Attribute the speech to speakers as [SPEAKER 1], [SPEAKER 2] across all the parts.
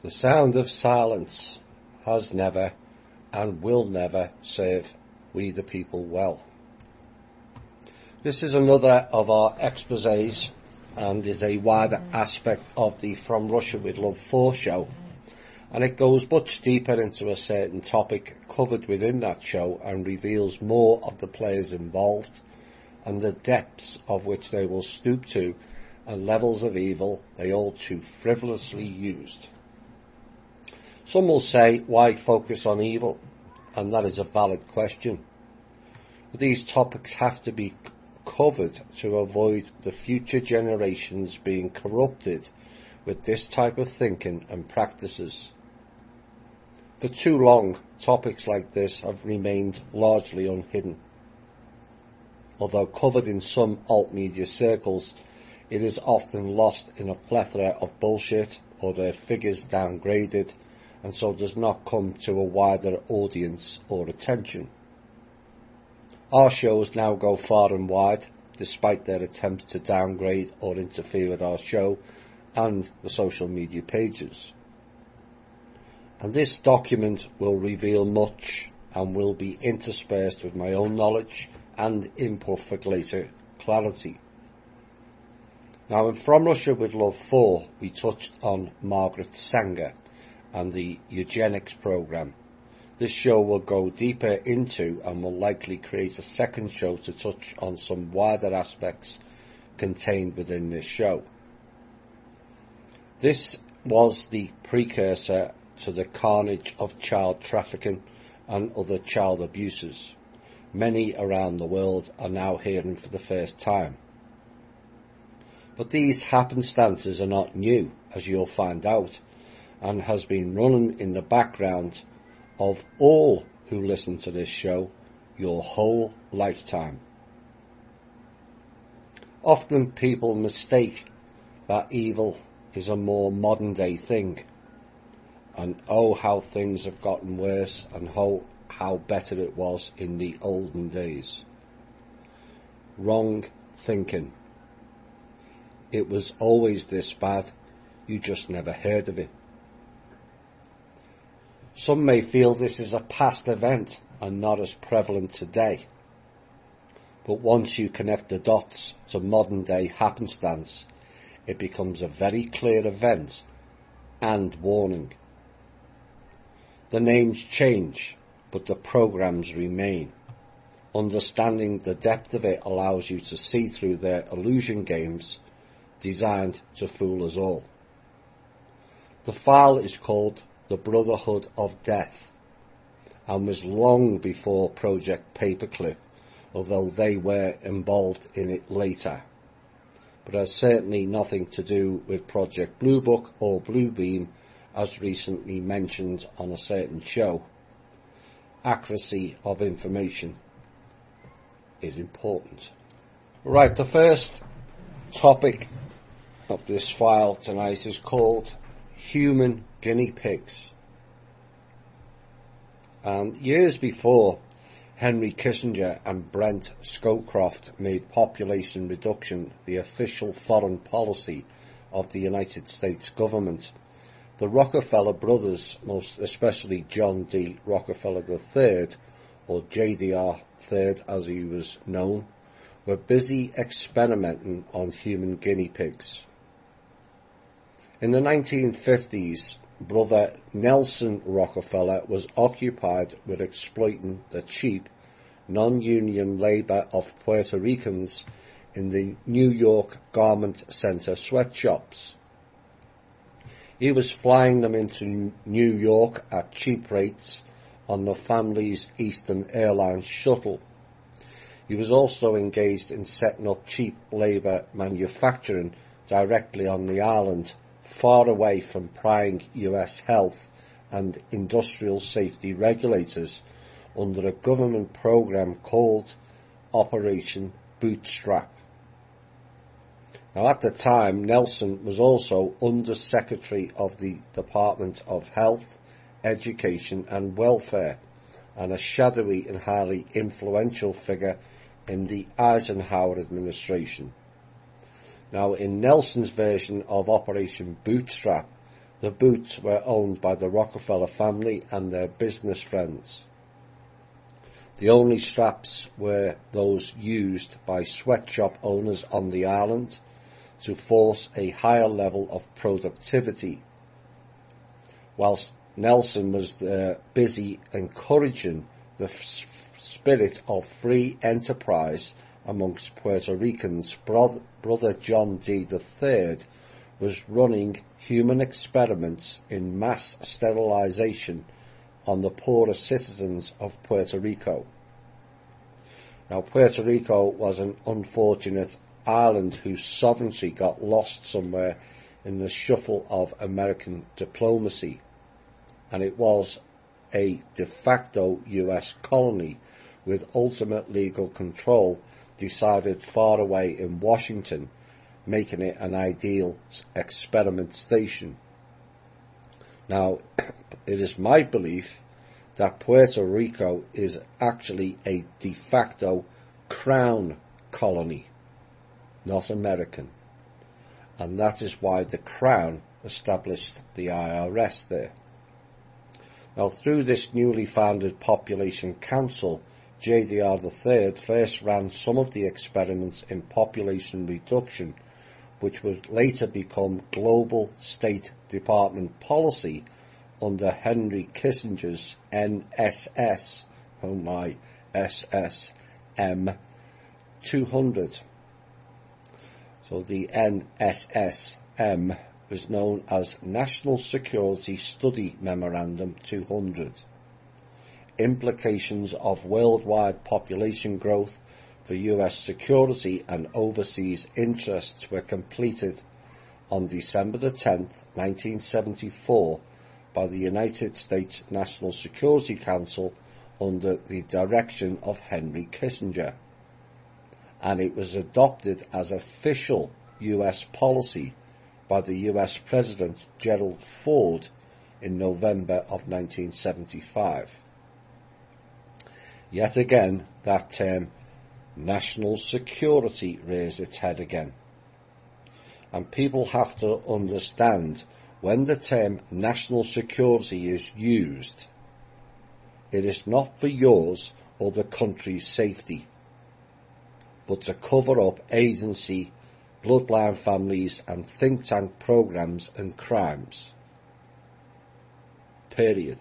[SPEAKER 1] The sound of silence has never and will never serve we the people well. This is another of our exposés and is a wider aspect of the From Russia with Love 4 show, and it goes much deeper into a certain topic covered within that show and reveals more of the players involved and the depths of which they will stoop to and levels of evil they all too frivolously used. Some will say, why focus on evil? And that is a valid question. But these topics have to be covered to avoid the future generations being corrupted with this type of thinking and practices. For too long, topics like this have remained largely unhidden. Although covered in some alt-media circles, it is often lost in a plethora of bullshit or their figures downgraded, and so does not come to a wider audience or attention. Our shows now go far and wide, despite their attempts to downgrade or interfere with our show and the social media pages. And this document will reveal much and will be interspersed with my own knowledge and input for greater clarity. Now, in From Russia with Love 4, we touched on Margaret Sanger and the eugenics program. This show will go deeper into and will likely create a second show to touch on some wider aspects contained within this show. This was the precursor to the carnage of child trafficking and other child abuses. Many around the world are now hearing for the first time. But these happenstances are not new, as you'll find out, and has been running in the background of all who listen to this show your whole lifetime. Often people mistake that evil is a more modern day thing, and oh how things have gotten worse and how better it was in the olden days. Wrong thinking. It was always this bad, you just never heard of it. Some may feel this is a past event and not as prevalent today. But once you connect the dots to modern day happenstance, it becomes a very clear event and warning. The names change, but the programs remain. Understanding the depth of it allows you to see through their illusion games designed to fool us all. The file is called The Brotherhood of Death and was long before Project Paperclip, although they were involved in it later, but has certainly nothing to do with Project Blue Book or Bluebeam, as recently mentioned on a certain show. Accuracy of information is important. Right, the first topic of this file tonight is called Human Guinea Pigs. And years before, Henry Kissinger and Brent Scowcroft made population reduction the official foreign policy of the United States government. The Rockefeller brothers, most especially John D. Rockefeller III, or JDR III as he was known, were busy experimenting on human guinea pigs. In the 1950s, brother Nelson Rockefeller was occupied with exploiting the cheap, non-union labour of Puerto Ricans in the New York Garment Center sweatshops. He was flying them into New York at cheap rates on the family's Eastern Airlines shuttle. He was also engaged in setting up cheap labour manufacturing directly on the island, far away from prying US health and industrial safety regulators, under a government program called Operation Bootstrap. Now, at the time, Nelson was also Under Secretary of the Department of Health, Education and Welfare, and a shadowy and highly influential figure in the Eisenhower administration. Now, in Nelson's version of Operation Bootstrap, The boots were owned by the Rockefeller family and their business friends. The only straps were those used by sweatshop owners on the island to force a higher level of productivity, whilst Nelson was busy encouraging the spirit of free enterprise amongst Puerto Ricans. Brother John D. III was running human experiments in mass sterilization on the poorer citizens of Puerto Rico. Now, Puerto Rico was an unfortunate island whose sovereignty got lost somewhere in the shuffle of American diplomacy, and it was a de facto US colony with ultimate legal control decided far away in Washington, making it an ideal experiment station. Now, it is my belief that Puerto Rico is actually a de facto crown colony, not American, and that is why the Crown established the IRS there. Now, through this newly founded Population Council, JDR III first ran some of the experiments in population reduction, which would later become global State Department policy under Henry Kissinger's NSS, SSM 200. So the NSSM was known as National Security Study Memorandum 200. Implications of worldwide population growth for US security and overseas interests were completed on December the 10th, 1974 by the United States National Security Council under the direction of Henry Kissinger, and it was adopted as official US policy by the US President Gerald Ford in November of 1975. Yet again, that term national security rears its head again. And people have to understand, when the term national security is used, it is not for yours or the country's safety, but to cover up agency, bloodline families and think tank programs and crimes. Period.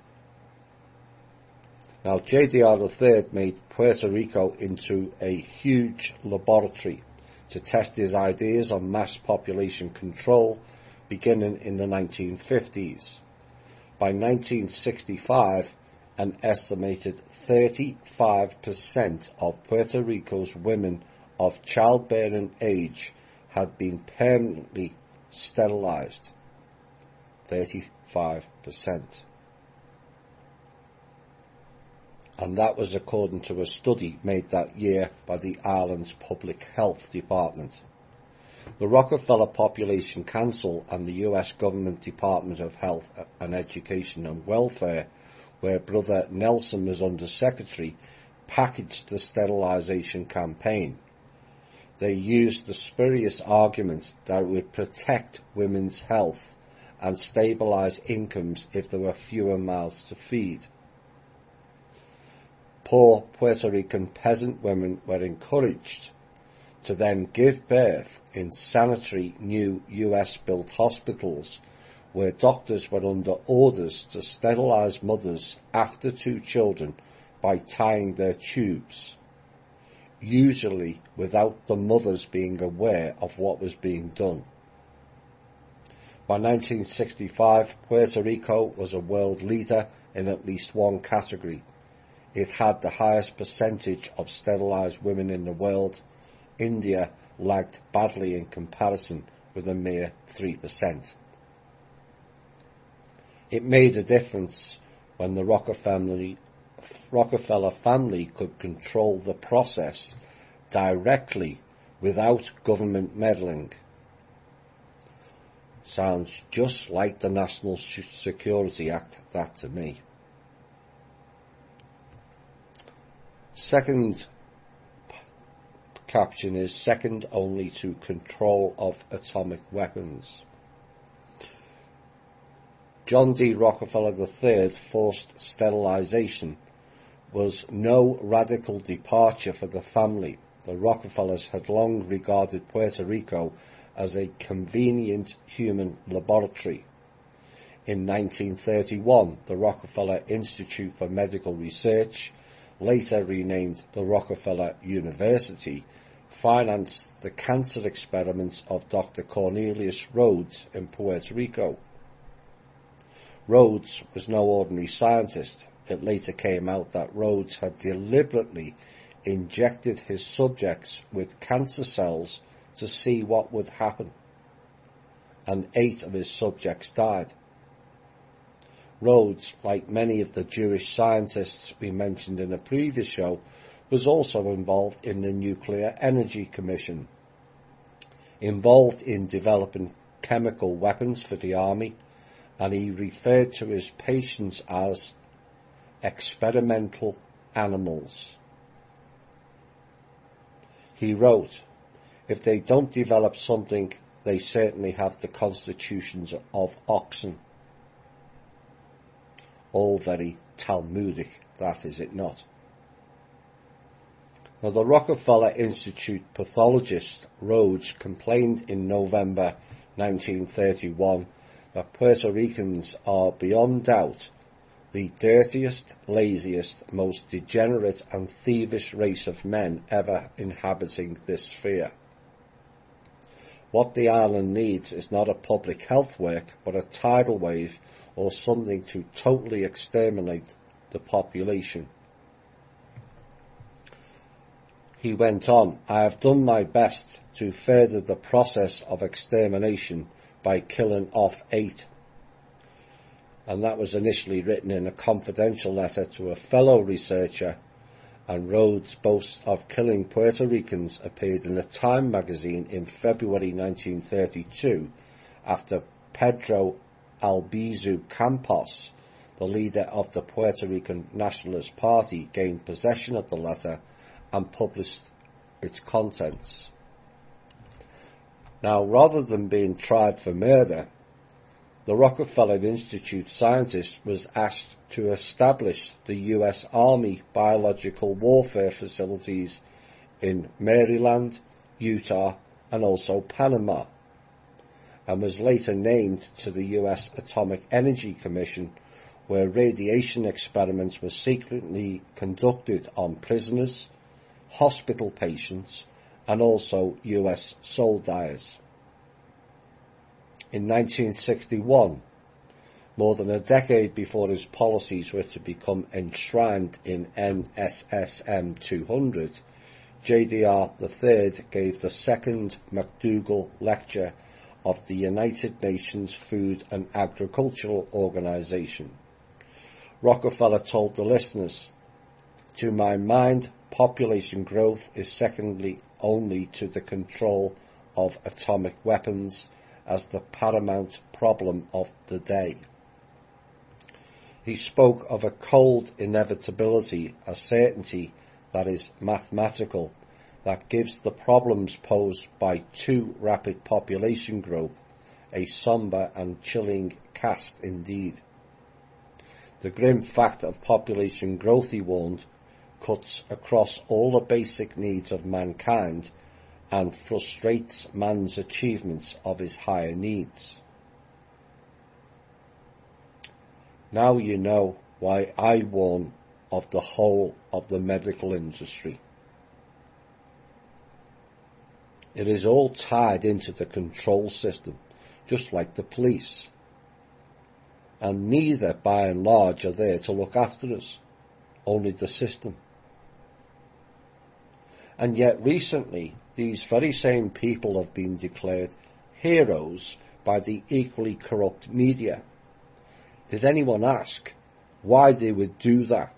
[SPEAKER 1] Now, JDR III made Puerto Rico into a huge laboratory to test his ideas on mass population control, beginning in the 1950s. By 1965, an estimated 35% of Puerto Rico's women of childbearing age had been permanently sterilized. 35%. And that was according to a study made that year by the island's Public Health Department. The Rockefeller Population Council and the US Government Department of Health and Education and Welfare, where Brother Nelson was Undersecretary, packaged the sterilization campaign. They used the spurious argument that it would protect women's health and stabilize incomes if there were fewer mouths to feed. Poor Puerto Rican peasant women were encouraged to then give birth in sanitary new US-built hospitals where doctors were under orders to sterilize mothers after 2 children by tying their tubes, usually without the mothers being aware of what was being done. By 1965, Puerto Rico was a world leader in at least one category. It had the highest percentage of sterilized women in the world. India lagged badly in comparison with a mere 3%. It made a difference when the Rockefeller family could control the process directly without government meddling. Sounds just like the National Security Act, that to me. Second caption is second only to control of atomic weapons. John D. Rockefeller III's forced sterilization was no radical departure for the family. The Rockefellers had long regarded Puerto Rico as a convenient human laboratory. In 1931, the Rockefeller Institute for Medical Research, later renamed the Rockefeller University, financed the cancer experiments of Dr. Cornelius Rhodes in Puerto Rico. Rhodes was no ordinary scientist. It later came out that Rhodes had deliberately injected his subjects with cancer cells to see what would happen, and 8 of his subjects died. Rhodes, like many of the Jewish scientists we mentioned in a previous show, was also involved in the Nuclear Energy Commission, involved in developing chemical weapons for the army, and he referred to his patients as experimental animals. He wrote, "If they don't develop something, they certainly have the constitutions of oxen." All very Talmudic, that is it not? Now, the Rockefeller Institute pathologist Rhodes complained in November 1931 that Puerto Ricans are beyond doubt the dirtiest, laziest, most degenerate and thievish race of men ever inhabiting this sphere. What the island needs is not a public health work, but a tidal wave or something to totally exterminate the population. He went on, "I have done my best to further the process of extermination by killing off 8. And that was initially written in a confidential letter to a fellow researcher, and Rhodes' boast of killing Puerto Ricans appeared in a Time magazine in February 1932 after Pedro Albizu Campos, the leader of the Puerto Rican Nationalist Party, gained possession of the letter and published its contents. Now, rather than being tried for murder, the Rockefeller Institute scientist was asked to establish the US Army biological warfare facilities in Maryland, Utah, and also Panama, and was later named to the US Atomic Energy Commission, where radiation experiments were secretly conducted on prisoners, hospital patients, and also US soldiers. In 1961, more than a decade before his policies were to become enshrined in NSSM 200, JDR III gave the second McDougall Lecture of the United Nations Food and Agricultural Organization. Rockefeller told the listeners, "To my mind, population growth is secondly only to the control of atomic weapons as the paramount problem of the day." He spoke of a cold inevitability, a certainty that is mathematical, that gives the problems posed by too rapid population growth a sombre and chilling cast indeed. The grim fact of population growth, he warned, cuts across all the basic needs of mankind and frustrates man's achievements of his higher needs. Now you know why I warn of the whole of the medical industry. It is all tied into the control system, just like the police. And neither, by and large, are there to look after us, only the system. And yet recently, these very same people have been declared heroes by the equally corrupt media. Did anyone ask why they would do that?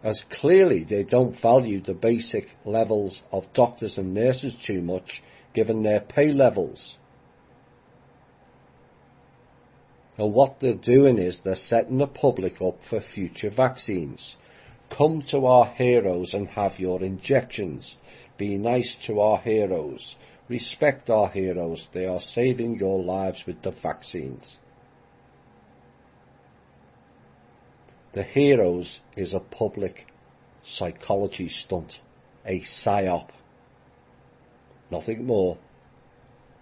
[SPEAKER 1] As clearly they don't value the basic levels of doctors and nurses too much, given their pay levels. And what they're doing is they're setting the public up for future vaccines. Come to our heroes and have your injections. Be nice to our heroes. Respect our heroes. They are saving your lives with the vaccines. The heroes is a public psychology stunt, a psyop. Nothing more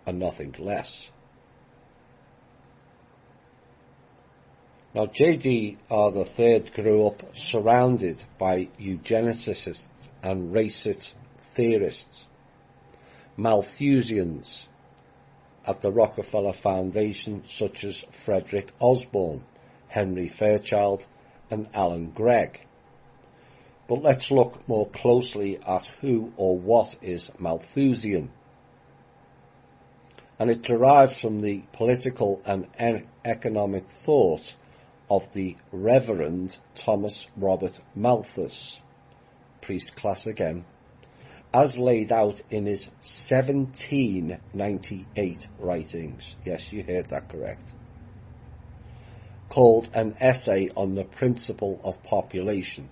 [SPEAKER 1] and nothing less. Now, JDR III grew up surrounded by eugenicists and racist theorists, Malthusians at the Rockefeller Foundation, such as Frederick Osborne, Henry Fairchild, and Alan Gregg. But let's look more closely at who or what is Malthusian. And it derives from the political and economic thought of the Reverend Thomas Robert Malthus, priest class again, as laid out in his 1798 writings. Yes, you heard that correct. Called An Essay on the Principle of Population.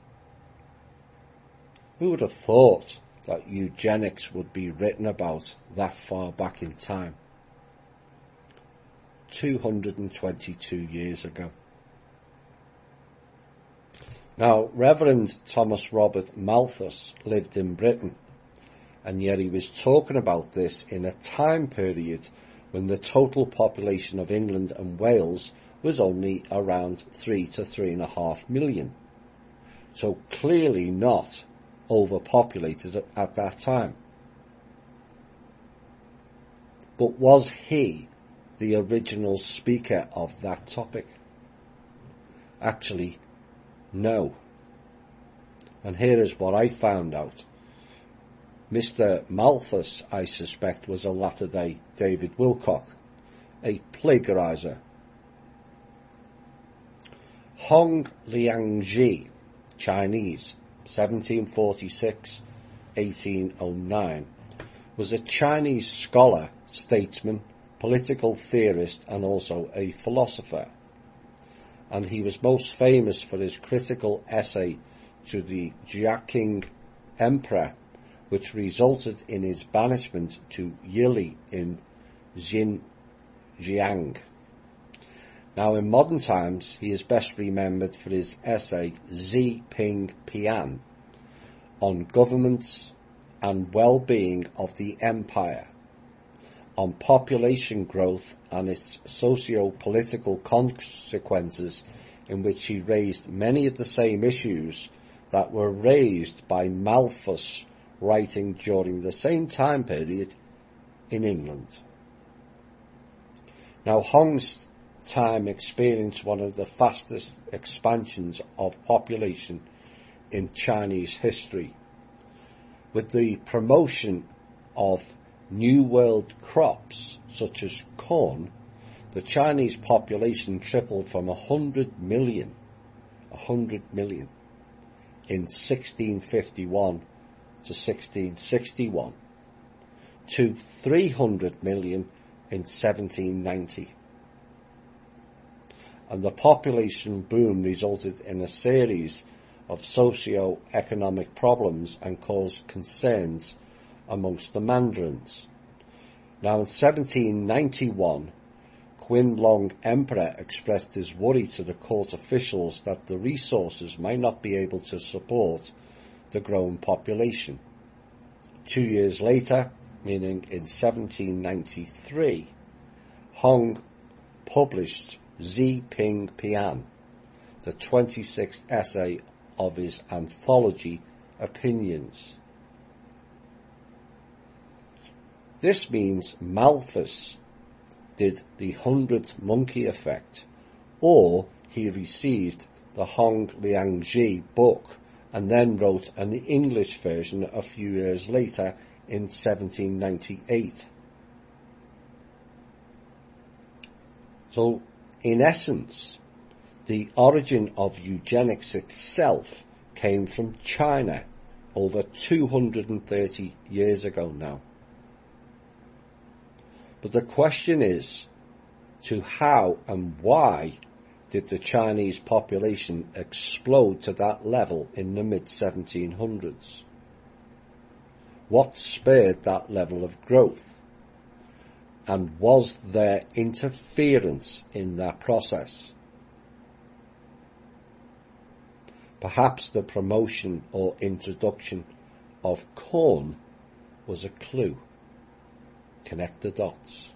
[SPEAKER 1] Who would have thought that eugenics would be written about that far back in time? 222 years ago. Now, Reverend Thomas Robert Malthus lived in Britain, and yet he was talking about this in a time period when the total population of England and Wales was only around 3 to 3.5 million. So clearly not overpopulated at that time. But was he the original speaker of that topic? Actually, no. And here is what I found out. Mr. Malthus, I suspect, was a latter-day David Wilcock, a plagiarizer. Hong Liangji, Chinese, 1746-1809, was a Chinese scholar, statesman, political theorist, and also a philosopher. And he was most famous for his critical essay to the Jiaqing Emperor, which resulted in his banishment to Yili in Xinjiang. Now, in modern times, he is best remembered for his essay Xi Ping Pian on governments and well-being of the empire, on population growth and its socio-political consequences, in which he raised many of the same issues that were raised by Malthus, writing during the same time period in England. Now, Hong's time experienced one of the fastest expansions of population in Chinese history, with the promotion of New World crops such as corn. The Chinese population tripled from 100 million in 1651 to 1661 to 300 million in 1790. And the population boom resulted in a series of socio-economic problems and caused concerns amongst the mandarins. Now, in 1791, Qianlong Emperor expressed his worry to the court officials that the resources might not be able to support the growing population. 2 years later, meaning in 1793, Hong published Xi Ping Pian, the 26th essay of his anthology Opinions. This means Malthus did the 100th monkey effect, or he received the Hong Liangji book and then wrote an English version a few years later in 1798. So, in essence, the origin of eugenics itself came from China over 230 years ago now. But the question is, to how and why did the Chinese population explode to that level in the mid-1700s? What spurred that level of growth? and was there interference in that process? Perhaps the promotion or introduction of corn was a clue. Connect the dots.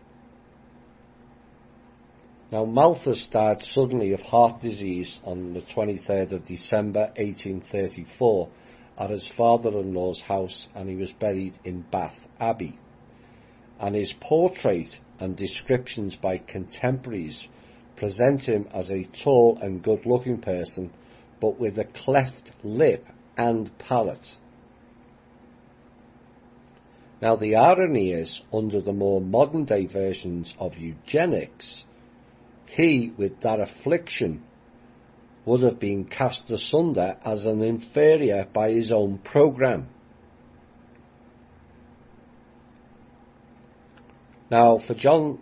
[SPEAKER 1] Now, Malthus died suddenly of heart disease on the 23rd of December 1834 at his father-in-law's house, and he was buried in Bath Abbey. And his portrait and descriptions by contemporaries present him as a tall and good-looking person, but with a cleft lip and palate. Now, the irony is, under the more modern-day versions of eugenics, he, with that affliction, would have been cast asunder as an inferior by his own programme. Now, for John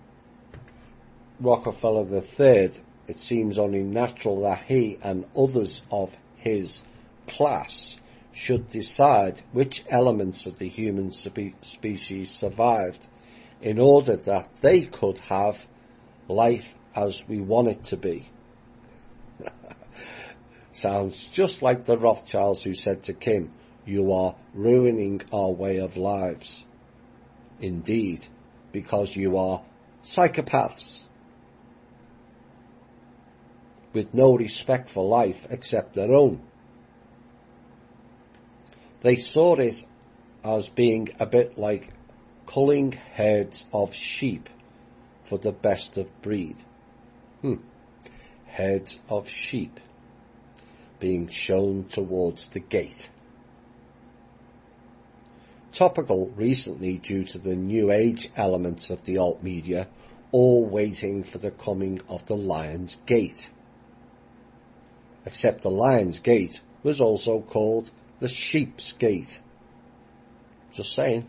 [SPEAKER 1] Rockefeller III, it seems only natural that he and others of his class should decide which elements of the human species survived in order that they could have life as we want it to be. Sounds just like the Rothschilds who said to Kim, "You are ruining our way of lives." Indeed, because you are psychopaths with no respect for life except their own. They saw it as being a bit like culling herds of sheep for the best of breed. Herds of sheep being shown towards the gate. Topical recently due to the new age elements of the alt media, all waiting for the coming of the Lion's Gate. Except the Lion's Gate was also called the Sheep's Gate. Just saying.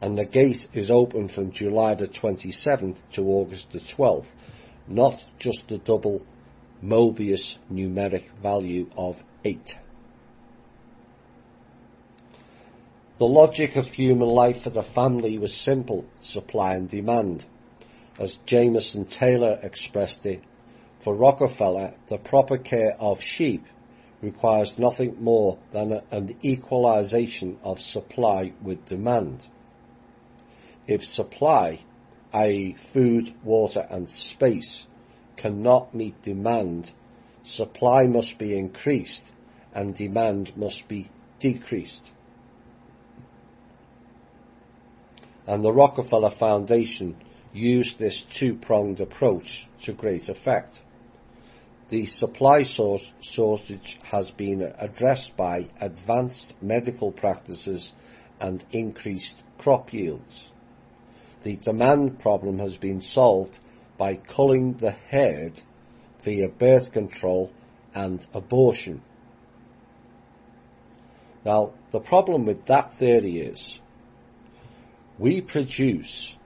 [SPEAKER 1] And the gate is open from July the 27th to August the 12th, not just the double Mobius numeric value of 8. The logic of human life for the family was simple: supply and demand. As Jameson Taylor expressed it, for Rockefeller, the proper care of sheep requires nothing more than an equalization of supply with demand. If supply, i.e. food, water and space, cannot meet demand, supply must be increased and demand must be decreased. And the Rockefeller Foundation used this two-pronged approach to great effect. The supply shortage has been addressed by advanced medical practices and increased crop yields. The demand problem has been solved by culling the herd via birth control and abortion. Now, the problem with that theory is we produce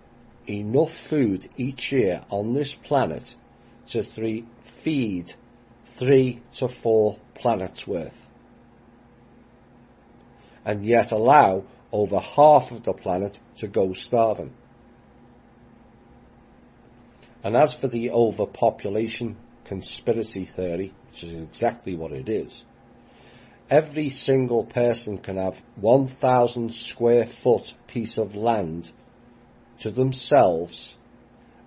[SPEAKER 1] enough food each year on this planet to feed 3 to 4 planets worth, and yet allow over half of the planet to go starving. And as for the overpopulation conspiracy theory, which is exactly what it is, every single person can have 1,000 square foot piece of land to themselves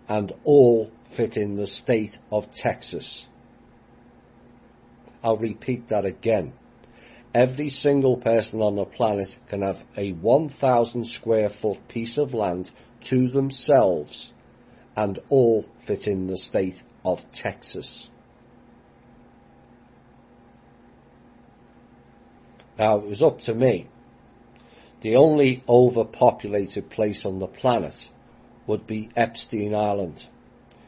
[SPEAKER 1] and all fit in the state of Texas. I'll repeat that again. Every single person on the planet can have a 1,000 square foot piece of land to themselves and all fit in the state of Texas. Now, it was up to me. The only overpopulated place on the planet would be Epstein Island,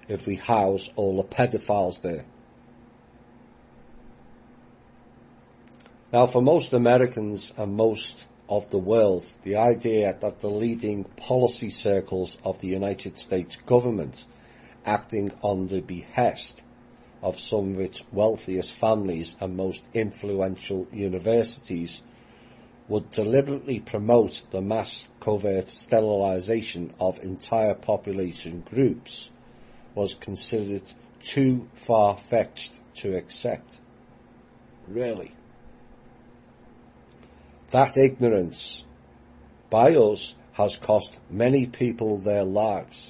[SPEAKER 1] if we house all the pedophiles there. Now, for most Americans and most of the world, the idea that the leading policy circles of the United States government, acting on the behest of some of its wealthiest families and most influential universities, would deliberately promote the mass covert sterilization of entire population groups was considered too far-fetched to accept. Really? That ignorance by us has cost many people their lives.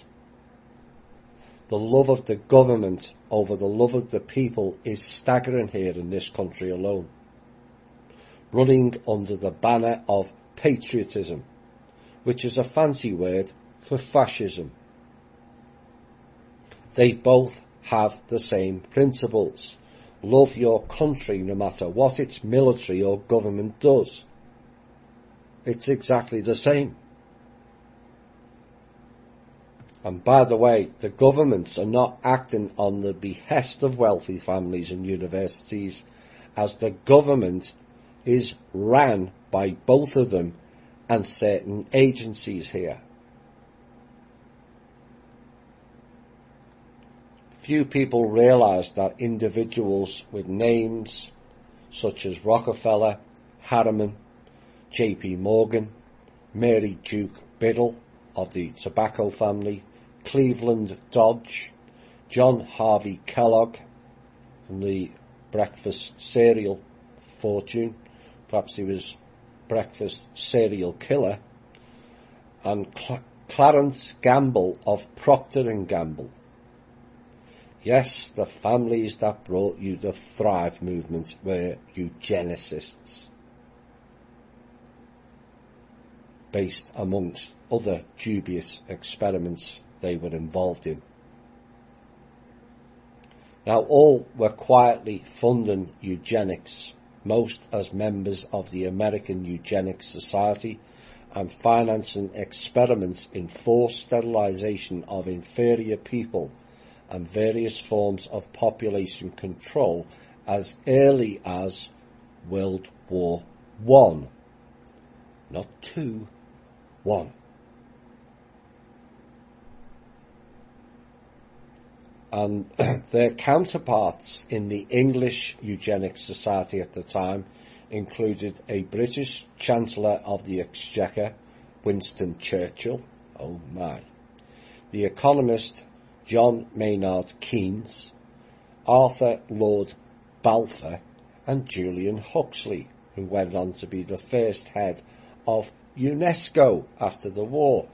[SPEAKER 1] The love of the government over the love of the people is staggering here in this country alone, running under the banner of patriotism, which is a fancy word for fascism. They both have the same principles. Love your country no matter what its military or government does. It's exactly the same. And by the way, the governments are not acting on the behest of wealthy families and universities, as the government is ran by both of them and certain agencies here. Few people realise that individuals with names such as Rockefeller, Harriman, J.P. Morgan, Mary Duke Biddle of the tobacco family, Cleveland Dodge, John Harvey Kellogg from the breakfast cereal fortune, perhaps he was breakfast cereal killer, and Clarence Gamble of Procter & Gamble. Yes, the families that brought you the Thrive movement were eugenicists, based amongst other dubious experiments they were involved in. Now, all were quietly funding eugenics, most as members of the American Eugenics Society, and financing experiments in forced sterilization of inferior people and various forms of population control as early as World War I. Not two, one. And their counterparts in the English Eugenics Society at the time included a British Chancellor of the Exchequer, Winston Churchill, oh my, the economist John Maynard Keynes, Arthur Lord Balfour, and Julian Huxley, who went on to be the first head of UNESCO after the war.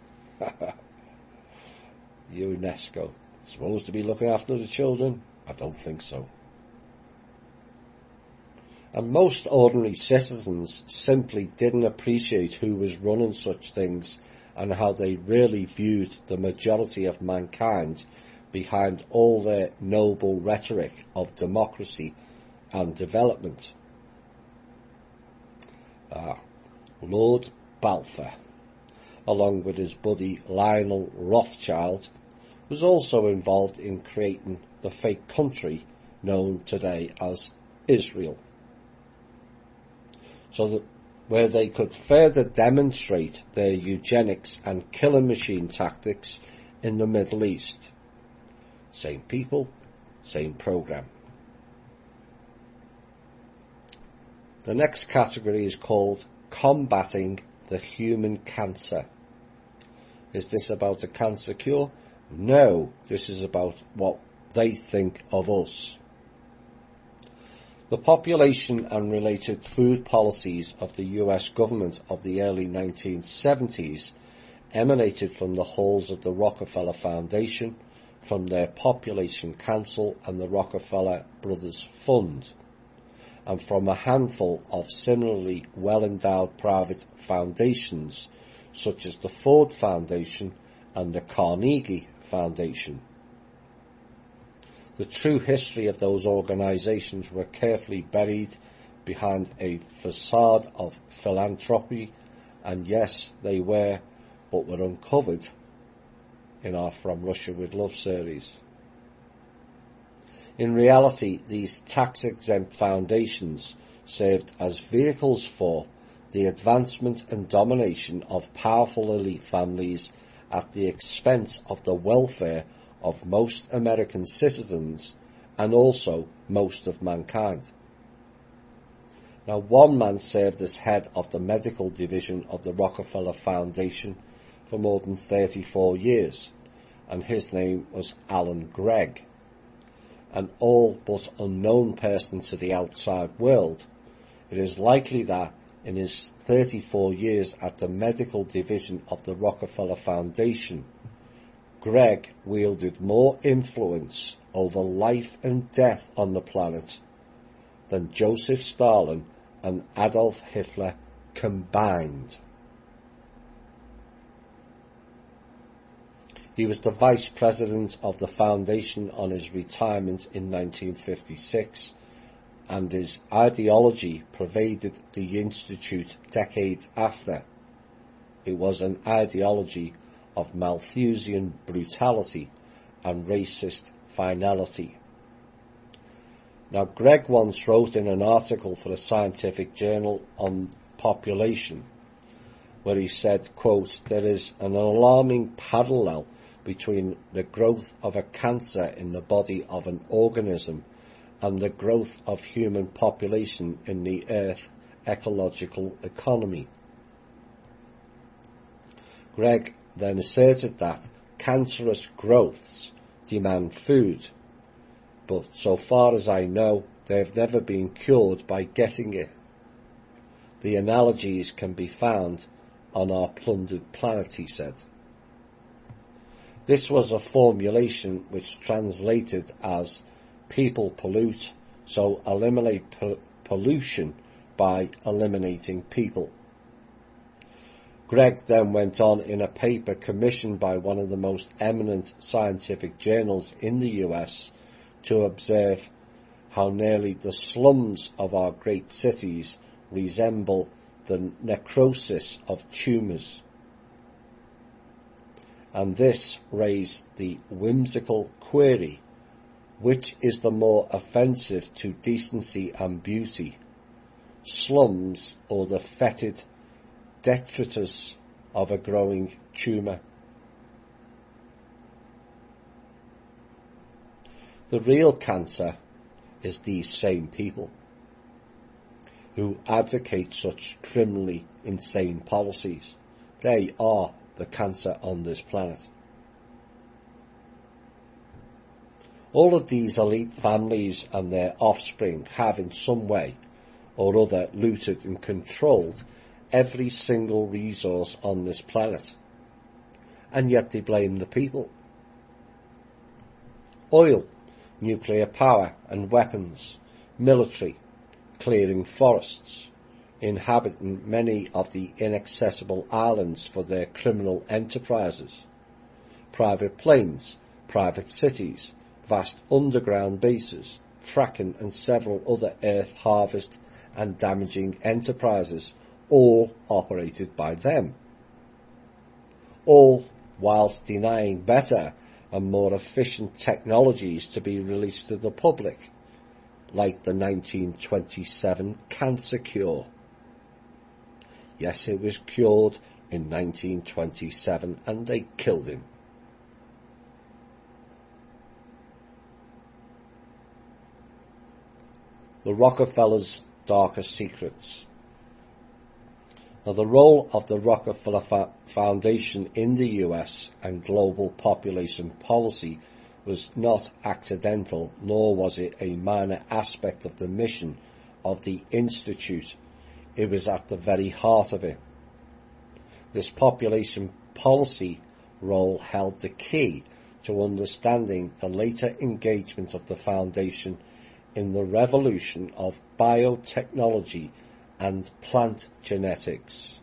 [SPEAKER 1] UNESCO. Supposed to be looking after the children? I don't think so. And most ordinary citizens simply didn't appreciate who was running such things and how they really viewed the majority of mankind behind all their noble rhetoric of democracy and development. Lord Balfour, along with his buddy Lionel Rothschild, was also involved in creating the fake country known today as Israel, so that where they could further demonstrate their eugenics and killing machine tactics in the Middle East. Same people, same program. The next category is called combating the human cancer. Is this about a cancer cure? No, this is about what they think of us. The population and related food policies of the US government of the early 1970s emanated from the halls of the Rockefeller Foundation, from their Population Council and the Rockefeller Brothers Fund, and from a handful of similarly well-endowed private foundations such as the Ford Foundation and the Carnegie Foundation. The true history of those organisations were carefully buried behind a facade of philanthropy, and yes, they were, but were uncovered in our From Russia with Love series. In reality, these tax-exempt foundations served as vehicles for the advancement and domination of powerful elite families at the expense of the welfare of most American citizens and also most of mankind. Now, one man served as head of the medical division of the Rockefeller Foundation for more than 34 years, and his name was Alan Gregg. An all but unknown person to the outside world, it is likely that in his 34 years at the medical division of the Rockefeller Foundation, Gregg wielded more influence over life and death on the planet than Joseph Stalin and Adolf Hitler combined. He was the vice president of the foundation on his retirement in 1956, and his ideology pervaded the institute decades after. It was an ideology of Malthusian brutality and racist finality. Now, Gregg once wrote in an article for a scientific journal on population, where he said, quote, "There is an alarming parallel between the growth of a cancer in the body of an organism and the growth of human population in the Earth ecological economy." Gregg then asserted that cancerous growths demand food, but so far as I know, they have never been cured by getting it. The analogies can be found on our plundered planet, he said. This was a formulation which translated as people pollute, so eliminate pollution by eliminating people. Gregg then went on in a paper commissioned by one of the most eminent scientific journals in the US to observe how nearly the slums of our great cities resemble the necrosis of tumours. And this raised the whimsical query, which is the more offensive to decency and beauty, slums or the fetid detritus of a growing tumour? The real cancer is these same people who advocate such criminally insane policies. They are the cancer on this planet. All of these elite families and their offspring have in some way or other looted and controlled every single resource on this planet, and yet they blame the people. Oil, nuclear power and weapons, military, clearing forests, inhabiting many of the inaccessible islands for their criminal enterprises, private planes, private cities, vast underground bases, fracking and several other earth harvest and damaging enterprises, all operated by them. All whilst denying better and more efficient technologies to be released to the public, like the 1927 cancer cure. Yes, it was cured in 1927 and they killed him. The Rockefellers' darkest secrets. Now, the role of the Rockefeller Foundation in the US and global population policy was not accidental, nor was it a minor aspect of the mission of the Institute. It was at the very heart of it. This population policy role held the key to understanding the later engagement of the Foundation in the revolution of biotechnology and plant genetics.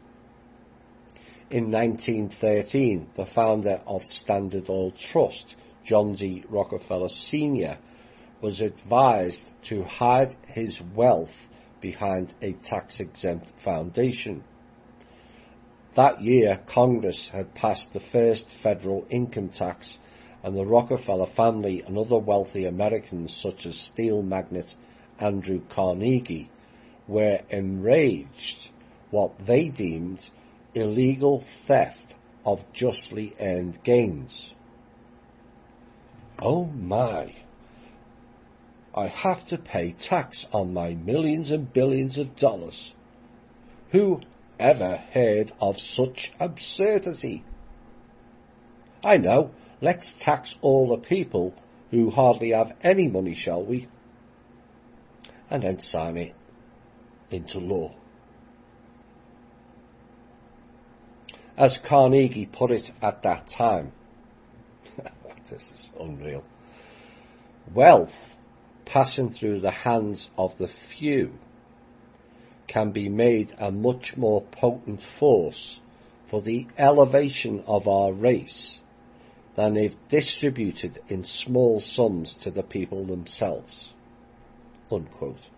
[SPEAKER 1] In 1913, the founder of Standard Oil Trust, John D. Rockefeller Sr., was advised to hide his wealth behind a tax-exempt foundation. That year, Congress had passed the first federal income tax, and the Rockefeller family and other wealthy Americans, such as steel magnate Andrew Carnegie, were enraged what they deemed illegal theft of justly earned gains. Oh my! I have to pay tax on my millions and billions of dollars. Who ever heard of such absurdity? I know, let's tax all the people who hardly have any money, shall we? And then sign it into law. As Carnegie put it at that time, this is unreal, wealth passing through the hands of the few can be made a much more potent force for the elevation of our race than if distributed in small sums to the people themselves. Unquote.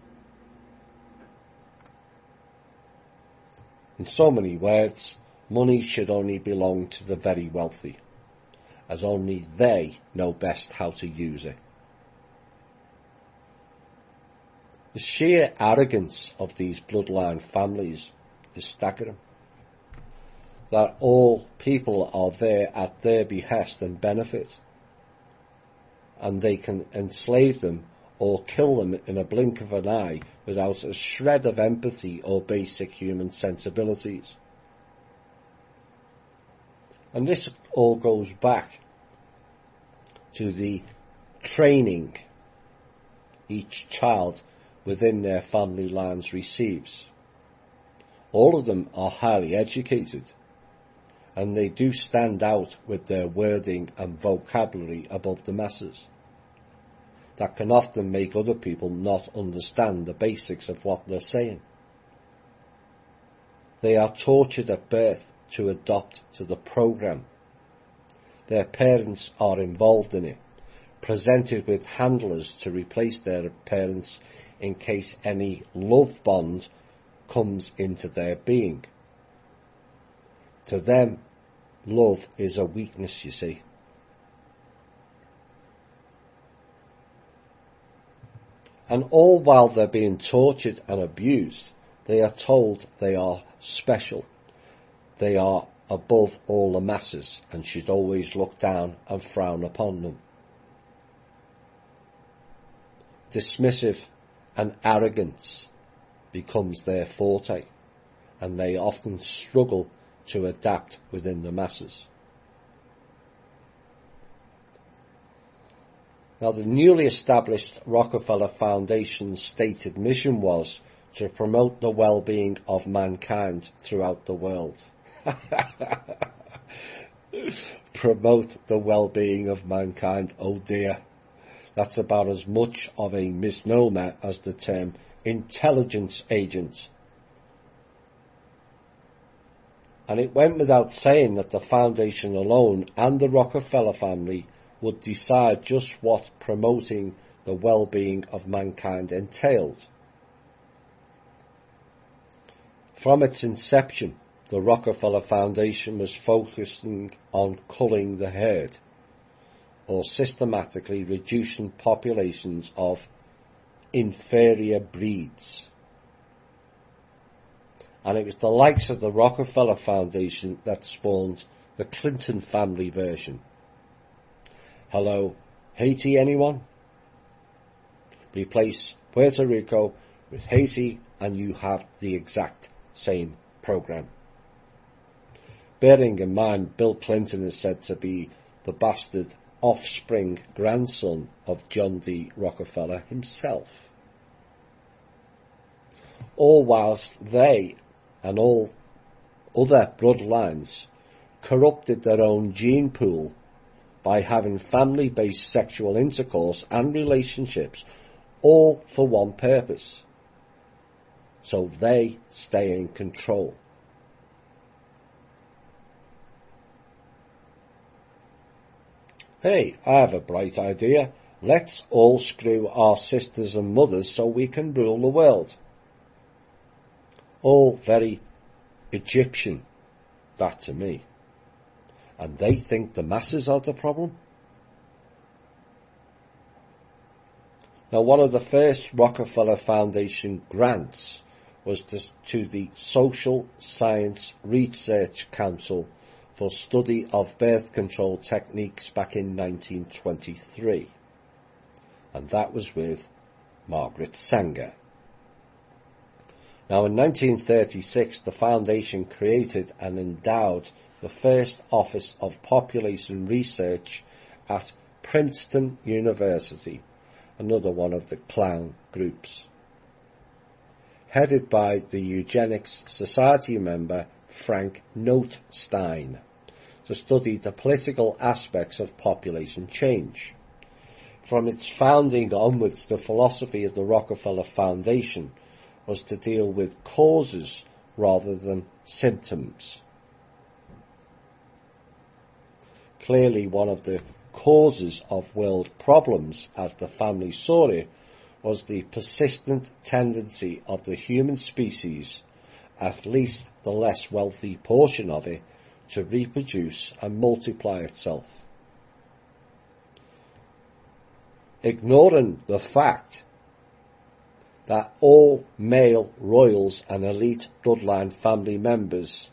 [SPEAKER 1] In so many words, money should only belong to the very wealthy, as only they know best how to use it. The sheer arrogance of these bloodline families is staggering. That all people are there at their behest and benefit, and they can enslave them or kill them in a blink of an eye without a shred of empathy or basic human sensibilities. And this all goes back to the training each child within their family lines receives. All of them are highly educated, and they do stand out with their wording and vocabulary above the masses. That can often make other people not understand the basics of what they're saying. They are tortured at birth to adopt to the program. Their parents are involved in it, presented with handlers to replace their parents in case any love bond comes into their being. To them, love is a weakness, you see. And all while they're being tortured and abused, they are told they are special. They are above all the masses and should always look down and frown upon them. Dismissive and arrogance becomes their forte, and they often struggle to adapt within the masses. Now, the newly established Rockefeller Foundation's stated mission was to promote the well-being of mankind throughout the world. Promote the well-being of mankind, oh dear. That's about as much of a misnomer as the term intelligence agent. And it went without saying that the foundation alone and the Rockefeller family would decide just what promoting the well-being of mankind entailed. From its inception, the Rockefeller Foundation was focusing on culling the herd, or systematically reducing populations of inferior breeds. And it was the likes of the Rockefeller Foundation that spawned the Clinton family version. Hello, Haiti, anyone? Replace Puerto Rico with Haiti and you have the exact same program. Bearing in mind, Bill Clinton is said to be the bastard offspring grandson of John D. Rockefeller himself. All whilst they and all other bloodlines corrupted their own gene pool by having family-based sexual intercourse and relationships, all for one purpose: so they stay in control. Hey, I have a bright idea. Let's all screw our sisters and mothers so we can rule the world. All very Egyptian, that to me. And they think the masses are the problem? Now, one of the first Rockefeller Foundation grants was to the Social Science Research Council for study of birth control techniques back in 1923. And that was with Margaret Sanger. Now in 1936 the foundation created and endowed the first Office of Population Research at Princeton University, another one of the clown groups, headed by the Eugenics Society member Frank Notestein, to study the political aspects of population change. From its founding onwards, the philosophy of the Rockefeller Foundation was to deal with causes rather than symptoms. Clearly, one of the causes of world problems, as the family saw it, was the persistent tendency of the human species, at least the less wealthy portion of it, to reproduce and multiply itself. Ignoring the fact that all male royals and elite bloodline family members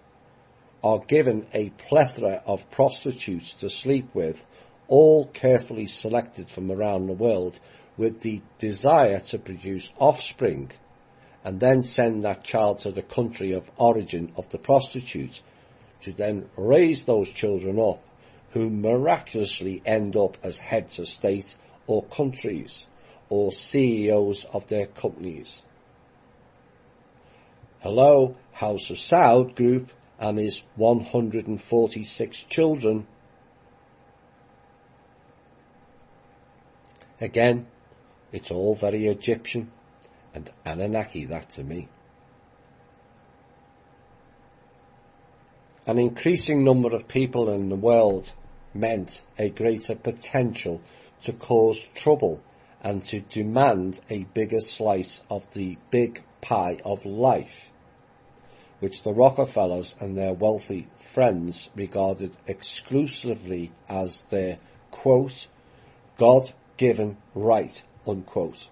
[SPEAKER 1] are given a plethora of prostitutes to sleep with, all carefully selected from around the world with the desire to produce offspring, and then send that child to the country of origin of the prostitute to then raise those children up, who miraculously end up as heads of state or countries or CEOs of their companies. Hello, House of Saud Group and his 146 children. Again, it's all very Egyptian and Anunnaki, that to me. An increasing number of people in the world meant a greater potential to cause trouble and to demand a bigger slice of the big pie of life, which the Rockefellers and their wealthy friends regarded exclusively as their, quote, God-given right, unquote.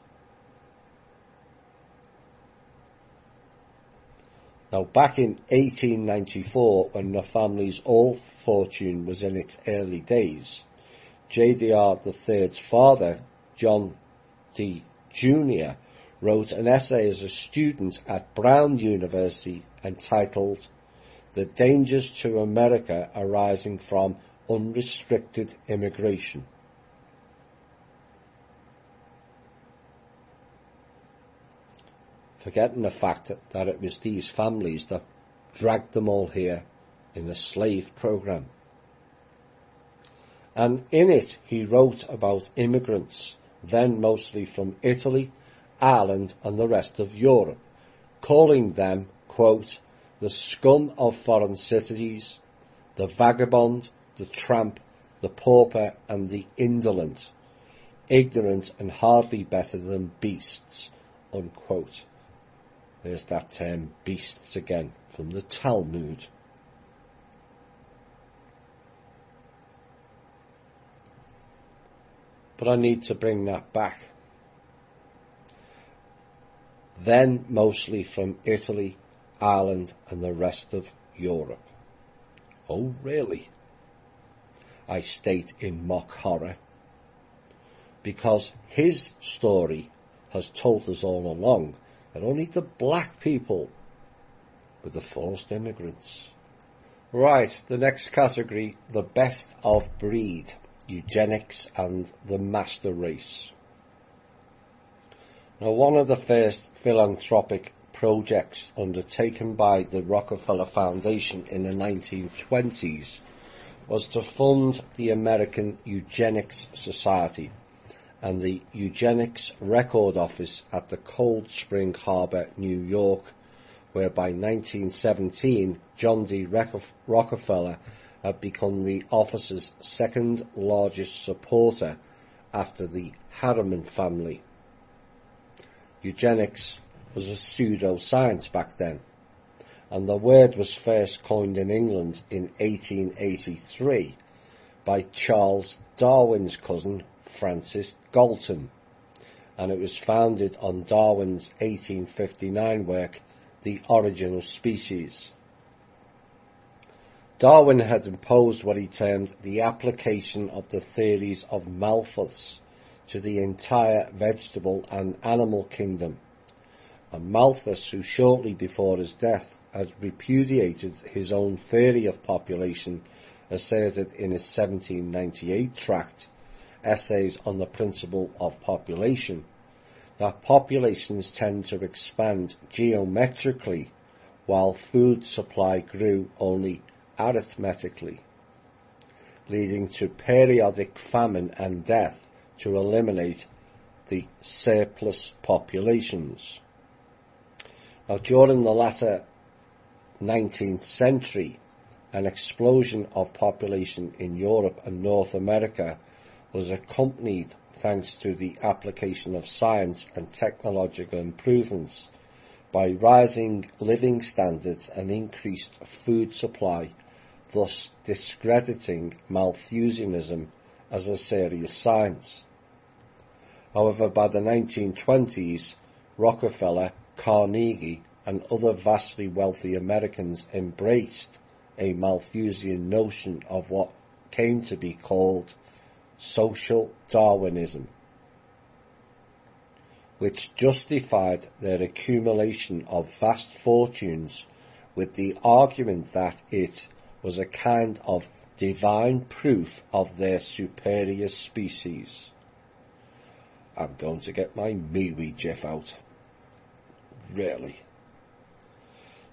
[SPEAKER 1] Now, back in 1894, when the family's oil fortune was in its early days, JDR III's father, John D. Jr., wrote an essay as a student at Brown University entitled The Dangers to America Arising from Unrestricted Immigration. Forgetting the fact that it was these families that dragged them all here in the slave program. And in it he wrote about immigrants, then mostly from Italy, Ireland and the rest of Europe, calling them, quote, the scum of foreign cities, the vagabond, the tramp, the pauper and the indolent, ignorant and hardly better than beasts, unquote. There's that term, beasts, again, from the Talmud. But I need to bring that back. Then mostly from Italy, Ireland and the rest of Europe. Oh, really? I state in mock horror. Because his story has told us all along that only the black people were the forced immigrants. Right, the next category, the best of breed, eugenics and the master race. Now, one of the first philanthropic projects undertaken by the Rockefeller Foundation in the 1920s was to fund the American Eugenics Society and the Eugenics Record Office at the Cold Spring Harbor, New York, where by 1917 John D. Rockefeller had become the office's second largest supporter after the Harriman family. Eugenics was a pseudo-science back then, and the word was first coined in England in 1883 by Charles Darwin's cousin Francis Galton, and it was founded on Darwin's 1859 work, The Origin of Species. Darwin had imposed what he termed the application of the theories of Malthus to the entire vegetable and animal kingdom, and Malthus, who shortly before his death had repudiated his own theory of population, asserted in his 1798 tract, Essays on the Principle of Population, that populations tend to expand geometrically while food supply grew only arithmetically, leading to periodic famine and death to eliminate the surplus populations. Now, during the latter 19th century, an explosion of population in Europe and North America was accompanied, thanks to the application of science and technological improvements, by rising living standards and increased food supply, thus discrediting Malthusianism as a serious science. However, by the 1920s, Rockefeller, Carnegie, and other vastly wealthy Americans embraced a Malthusian notion of what came to be called social Darwinism, which justified their accumulation of vast fortunes with the argument that it was a kind of divine proof of their superior species. I'm going to get my MeWe GIF out. Really.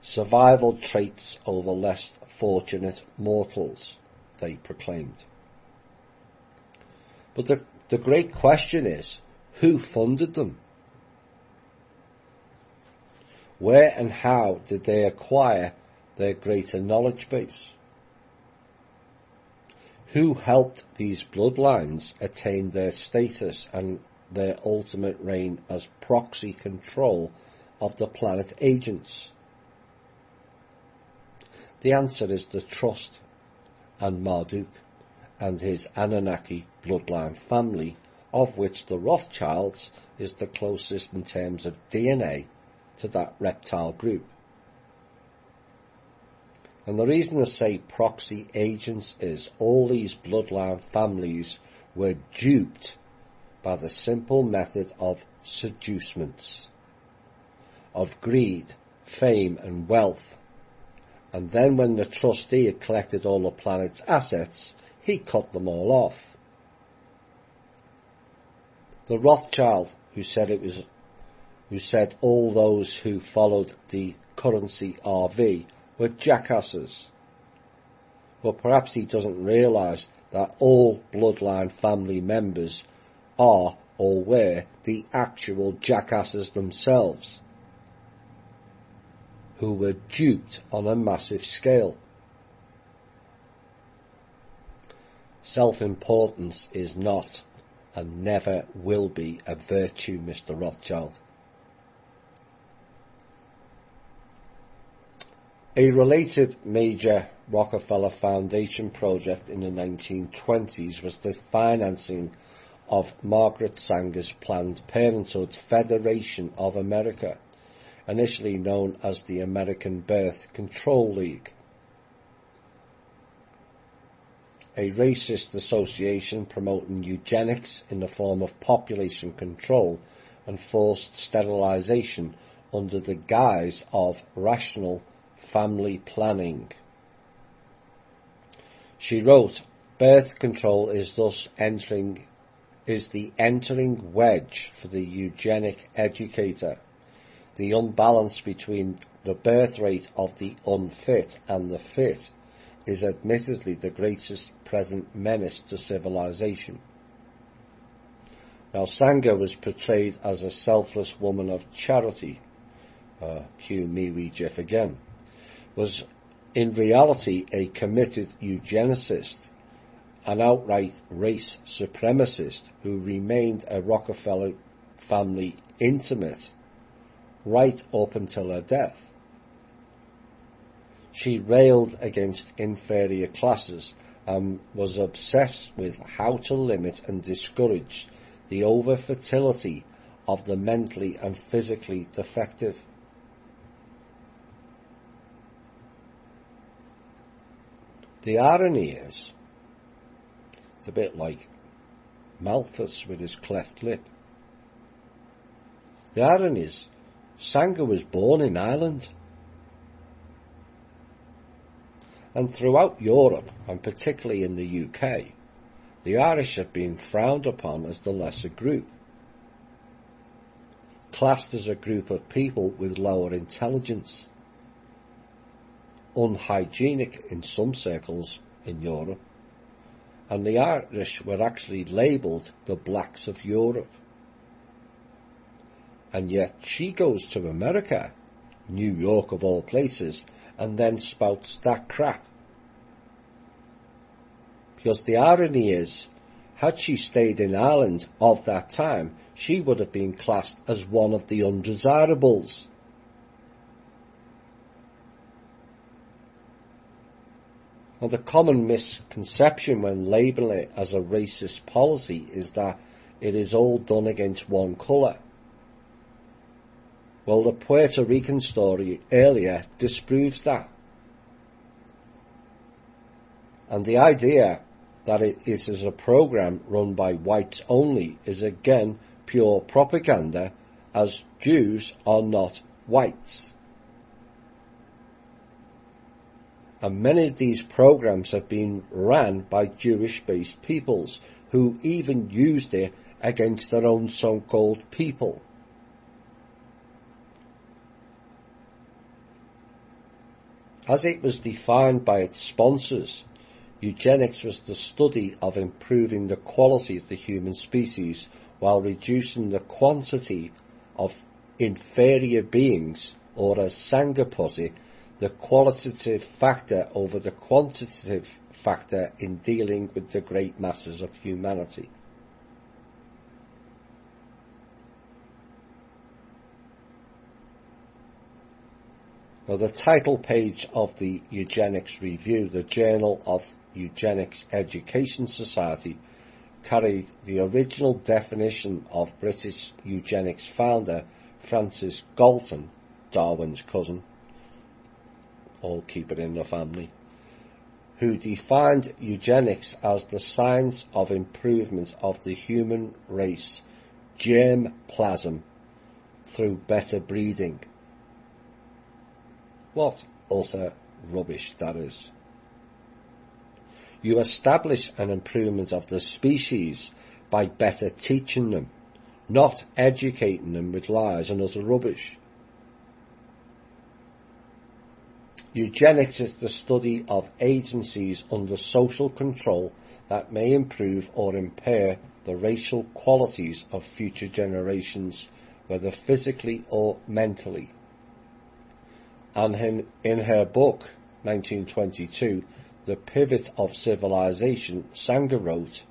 [SPEAKER 1] Survival traits over less fortunate mortals, they proclaimed. But the great question is, who funded them? Where and how did they acquire their greater knowledge base? Who helped these bloodlines attain their status and their ultimate reign as proxy control of the planet agents? The answer is the Trust and Marduk and his Anunnaki bloodline family, of which the Rothschilds is the closest in terms of DNA to that reptile group. And the reason I say proxy agents is all these bloodline families were duped by the simple method of seducements, of greed, fame and wealth. And then when the trustee had collected all the planet's assets, he cut them all off. The Rothschild, who said all those who followed the currency RV were jackasses. But perhaps he doesn't realise that all bloodline family members are or were the actual jackasses themselves, who were duped on a massive scale. Self-importance is not and never will be a virtue, Mr. Rothschild. A related major Rockefeller Foundation project in the 1920s was the financing of Margaret Sanger's Planned Parenthood Federation of America, initially known as the American Birth Control League, a racist association promoting eugenics in the form of population control and forced sterilization under the guise of rational family planning. She wrote, "Birth control is thus the entering wedge for the eugenic educator. The unbalance between the birth rate of the unfit and the fit is admittedly the greatest present menace to civilization." Now, Sanger was portrayed as a selfless woman of charity, cue MeWe GIF again, was in reality a committed eugenicist, an outright race supremacist who remained a Rockefeller family intimate right up until her death. She railed against inferior classes and was obsessed with how to limit and discourage the over-fertility of the mentally and physically defective. The irony is, it's a bit like Malthus with his cleft lip. The irony is, Sanger was born in Ireland. And throughout Europe, and particularly in the UK, the Irish have been frowned upon as the lesser group, classed as a group of people with lower intelligence, unhygienic in some circles in Europe, and the Irish were actually labelled the blacks of Europe. And yet she goes to America, New York of all places, and then spouts that crap. Because the irony is, had she stayed in Ireland of that time, she would have been classed as one of the undesirables. Now, the common misconception when labelling it as a racist policy is that it is all done against one colour. Well, the Puerto Rican story earlier disproves that. And the idea that it is a programme run by whites only is again pure propaganda, as Jews are not whites. And many of these programmes have been ran by Jewish-based peoples who even used it against their own so-called people. As it was defined by its sponsors, eugenics was the study of improving the quality of the human species while reducing the quantity of inferior beings, or as Sanger put it, the qualitative factor over the quantitative factor in dealing with the great masses of humanity. Now, the title page of the Eugenics Review, the Journal of Eugenics Education Society, carried the original definition of British eugenics founder Francis Galton, Darwin's cousin, all keep it in the family, who defined eugenics as the science of improvement of the human race germ plasm through better breeding. What utter rubbish that is. You establish an improvement of the species by better teaching them, not educating them with lies and utter rubbish. Eugenics is the study of agencies under social control that may improve or impair the racial qualities of future generations, whether physically or mentally. And in her book, 1922, The Pivot of Civilization, Sanger wrote,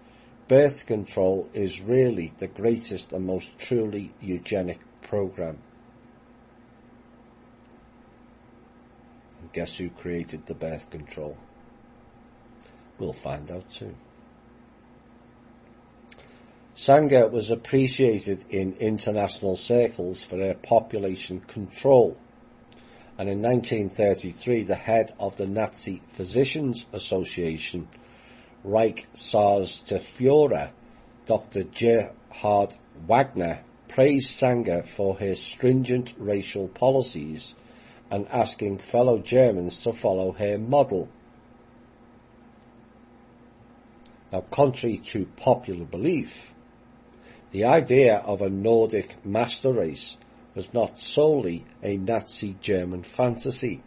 [SPEAKER 1] birth control is really the greatest and most truly eugenic program. And guess who created the birth control? We'll find out soon. Sanger was appreciated in international circles for her population control. And in 1933, the head of the Nazi Physicians Association, Reichsarzt-Führer, Dr. Gerhard Wagner, praised Sanger for her stringent racial policies and asking fellow Germans to follow her model. Now, contrary to popular belief, the idea of a Nordic master race was not solely a Nazi German fantasy.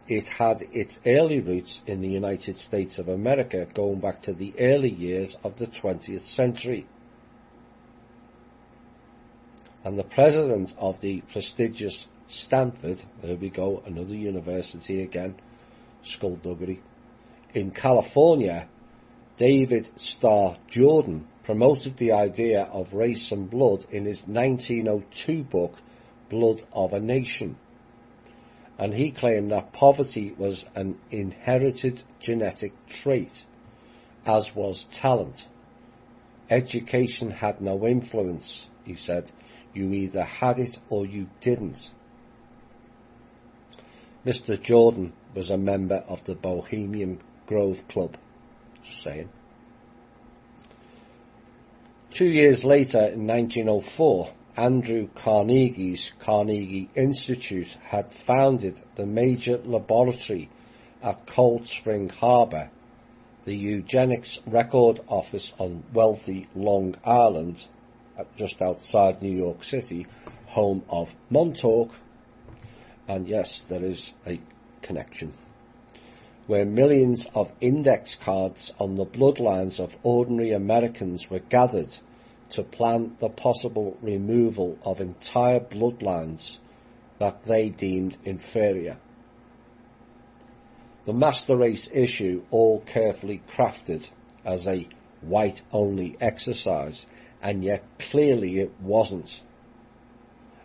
[SPEAKER 1] It had its early roots in the United States of America, going back to the early years of the 20th century. And the president of the prestigious Stanford, there we go, another university again, skullduggery, in California, David Starr Jordan, promoted the idea of race and blood in his 1902 book, Blood of a Nation. And he claimed that poverty was an inherited genetic trait, as was talent. Education had no influence, he said. You either had it or you didn't. Mr. Jordan was a member of the Bohemian Grove Club. Just saying. 2 years later, in 1904, Andrew Carnegie's Carnegie Institute had founded the major laboratory at Cold Spring Harbor, the eugenics record office on wealthy Long Island, just outside New York City, home of Montauk, and yes, there is a connection, where millions of index cards on the bloodlines of ordinary Americans were gathered to plan the possible removal of entire bloodlines that they deemed inferior. The master race issue, all carefully crafted as a white-only exercise, and yet clearly it wasn't,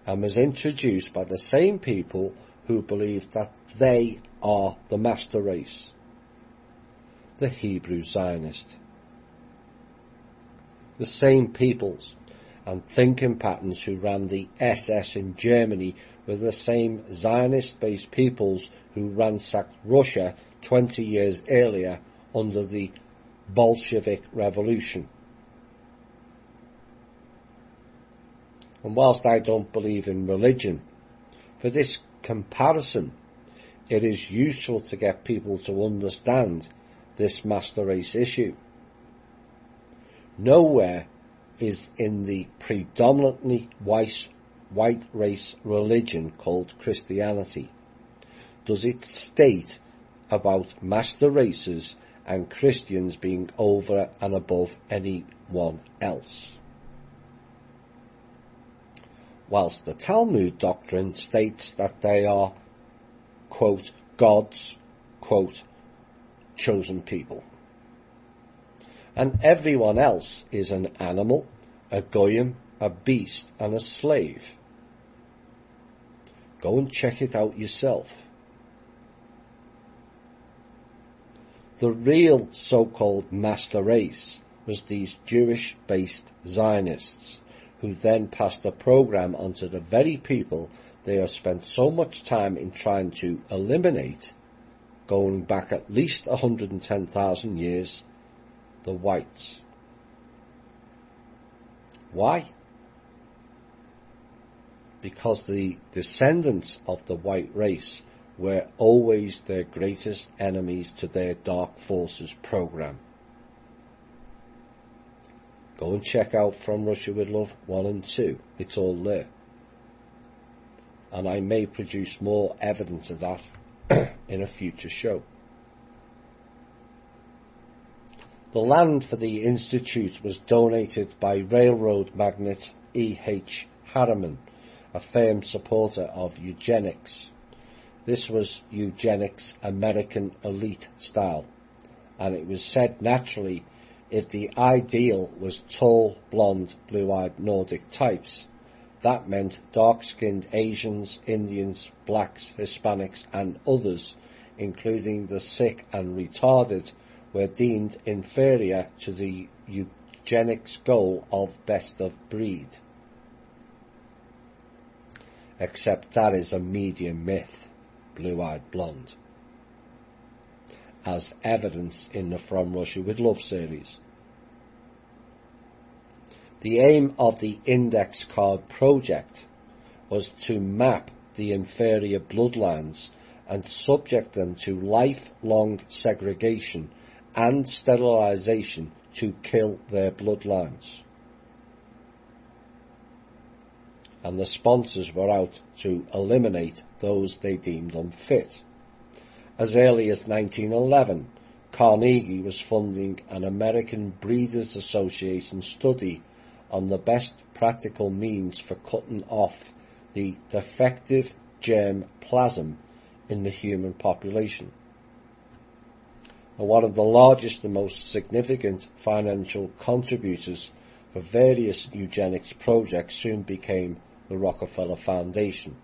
[SPEAKER 1] and was introduced by the same people who believed that they are the master race, the Hebrew Zionist. The same peoples and thinking patterns who ran the SS in Germany were the same Zionist-based peoples who ransacked Russia 20 years earlier under the Bolshevik Revolution. And whilst I don't believe in religion, for this comparison, it is useful to get people to understand this master race issue. Nowhere is in the predominantly white race religion called Christianity does it state about master races and Christians being over and above anyone else. Whilst the Talmud doctrine states that they are, quote, God's, quote, chosen people. And everyone else is an animal, a goyim, a beast, and a slave. Go and check it out yourself. The real so-called master race was these Jewish-based Zionists, who then passed the program onto the very people they have spent so much time in trying to eliminate, going back at least 110,000 years, the whites. Why? Because the descendants of the white race were always their greatest enemies to their Dark Forces program. Go and check out From Russia with Love 1 and 2. It's all there. And I may produce more evidence of that in a future show. The land for the institute was donated by railroad magnate E.H. Harriman, a firm supporter of eugenics. This was eugenics American elite style, and it was said naturally if the ideal was tall, blonde, blue-eyed Nordic types, that meant dark-skinned Asians, Indians, blacks, Hispanics, and others, including the sick and retarded, were deemed inferior to the eugenics goal of best of breed. Except that is a media myth, blue-eyed blonde, as evidenced in the From Russia with Love series. The aim of the Index Card Project was to map the inferior bloodlines and subject them to lifelong segregation and sterilization to kill their bloodlines. And the sponsors were out to eliminate those they deemed unfit. As early as 1911, Carnegie was funding an American Breeders' Association study on the best practical means for cutting off the defective germ plasm in the human population. And one of the largest and most significant financial contributors for various eugenics projects soon became the Rockefeller Foundation.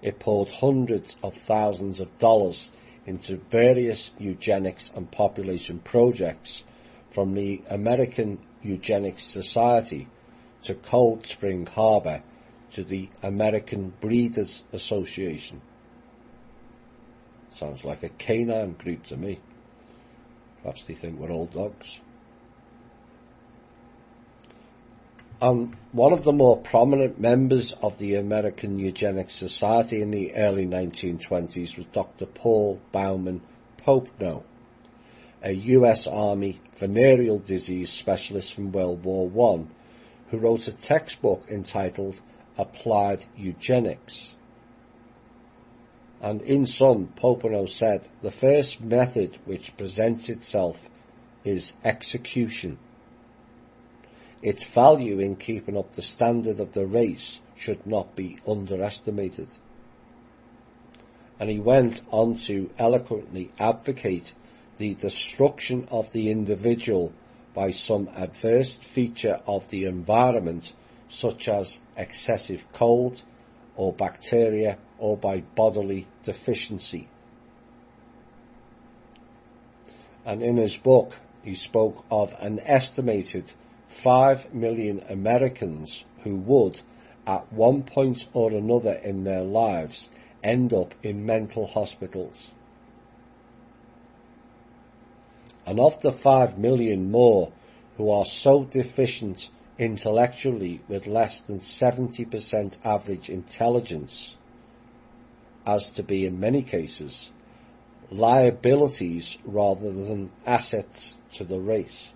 [SPEAKER 1] It poured hundreds of thousands of dollars into various eugenics and population projects, from the American Eugenics Society to Cold Spring Harbor to the American Breeders' Association. Sounds like a canine group to me. Perhaps they think we're all dogs. One of the more prominent members of the American Eugenics Society in the early 1920s was Dr. Paul Baumann Popenoe, a US Army venereal disease specialist from World War I, who wrote a textbook entitled Applied Eugenics. And in sum, Popenoe said, the first method which presents itself is execution. Its value in keeping up the standard of the race should not be underestimated. And he went on to eloquently advocate the destruction of the individual by some adverse feature of the environment, such as excessive cold or bacteria, or by bodily deficiency. And in his book, he spoke of an estimated 5 million Americans who would, at one point or another in their lives, end up in mental hospitals. And of the 5 million more who are so deficient intellectually with less than 70% average intelligence as to be, in many cases, liabilities rather than assets to the race.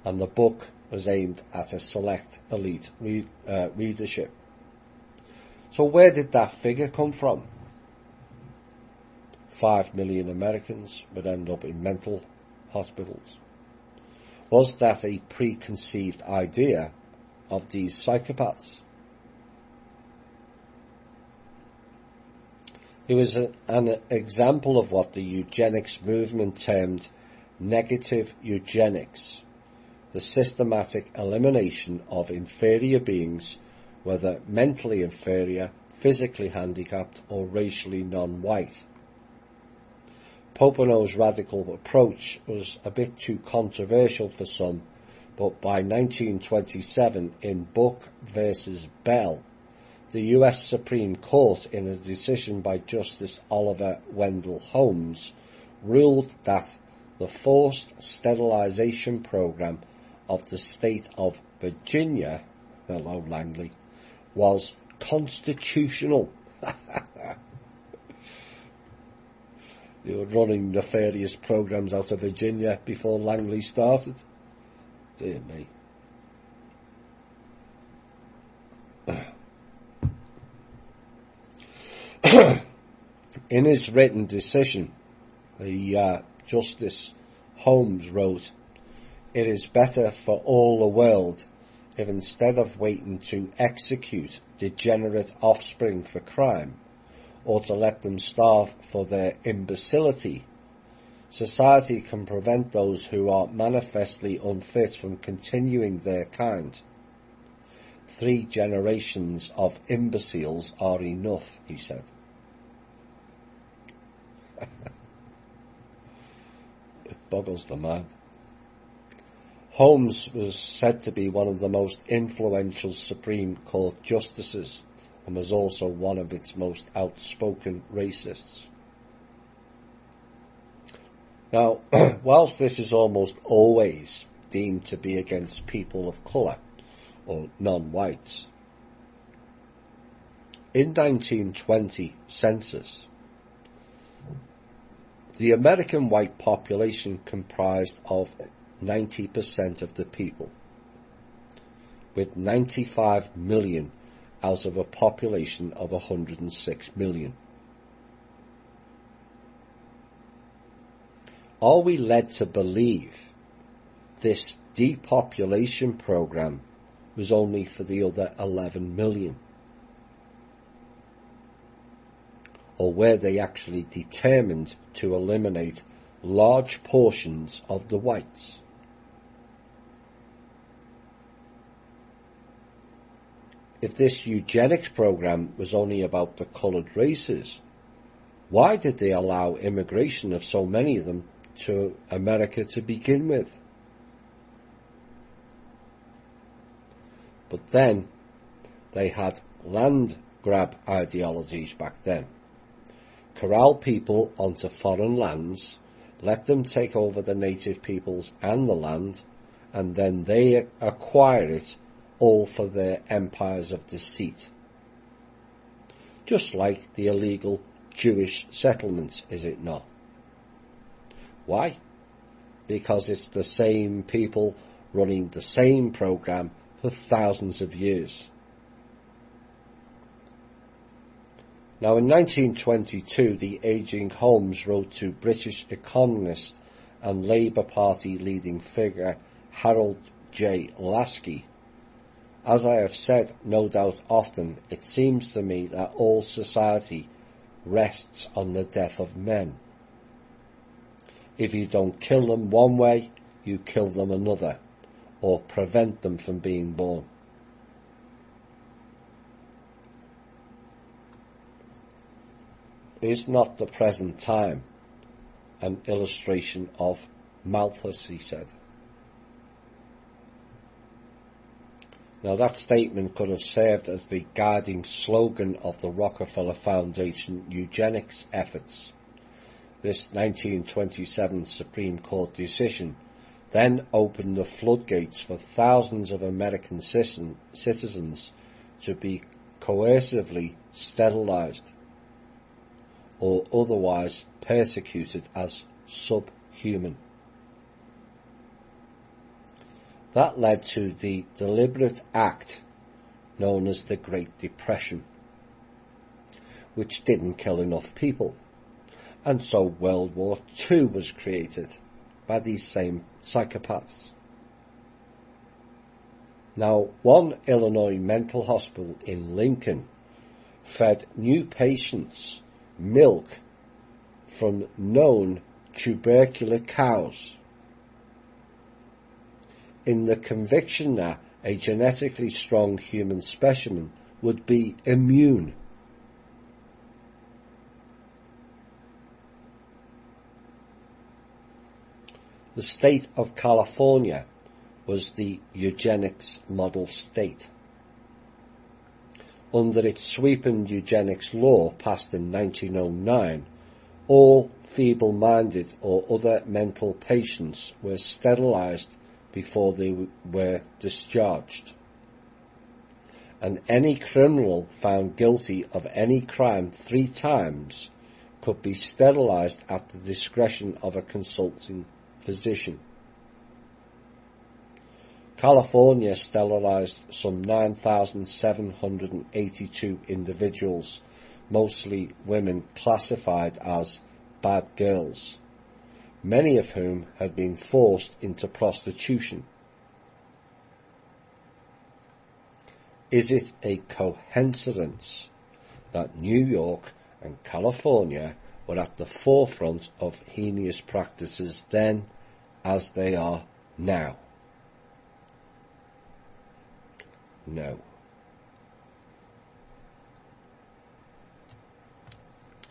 [SPEAKER 1] And the book was aimed at a select elite readership. So where did that figure come from? 5 million Americans would end up in mental hospitals. Was that a preconceived idea of these psychopaths? It was an example of what the eugenics movement termed negative eugenics, the systematic elimination of inferior beings, whether mentally inferior, physically handicapped, or racially non-white. Popenoe's radical approach was a bit too controversial for some, but by 1927, in Buck versus Bell, the US Supreme Court, in a decision by Justice Oliver Wendell Holmes, ruled that the forced sterilization program of the state of Virginia, hello Langley, was constitutional. They were running nefarious programs out of Virginia before Langley started. Dear me. In his written decision, the Justice Holmes wrote, "It is better for all the world if instead of waiting to execute degenerate offspring for crime, or to let them starve for their imbecility, society can prevent those who are manifestly unfit from continuing their kind. 3 generations of imbeciles are enough," he said. It boggles the mind. Holmes was said to be one of the most influential Supreme Court justices and was also one of its most outspoken racists. Now, whilst this is almost always deemed to be against people of colour or non-whites, in 1920 census, the American white population comprised of 90% of the people, with 95 million out of a population of 106 million. Are we led to believe this depopulation program was only for the other 11 million? Or were they actually determined to eliminate large portions of the whites? If this eugenics program was only about the coloured races, why did they allow immigration of so many of them to America to begin with? But then, they had land grab ideologies back then. Corral people onto foreign lands, let them take over the native peoples and the land, and then they acquire it, all for their empires of deceit. Just like the illegal Jewish settlements, is it not? Why? Because it's the same people running the same program for thousands of years. Now, in 1922, the aging Holmes wrote to British economist and Labour Party leading figure Harold J. Lasky, "As I have said, no doubt often, it seems to me that all society rests on the death of men. If you don't kill them one way, you kill them another, or prevent them from being born." Is not the present time an illustration of Malthus, he said. Now, that statement could have served as the guiding slogan of the Rockefeller Foundation eugenics efforts. This 1927 Supreme Court decision then opened the floodgates for thousands of American citizens to be coercively sterilized or otherwise persecuted as subhuman. That led to the deliberate act known as the Great Depression, which didn't kill enough people, and so World War II was created by these same psychopaths. Now, one Illinois mental hospital in Lincoln fed new patients milk from known tubercular cows, in the conviction that a genetically strong human specimen would be immune. The state of California was the eugenics model state. Under its sweeping eugenics law passed in 1909, all feeble-minded or other mental patients were sterilized before they were discharged, and any criminal found guilty of any crime 3 times could be sterilized at the discretion of a consulting physician. California sterilized some 9,782 individuals, mostly women classified as bad girls, many of whom had been forced into prostitution. Is it a coincidence that New York and California were at the forefront of heinous practices then as they are now? No.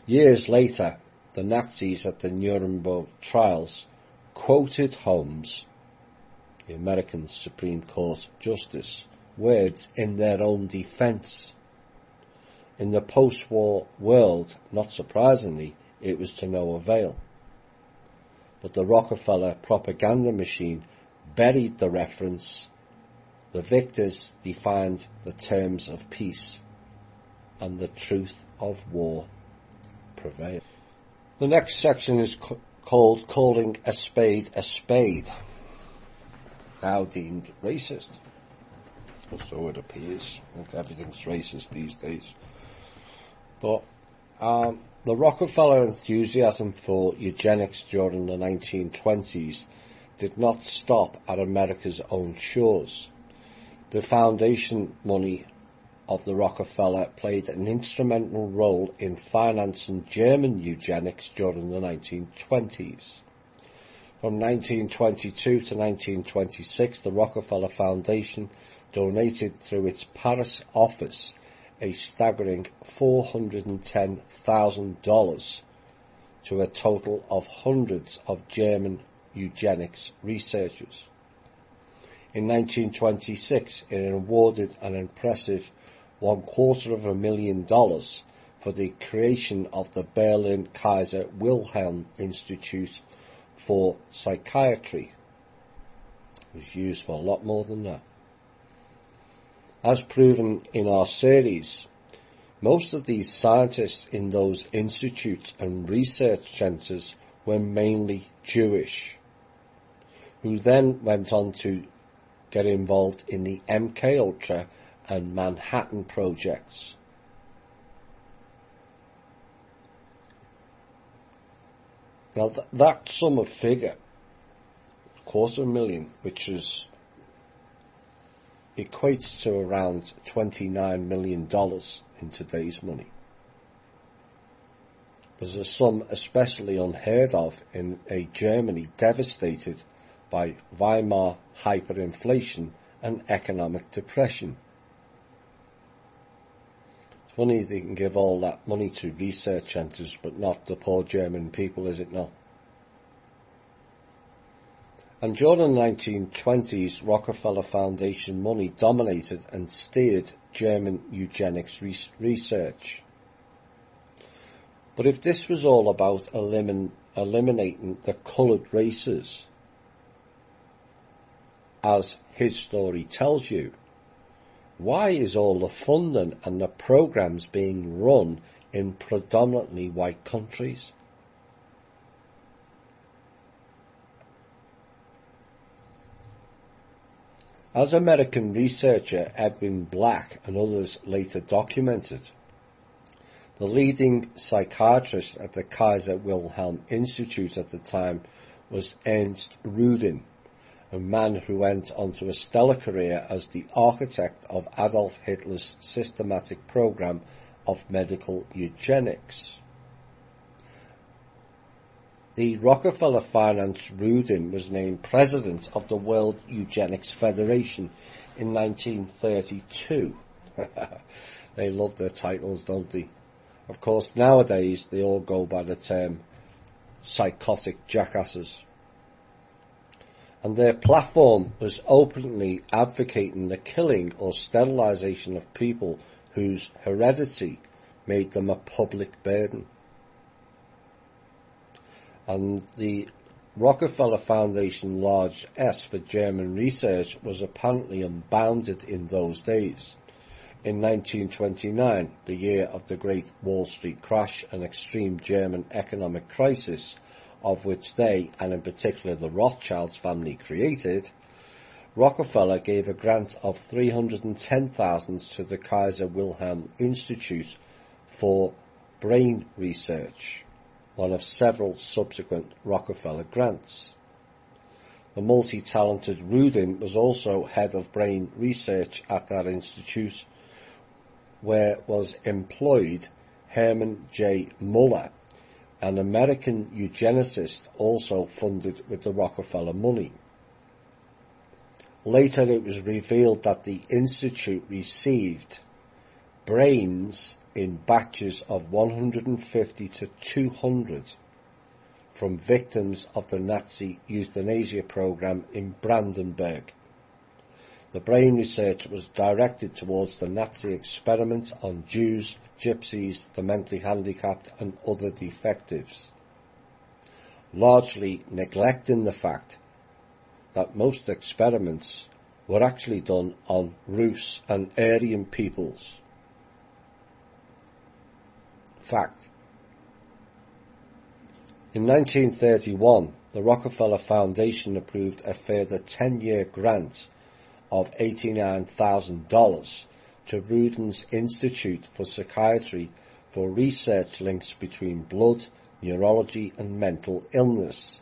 [SPEAKER 1] Years later, the Nazis at the Nuremberg trials quoted Holmes, the American Supreme Court Justice, words in their own defense. In the post-war world, not surprisingly, it was to no avail. But the Rockefeller propaganda machine buried the reference. The victors defined the terms of peace, and the truth of war prevailed. The next section is called Calling a Spade, now deemed racist. So it appears. I think everything's racist these days. But the Rockefeller enthusiasm for eugenics during the 1920s did not stop at America's own shores. The foundation money of the Rockefeller played an instrumental role in financing German eugenics during the 1920s. From 1922 to 1926, the Rockefeller Foundation donated through its Paris office a staggering $410,000 to a total of hundreds of German eugenics researchers. In 1926, it awarded an impressive $250,000 for the creation of the Berlin Kaiser Wilhelm Institute for Psychiatry, It was used for a lot more than that. As proven in our series, most of these scientists in those institutes and research centres were mainly Jewish, who then went on to get involved in the MK Ultra and Manhattan projects. Now that sum of figure, $250,000, which equates to around $29 million in today's money, was a sum especially unheard of in a Germany devastated by Weimar hyperinflation and economic depression. It's funny they can give all that money to research centres but not the poor German people, is it not? And during the 1920s, Rockefeller Foundation money dominated and steered German eugenics research. But if this was all about eliminating the coloured races, as his story tells you, why is all the funding and the programs being run in predominantly white countries? As American researcher Edwin Black and others later documented, the leading psychiatrist at the Kaiser Wilhelm Institute at the time was Ernst Rudin, a man who went on to a stellar career as the architect of Adolf Hitler's systematic program of medical eugenics. The Rockefeller-financed Rudin was named president of the World Eugenics Federation in 1932. They love their titles, don't they? Of course, nowadays they all go by the term psychotic jackasses. And their platform was openly advocating the killing or sterilisation of people whose heredity made them a public burden. And the Rockefeller Foundation large S for German research was apparently unbounded in those days. In 1929, the year of the Great Wall Street crash and extreme German economic crisis, of which they, and in particular the Rothschilds family, created, Rockefeller gave a grant of $310,000 to the Kaiser Wilhelm Institute for brain research, one of several subsequent Rockefeller grants. The multi-talented Rudin was also head of brain research at that institute, where was employed Herman J. Muller, an American eugenicist also funded with the Rockefeller money. Later it was revealed that the institute received brains in batches of 150 to 200 from victims of the Nazi euthanasia program in Brandenburg. The brain research was directed towards the Nazi experiment on Jews, gypsies, the mentally handicapped and other defectives, largely neglecting the fact that most experiments were actually done on Rus and Aryan peoples. Fact. In 1931, the Rockefeller Foundation approved a further 10-year grant of $89,000 to Rudin's Institute for Psychiatry for research links between blood, neurology and mental illness.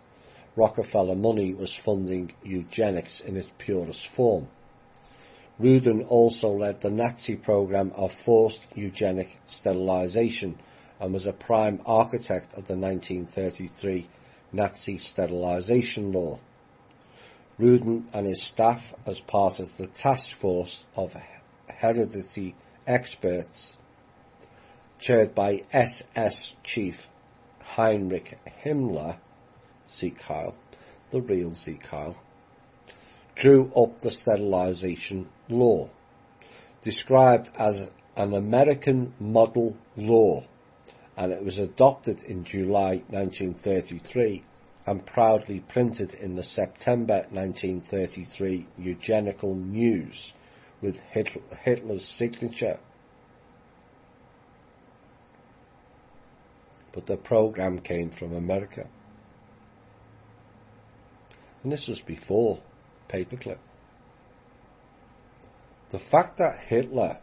[SPEAKER 1] Rockefeller money was funding eugenics in its purest form. Rudin also led the Nazi program of forced eugenic sterilization and was a prime architect of the 1933 Nazi sterilization law. Rudin and his staff, as part of the task force of heredity experts, chaired by SS Chief Heinrich Himmler, Sieg Heil, the real Sieg Heil, drew up the sterilization law, described as an American model law, and it was adopted in July 1933 and proudly printed in the September 1933 Eugenical News with Hitler's signature. But the program came from America. And this was before paperclip. The fact that Hitler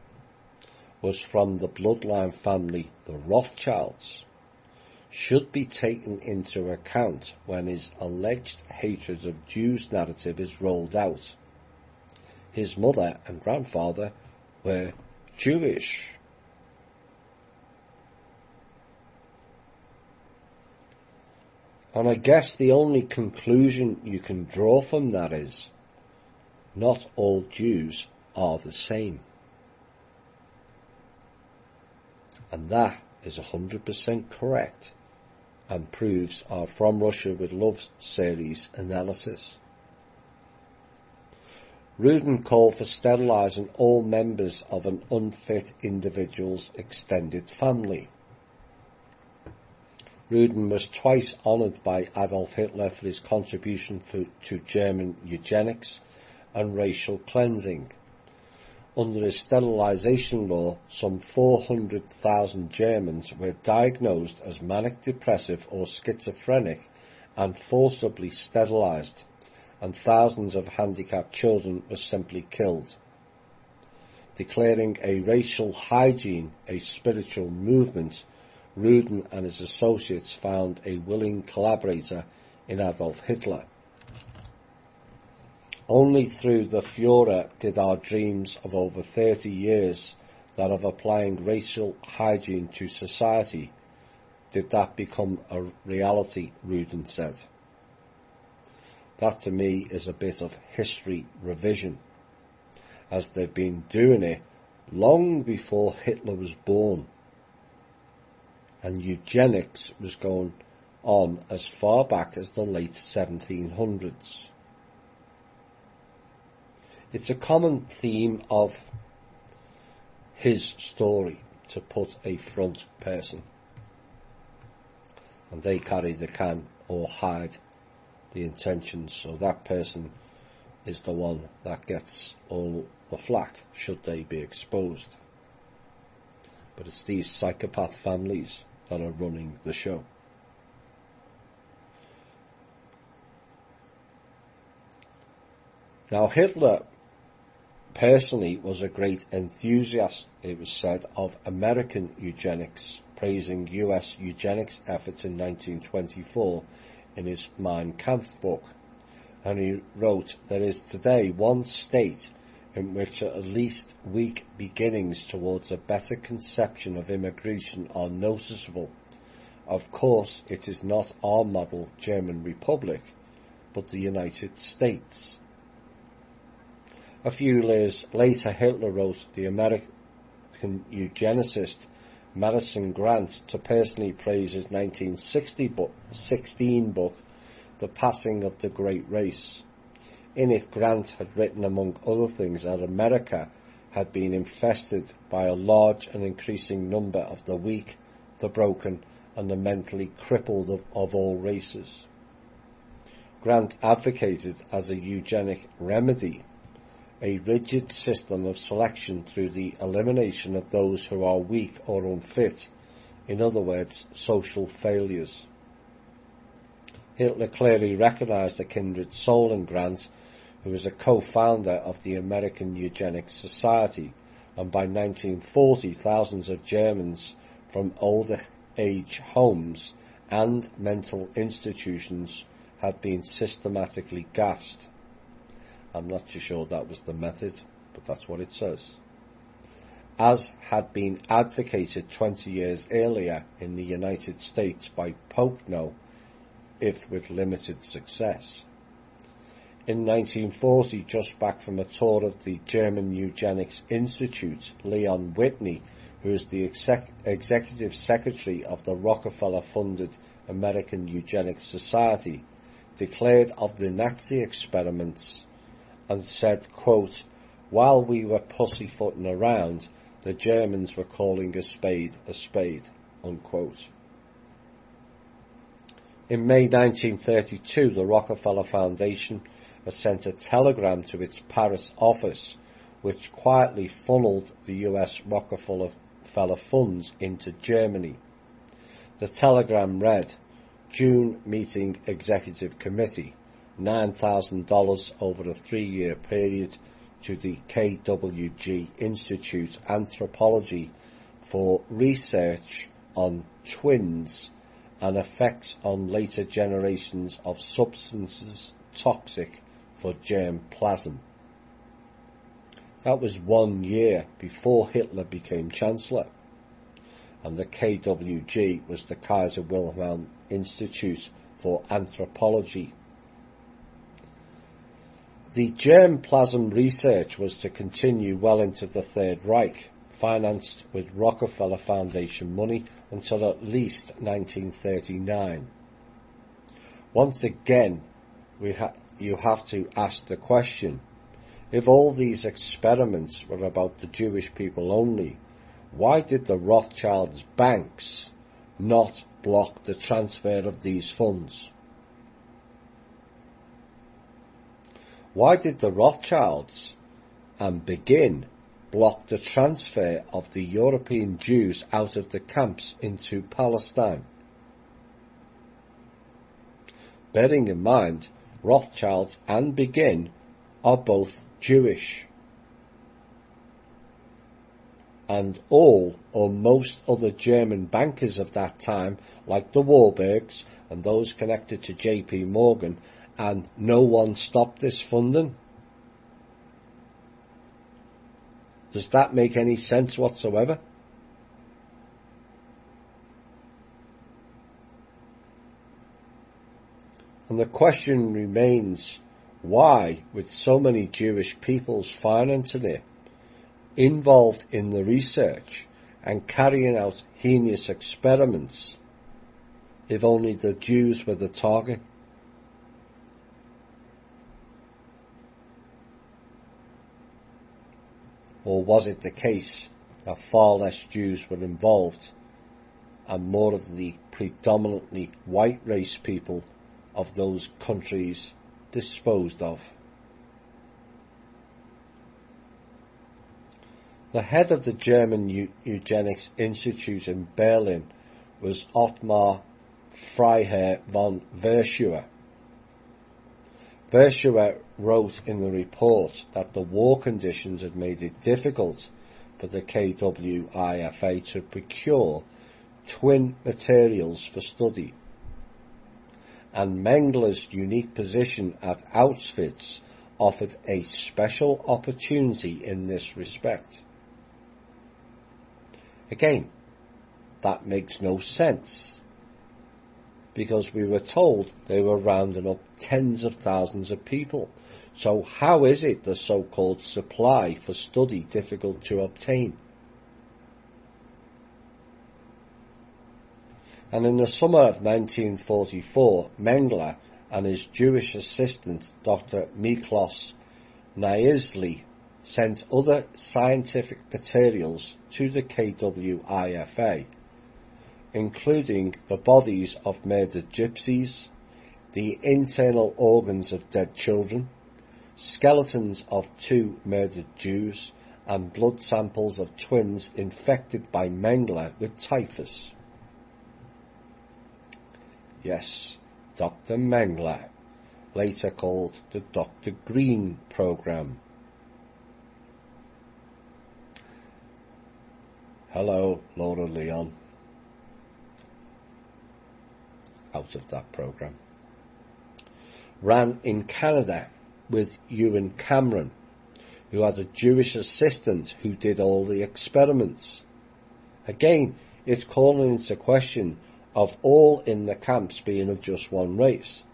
[SPEAKER 1] was from the bloodline family, the Rothschilds, should be taken into account when his alleged hatred of Jews narrative is rolled out. His mother and grandfather were Jewish. And I guess the only conclusion you can draw from that is, not all Jews are the same. And that is 100% correct, and proves our From Russia with Love series analysis. Rudin called for sterilising all members of an unfit individual's extended family. Rudin was twice honoured by Adolf Hitler for his contribution to German eugenics and racial cleansing. Under his sterilisation law, some 400,000 Germans were diagnosed as manic depressive or schizophrenic and forcibly sterilised, and thousands of handicapped children were simply killed. Declaring a racial hygiene a spiritual movement, Rudin and his associates found a willing collaborator in Adolf Hitler. Only through the Führer did our dreams of over 30 years that of applying racial hygiene to society did that become a reality, Rudin said. That to me is a bit of history revision, as they've been doing it long before Hitler was born. And eugenics was going on as far back as the late 1700s. It's a common theme of his story to put a front person, and they carry the can or hide the intentions, so that person is the one that gets all the flack should they be exposed. But it's these psychopath families that are running the show. Now, Hitler personally was a great enthusiast, it was said, of American eugenics, praising US eugenics efforts in 1924 in his Mein Kampf book. And he wrote, "There is today one state in which at least weak beginnings towards a better conception of immigration are noticeable. Of course, it is not our model German Republic, but the United States." A few years later, Hitler wrote the American eugenicist Madison Grant to personally praise his 1916 book, The Passing of the Great Race. In it, Grant had written, among other things, that America had been infested by a large and increasing number of the weak, the broken, and the mentally crippled of all races. Grant advocated as a eugenic remedy a rigid system of selection through the elimination of those who are weak or unfit, in other words, social failures. Hitler clearly recognised a kindred soul in Grant, who was a co-founder of the American Eugenics Society, and by 1940 thousands of Germans from older age homes and mental institutions had been systematically gassed. I'm not too sure that was the method, but that's what it says. As had been advocated 20 years earlier in the United States by Pocono, if with limited success. In 1940, just back from a tour of the German Eugenics Institute, Leon Whitney, who is the executive secretary of the Rockefeller-funded American Eugenics Society, declared of the Nazi experiments and said, quote, "While we were pussyfooting around, the Germans were calling a spade, unquote. In May 1932, the Rockefeller Foundation has sent a telegram to its Paris office, which quietly funneled the US Rockefeller funds into Germany. The telegram read, June meeting executive committee, $9,000 over a 3-year period to the KWG Institute Anthropology for research on twins and effects on later generations of substances toxic for germplasm. That was 1 year before Hitler became Chancellor, and the KWG was the Kaiser Wilhelm Institute for Anthropology. The germplasm research was to continue well into the Third Reich, financed with Rockefeller Foundation money until at least 1939. Once again, you have to ask the question, if all these experiments were about the Jewish people only, why did the Rothschilds' banks not block the transfer of these funds? Why did the Rothschilds and Begin block the transfer of the European Jews out of the camps into Palestine? Bearing in mind, Rothschilds and Begin are both Jewish, and all or most other German bankers of that time, like the Warburgs and those connected to J.P. Morgan, and no one stopped this funding. Does that make any sense whatsoever? And the question remains, why, with so many Jewish peoples financing it, involved in the research and carrying out heinous experiments, if only the Jews were the target? Or was it the case that far less Jews were involved and more of the predominantly white race people of those countries disposed of? The head of the German Eugenics Institute in Berlin was Ottmar Freiherr von Verschuer. Verschuer wrote in the report that the war conditions had made it difficult for the KWIFA to procure twin materials for study, and Mengele's unique position at Auschwitz offered a special opportunity in this respect. Again, that makes no sense, because we were told they were rounding up tens of thousands of people. So how is it the so-called supply for study difficult to obtain? And in the summer of 1944, Mengele and his Jewish assistant, Dr. Miklos Naizli, sent other scientific materials to the KWIFA, including the bodies of murdered gypsies, the internal organs of dead children, skeletons of 2 murdered Jews, and blood samples of twins infected by Mengele with typhus. Yes, Dr. Mengele, later called the Dr. Green program. Hello, Laura Leon. Out of that program. Ran in Canada with Ewan Cameron, who had a Jewish assistant who did all the experiments. Again, it's calling into question of all in the camps being of just one race.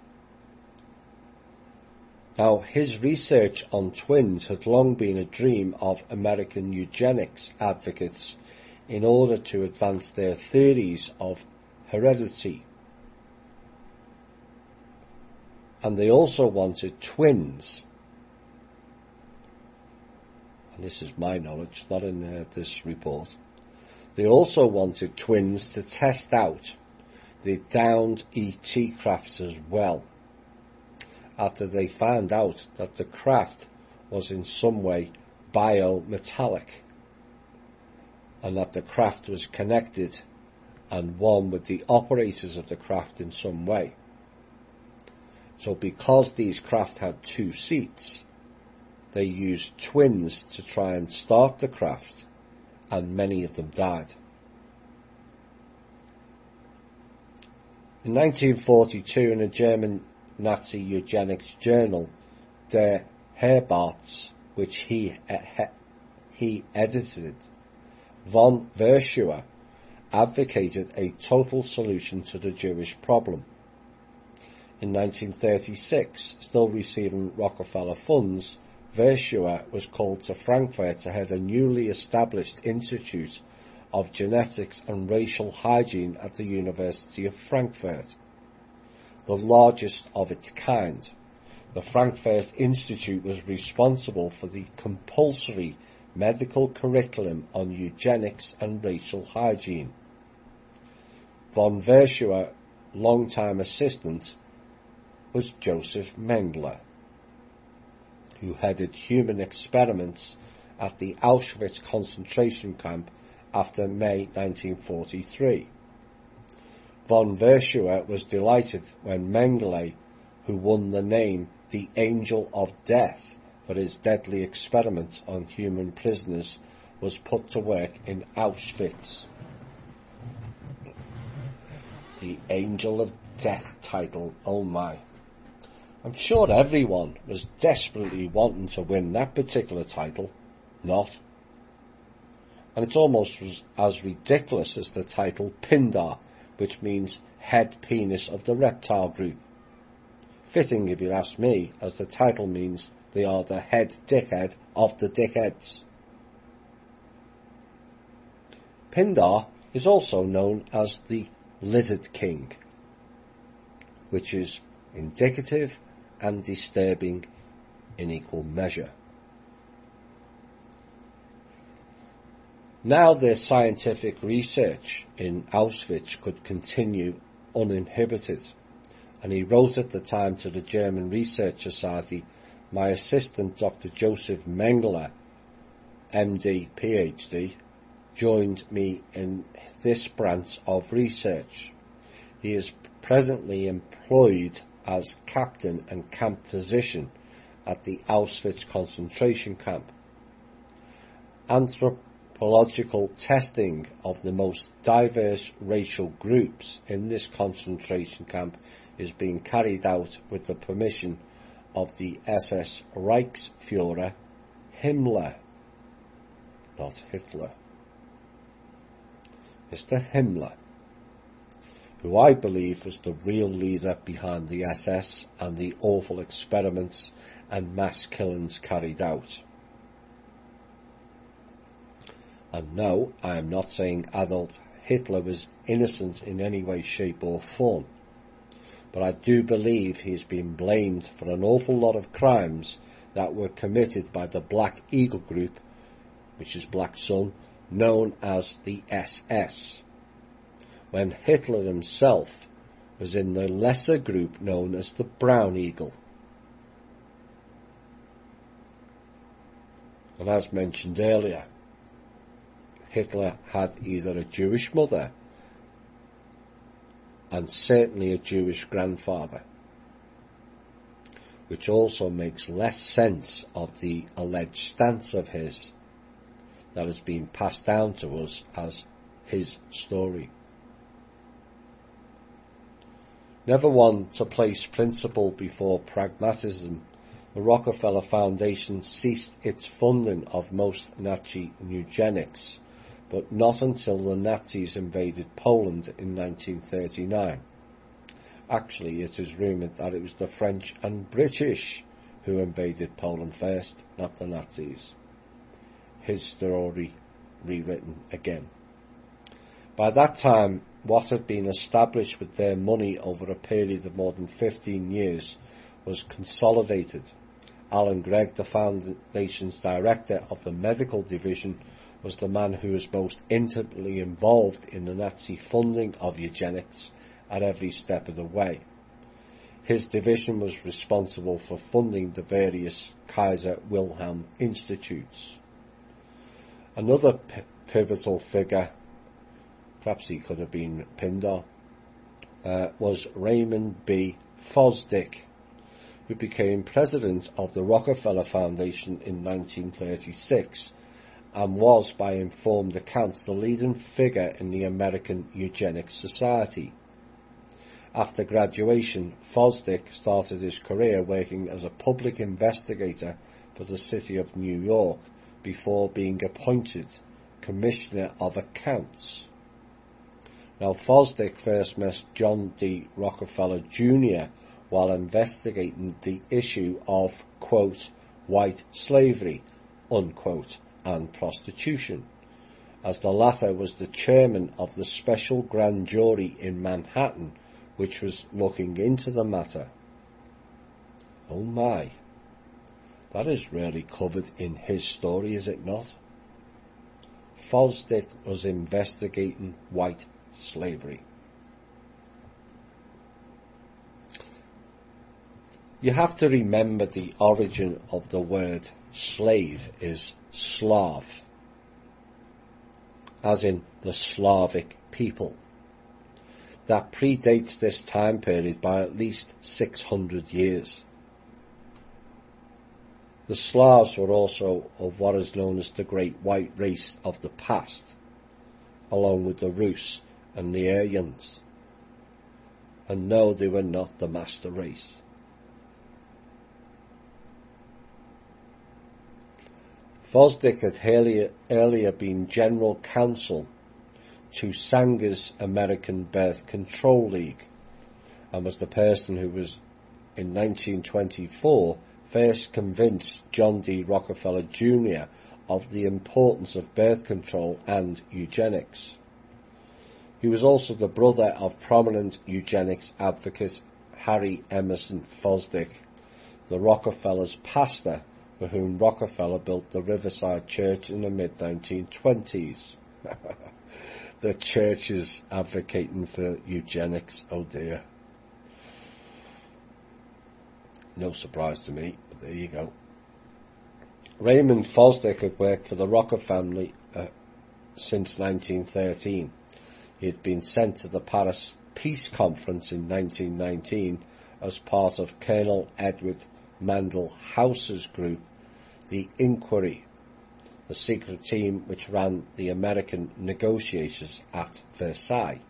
[SPEAKER 1] Now, his research on twins had long been a dream of American eugenics advocates in order to advance their theories of heredity. And they also wanted twins. And this is my knowledge, not in this report. They also wanted twins to test out the downed ET craft as well, after they found out that the craft was in some way biometallic, and that the craft was connected and one with the operators of the craft in some way. So because these craft had 2 seats, they used twins to try and start the craft, and many of them died. In 1942, in a German Nazi eugenics journal, Der Herbarts, which he edited, von Verschuer advocated a total solution to the Jewish problem. In 1936, still receiving Rockefeller funds, Verschuer was called to Frankfurt to head a newly established Institute of Genetics and Racial Hygiene at the University of Frankfurt, the largest of its kind. The Frankfurt Institute was responsible for the compulsory medical curriculum on eugenics and racial hygiene. Von Verschuer, long-time assistant, was Joseph Mengele, who headed human experiments at the Auschwitz concentration camp after May 1943. Von Verschuer was delighted when Mengele, who won the name the Angel of Death for his deadly experiments on human prisoners, was put to work in Auschwitz. The Angel of Death title, oh my. I'm sure everyone was desperately wanting to win that particular title. Not. And it's almost as ridiculous as the title Pindar, which means head penis of the reptile group. Fitting, if you ask me, as the title means they are the head dickhead of the dickheads. Pindar is also known as the Lizard King, which is indicative and disturbing in equal measure. Now their scientific research in Auschwitz could continue uninhibited, and he wrote at the time to the German Research Society, "My assistant, Dr. Joseph Mengele, MD, PhD, joined me in this branch of research. He is presently employed as captain and camp physician at the Auschwitz concentration camp. Anthropological testing of the most diverse racial groups in this concentration camp is being carried out with the permission of the SS Reichsführer Himmler," not Hitler, Mr. Himmler, who I believe was the real leader behind the SS and the awful experiments and mass killings carried out. And no, I am not saying adult Hitler was innocent in any way, shape or form, but I do believe he has been blamed for an awful lot of crimes that were committed by the Black Eagle group, which is Black Sun, known as the SS, when Hitler himself was in the lesser group known as the Brown Eagle. And as mentioned earlier, Hitler had either a Jewish mother and certainly a Jewish grandfather, which also makes less sense of the alleged stance of his that has been passed down to us as his story. Never one to place principle before pragmatism, the Rockefeller Foundation ceased its funding of most Nazi eugenics, but not until the Nazis invaded Poland in 1939. Actually, it is rumoured that it was the French and British who invaded Poland first, not the Nazis. His story rewritten again. By that time, what had been established with their money over a period of more than 15 years was consolidated. Alan Gregg, the Foundation's director of the medical division, was the man who was most intimately involved in the Nazi funding of eugenics at every step of the way. His division was responsible for funding the various Kaiser Wilhelm Institutes. Another pivotal figure, perhaps he could have been Pindar, was Raymond B. Fosdick, who became president of the Rockefeller Foundation in 1936 and was, by informed accounts, the leading figure in the American Eugenics Society. After graduation, Fosdick started his career working as a public investigator for the City of New York before being appointed Commissioner of Accounts. Now, Fosdick first met John D. Rockefeller Jr. while investigating the issue of, quote, white slavery, unquote, and prostitution, as the latter was the chairman of the special grand jury in Manhattan, which was looking into the matter. Oh my, that is really covered in his story, is it not? Fosdick was investigating white slavery. You have to remember the origin of the word slave is Slav, as in the Slavic people. That predates this time period by at least 600 years. The Slavs were also of what is known as the Great White Race of the past, along with the Rus and the Aryans. And no, they were not the master race. Fosdick had earlier been general counsel to Sanger's American Birth Control League, and was the person who was, in 1924, first convinced John D. Rockefeller Jr. of the importance of birth control and eugenics. He was also the brother of prominent eugenics advocate Harry Emerson Fosdick, the Rockefellers' pastor, for whom Rockefeller built the Riverside Church in the mid-1920s. The church is advocating for eugenics, oh dear. No surprise to me, but there you go. Raymond Fosdick had worked for the Rockefeller family since 1913. He had been sent to the Paris Peace Conference in 1919 as part of Colonel Edward Mandell House's group, the Inquiry, the secret team which ran the American negotiations at Versailles.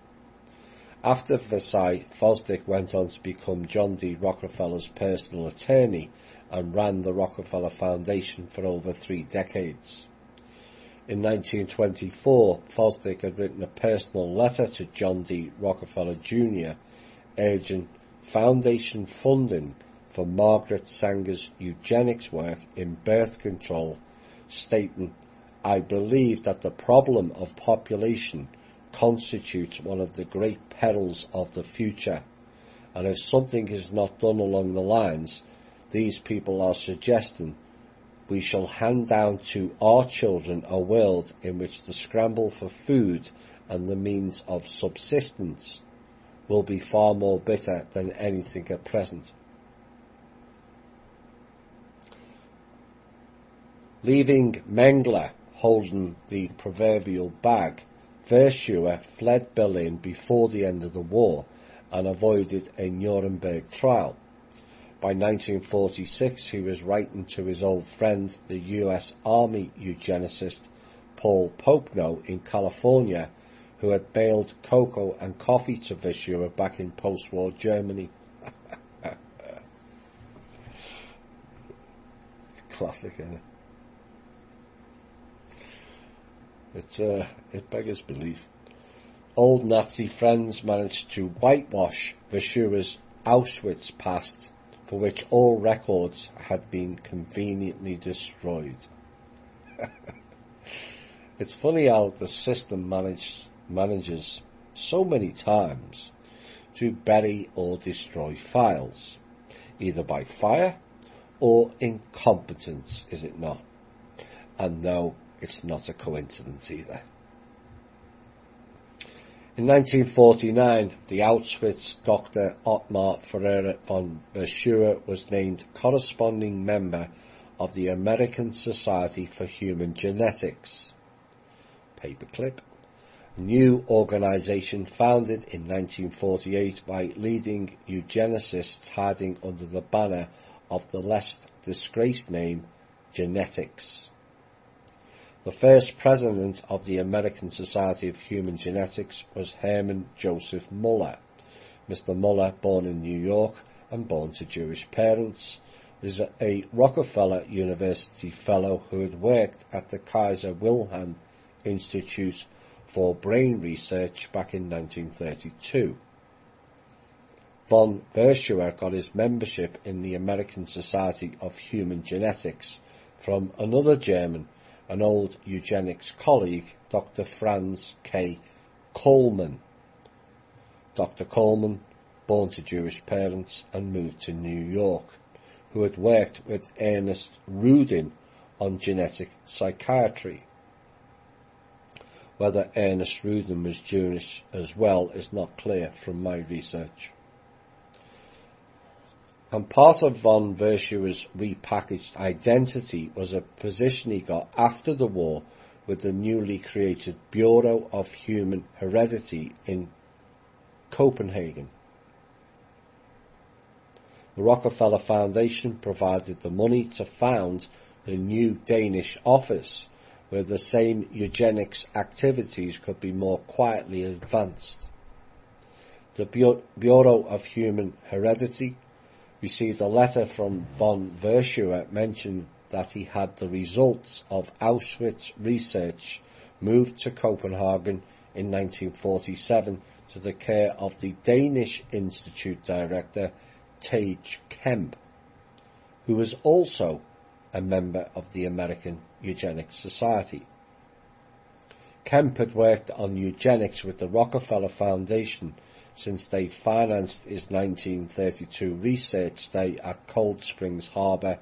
[SPEAKER 1] After Versailles, Fosdick went on to become John D. Rockefeller's personal attorney and ran the Rockefeller Foundation for over 3 decades. In 1924, Fosdick had written a personal letter to John D. Rockefeller Jr. urging foundation funding for Margaret Sanger's eugenics work in birth control, stating, "I believe that the problem of population constitutes one of the great perils of the future, and if something is not done along the lines these people are suggesting, we shall hand down to our children a world in which the scramble for food and the means of subsistence will be far more bitter than anything at present." Leaving Mengele holding the proverbial bag, Verschuer fled Berlin before the end of the war and avoided a Nuremberg trial. By 1946, he was writing to his old friend, the U.S. Army eugenicist Paul Popenoe in California, who had bailed cocoa and coffee to Verschuer back in post-war Germany. It's classic, isn't it? It beggars belief. Old Nazi friends managed to whitewash Verschuer's Auschwitz past, for which all records had been conveniently destroyed. It's funny how the system manages so many times to bury or destroy files, either by fire or incompetence, is it not? And no, it's not a coincidence either. In 1949, the Auschwitz Dr. Ottmar Ferreira von Verschuer was named corresponding member of the American Society for Human Genetics. Paperclip. A new organization founded in 1948 by leading eugenicists hiding under the banner of the less disgraced name Genetics. The first president of the American Society of Human Genetics was Herman Joseph Muller. Mr. Muller, born in New York and born to Jewish parents, is a Rockefeller University fellow who had worked at the Kaiser Wilhelm Institute for Brain Research back in 1932. Von Verschuer got his membership in the American Society of Human Genetics from another German, an old eugenics colleague, Dr. Franz K. Coleman. Dr. Coleman, born to Jewish parents and moved to New York, who had worked with Ernest Rudin on genetic psychiatry. Whether Ernest Rudin was Jewish as well is not clear from my research. And part of von Verschuer's repackaged identity was a position he got after the war with the newly created Bureau of Human Heredity in Copenhagen. The Rockefeller Foundation provided the money to found the new Danish office, where the same eugenics activities could be more quietly advanced. The Bureau of Human Heredity received a letter from von Verschuer mentioning that he had the results of Auschwitz research moved to Copenhagen in 1947 to the care of the Danish Institute director Tage Kemp, who was also a member of the American Eugenics Society. Kemp had worked on eugenics with the Rockefeller Foundation since they financed his 1932 research day at Cold Springs Harbor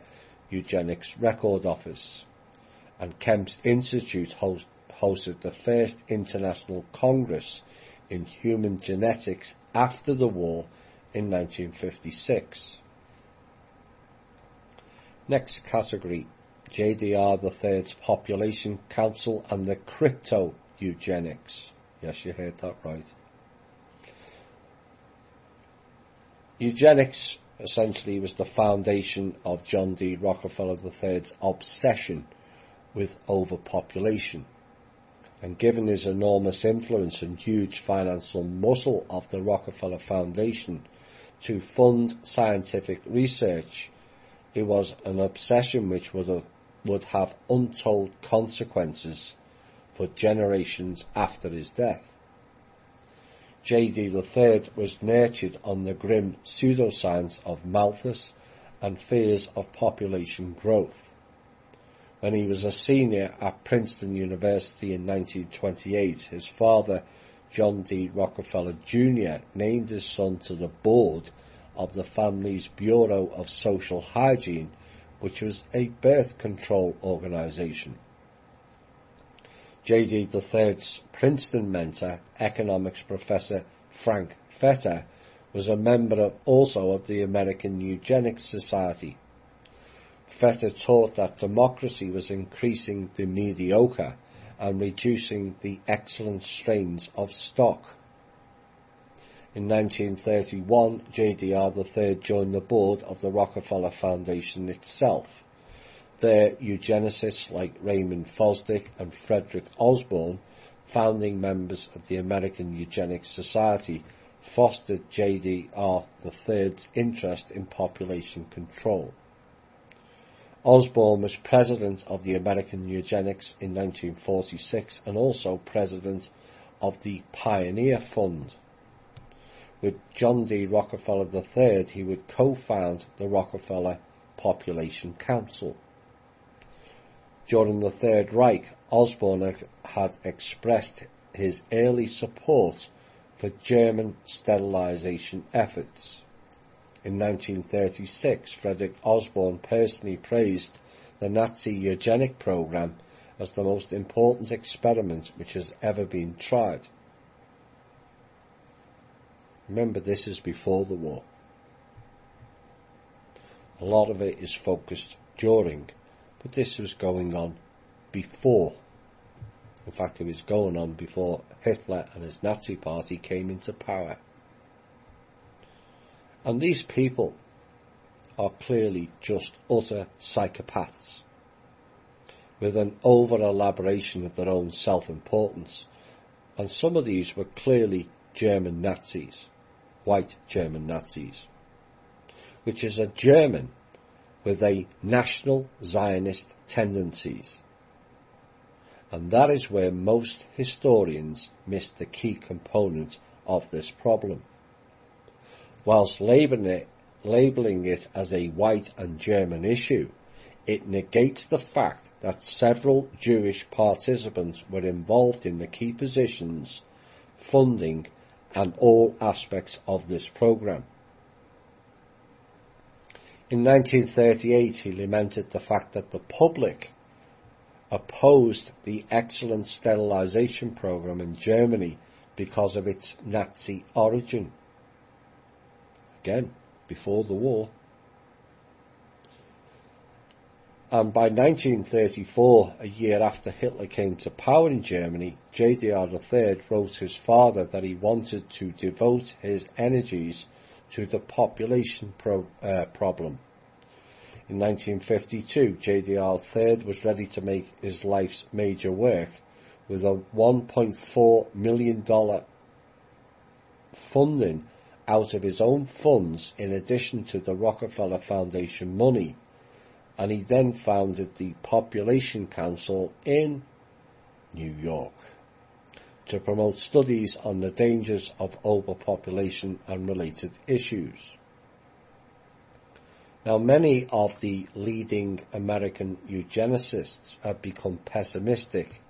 [SPEAKER 1] Eugenics Record Office, and Kemp's institute hosted the first international congress in human genetics after the war in 1956. Next category, JDR III's Population Council and the Crypto Eugenics. Yes, you heard that right. Eugenics essentially was the foundation of John D. Rockefeller III's obsession with overpopulation. And given his enormous influence and huge financial muscle of the Rockefeller Foundation to fund scientific research, it was an obsession which would have untold consequences for generations after his death. J.D. III was nurtured on the grim pseudoscience of Malthus and fears of population growth. When he was a senior at Princeton University in 1928, his father, John D. Rockefeller Jr., named his son to the board of the family's Bureau of Social Hygiene, which was a birth control organization. J.D. III's Princeton mentor, economics professor Frank Fetter, was a member also of the American Eugenics Society. Fetter taught that democracy was increasing the mediocre and reducing the excellent strains of stock. In 1931, JDR III joined the board of the Rockefeller Foundation itself. There, eugenicists like Raymond Fosdick and Frederick Osborne, founding members of the American Eugenics Society, fostered JDR III's interest in population control. Osborne was president of the American Eugenics in 1946 and also president of the Pioneer Fund. With John D. Rockefeller III, he would co-found the Rockefeller Population Council. During the Third Reich, Osborne had expressed his early support for German sterilization efforts. In 1936, Frederick Osborne personally praised the Nazi eugenic program as the most important experiment which has ever been tried. Remember, this is before the war. A lot of it is focused during, but this was going on before. In fact, it was going on before Hitler and his Nazi party came into power. And these people are clearly just utter psychopaths, with an over-elaboration of their own self-importance. And some of these were clearly German Nazis, white German Nazis, which is a German with a national Zionist tendencies. And that is where most historians miss the key component of this problem. Whilst labelling it as a white and German issue, it negates the fact that several Jewish participants were involved in the key positions, funding, and all aspects of this programme. In 1938, he lamented the fact that the public opposed the excellent sterilisation programme in Germany because of its Nazi origin. Again, before the war. And by 1934, a year after Hitler came to power in Germany, JDR III wrote his father that he wanted to devote his energies to the population problem. In 1952, JDR III was ready to make his life's major work with a $1.4 million funding out of his own funds in addition to the Rockefeller Foundation money, and he then founded the Population Council in New York to promote studies on the dangers of overpopulation and related issues. Now, many of the leading American eugenicists have become pessimistic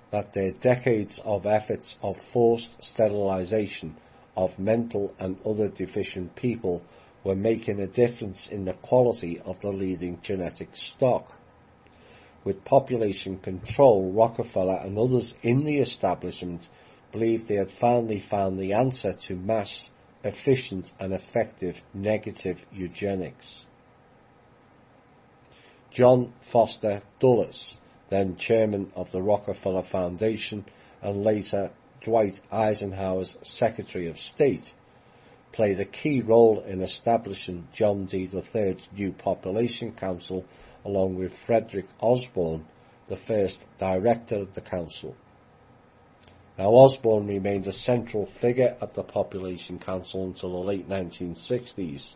[SPEAKER 1] that their decades of efforts of forced sterilisation of mental and other deficient people were making a difference in the quality of the leading genetic stock. With population control, Rockefeller and others in the establishment believed they had finally found the answer to mass, efficient and effective negative eugenics. John Foster Dulles, then chairman of the Rockefeller Foundation and later Dwight Eisenhower's Secretary of State, played a key role in establishing John D. III's new Population Council along with Frederick Osborne, the first director of the council. Now, Osborne remained a central figure at the Population Council until the late 1960s.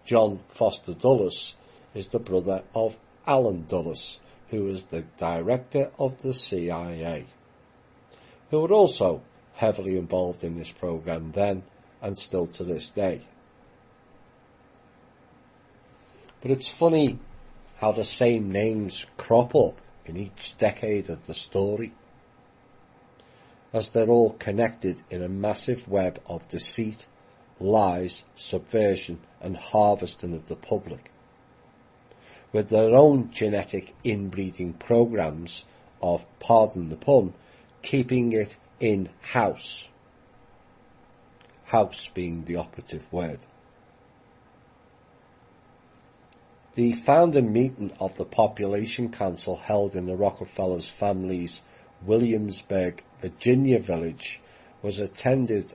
[SPEAKER 1] John Foster Dulles is the brother of Allen Dulles, who was the director of the CIA, who were also heavily involved in this program then and still to this day. But it's funny how the same names crop up in each decade of the story, as they're all connected in a massive web of deceit, lies, subversion and harvesting of the public, with their own genetic inbreeding programs of, pardon the pun, keeping it in-house. House being the operative word. The founding meeting of the Population Council held in the Rockefeller's family's Williamsburg, Virginia village was attended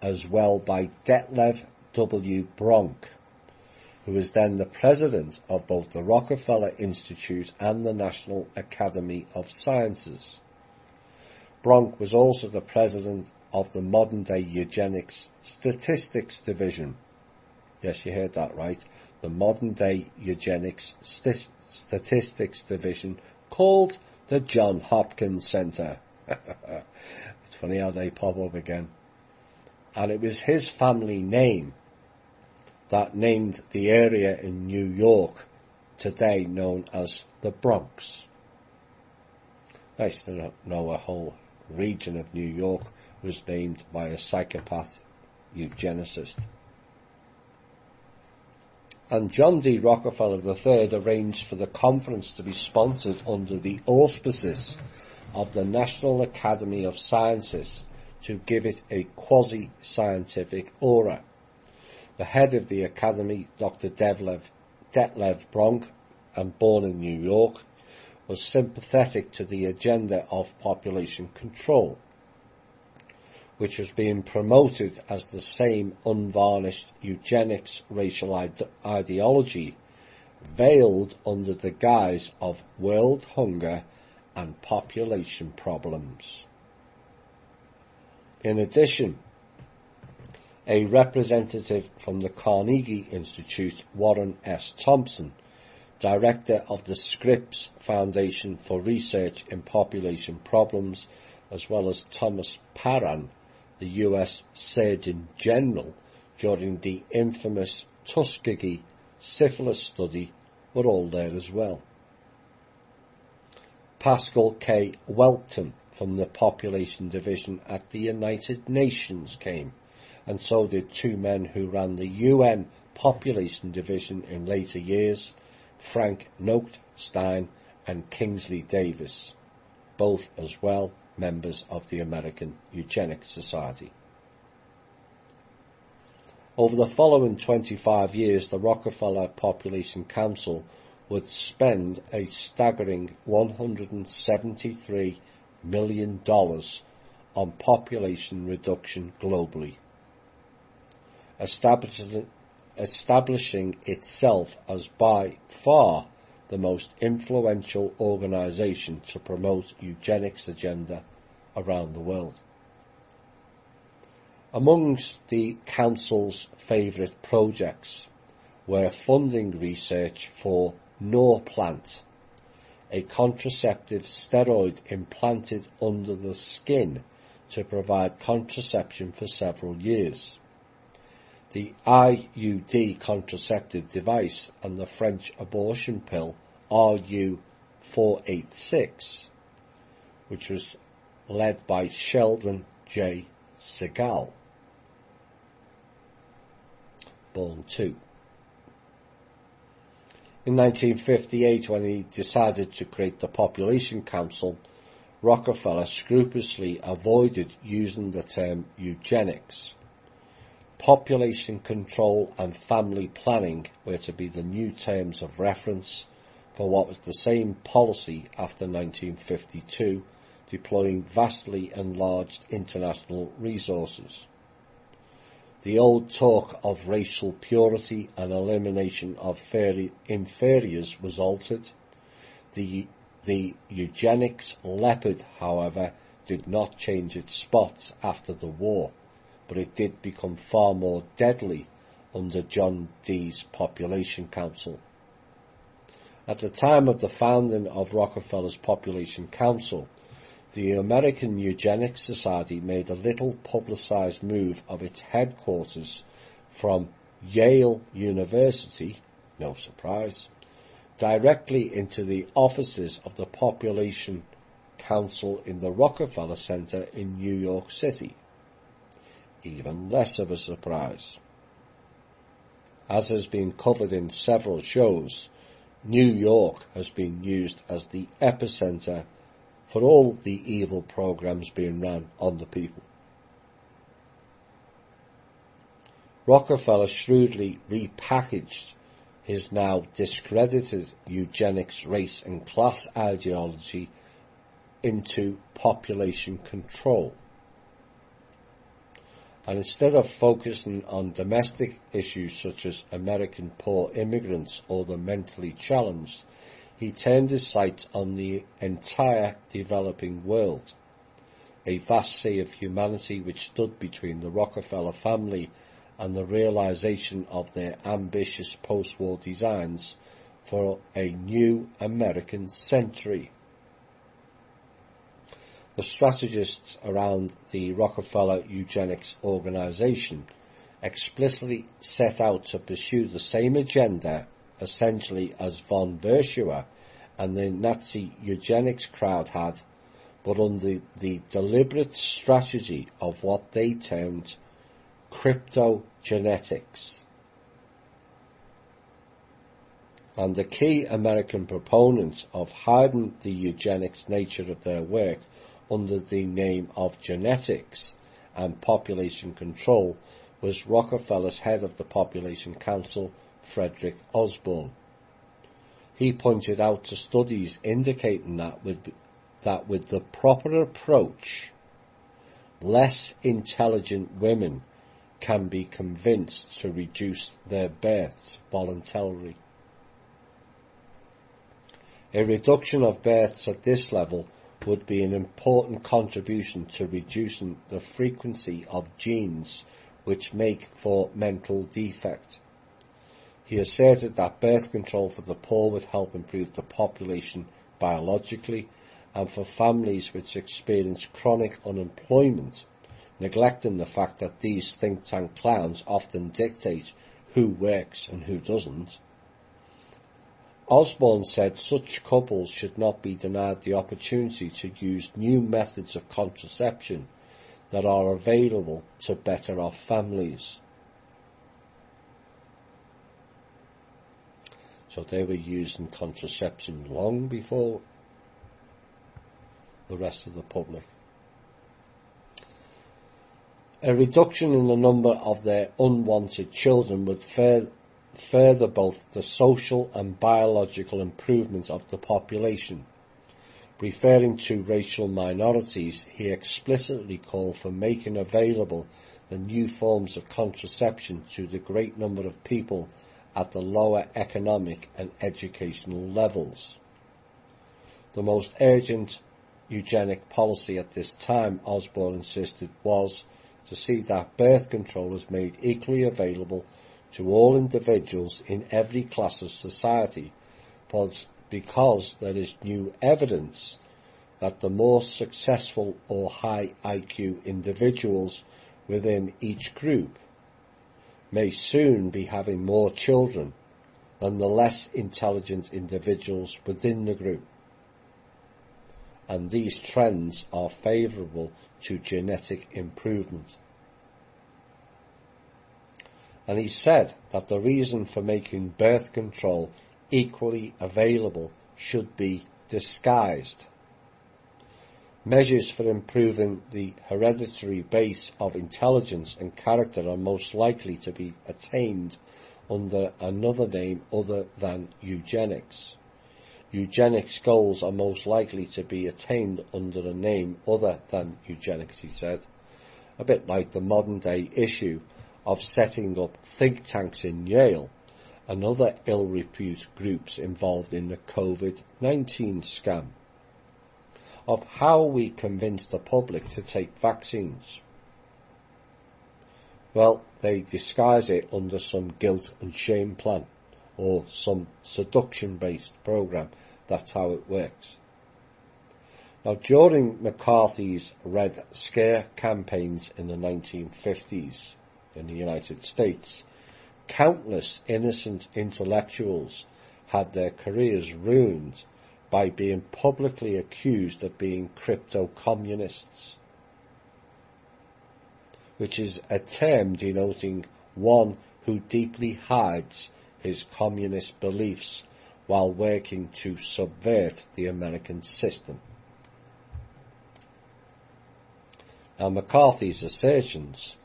[SPEAKER 1] as well by Detlev W. Bronk, who was then the president of both the Rockefeller Institute and the National Academy of Sciences. Bronk was also the president of the modern-day Eugenics Statistics Division. Yes, you heard that right. The modern-day Eugenics Statistics Division, called the John Hopkins Center. It's funny how they pop up again. And it was his family name that named the area in New York today known as the Bronx. Nice to know a whole region of New York was named by a psychopath eugenicist. And John D. Rockefeller III arranged for the conference to be sponsored under the auspices of the National Academy of Sciences to give it a quasi-scientific aura. The head of the Academy, Dr. Detlev Bronk, and born in New York, was sympathetic to the agenda of population control, which was being promoted as the same unvarnished eugenics racial ideology veiled under the guise of world hunger and population problems. In addition, a representative from the Carnegie Institute, Warren S. Thompson, director of the Scripps Foundation for Research in Population Problems, as well as Thomas Parran, the U.S. Surgeon General, during the infamous Tuskegee syphilis study, were all there as well. Pascal K. Welton from the Population Division at the United Nations came, and so did two men who ran the UN Population Division in later years, Frank Notestein and Kingsley Davis, both as well members of the American Eugenics Society. Over the following 25 years, the Rockefeller Population Council would spend a staggering $173 million on population reduction globally, establishing itself as by far the most influential organization to promote eugenics agenda around the world. Amongst the Council's favourite projects were funding research for Norplant, a contraceptive steroid implanted under the skin to provide contraception for several years, the IUD contraceptive device, and the French abortion pill RU486, which was led by Sheldon J. Segal, born 2. In 1958, when he decided to create the Population Council, Rockefeller scrupulously avoided using the term eugenics. Population control and family planning were to be the new terms of reference for what was the same policy after 1952, deploying vastly enlarged international resources. The old talk of racial purity and elimination of inferiors was altered. The eugenics leopard, however, did not change its spots after the war, but it did become far more deadly under John Dee's Population Council. At the time of the founding of Rockefeller's Population Council, the American Eugenics Society made a little publicized move of its headquarters from Yale University, no surprise, directly into the offices of the Population Council in the Rockefeller Center in New York City. Even less of a surprise. As has been covered in several shows, New York has been used as the epicenter for all the evil programs being run on the people. Rockefeller shrewdly repackaged his now discredited eugenics, race and class ideology into population control. And instead of focusing on domestic issues such as American poor immigrants or the mentally challenged, he turned his sights on the entire developing world, a vast sea of humanity which stood between the Rockefeller family and the realization of their ambitious post-war designs for a new American century. The strategists around the Rockefeller Eugenics Organization explicitly set out to pursue the same agenda essentially as von Verschuer and the Nazi eugenics crowd had, but under the deliberate strategy of what they termed cryptogenetics. And the key American proponents of hiding the eugenics nature of their work under the name of genetics and population control was Rockefeller's head of the Population Council, Frederick Osborne. He pointed out to studies indicating that with the proper approach, less intelligent women can be convinced to reduce their births voluntarily. A reduction of births at this level would be an important contribution to reducing the frequency of genes which make for mental defect. He asserted that birth control for the poor would help improve the population biologically and for families which experience chronic unemployment, neglecting the fact that these think tank clowns often dictate who works and who doesn't. Osborne said such couples should not be denied the opportunity to use new methods of contraception that are available to better off families. So they were using contraception long before the rest of the public. A reduction in the number of their unwanted children would further both the social and biological improvements of the population. Referring to racial minorities, he explicitly called for making available the new forms of contraception to the great number of people at the lower economic and educational levels. The most urgent eugenic policy at this time, Osborne insisted, was to see that birth control is made equally available to all individuals in every class of society, because there is new evidence that the more successful or high IQ individuals within each group may soon be having more children than the less intelligent individuals within the group. And these trends are favourable to genetic improvement. And he said that the reason for making birth control equally available should be disguised. Measures for improving the hereditary base of intelligence and character are most likely to be attained under another name other than eugenics. Eugenics goals are most likely to be attained under a name other than eugenics, he said, a bit like the modern day issue of setting up think tanks in Yale and other ill-repute groups involved in the COVID-19 scam, of how we convince the public to take vaccines. Well, they disguise it under some guilt and shame plan or some seduction-based program. That's how it works. Now, during McCarthy's Red Scare campaigns in the 1950s in the United States, countless innocent intellectuals had their careers ruined by being publicly accused of being crypto-communists, which is a term denoting one who deeply hides his communist beliefs while working to subvert the American system. Now, McCarthy's assertions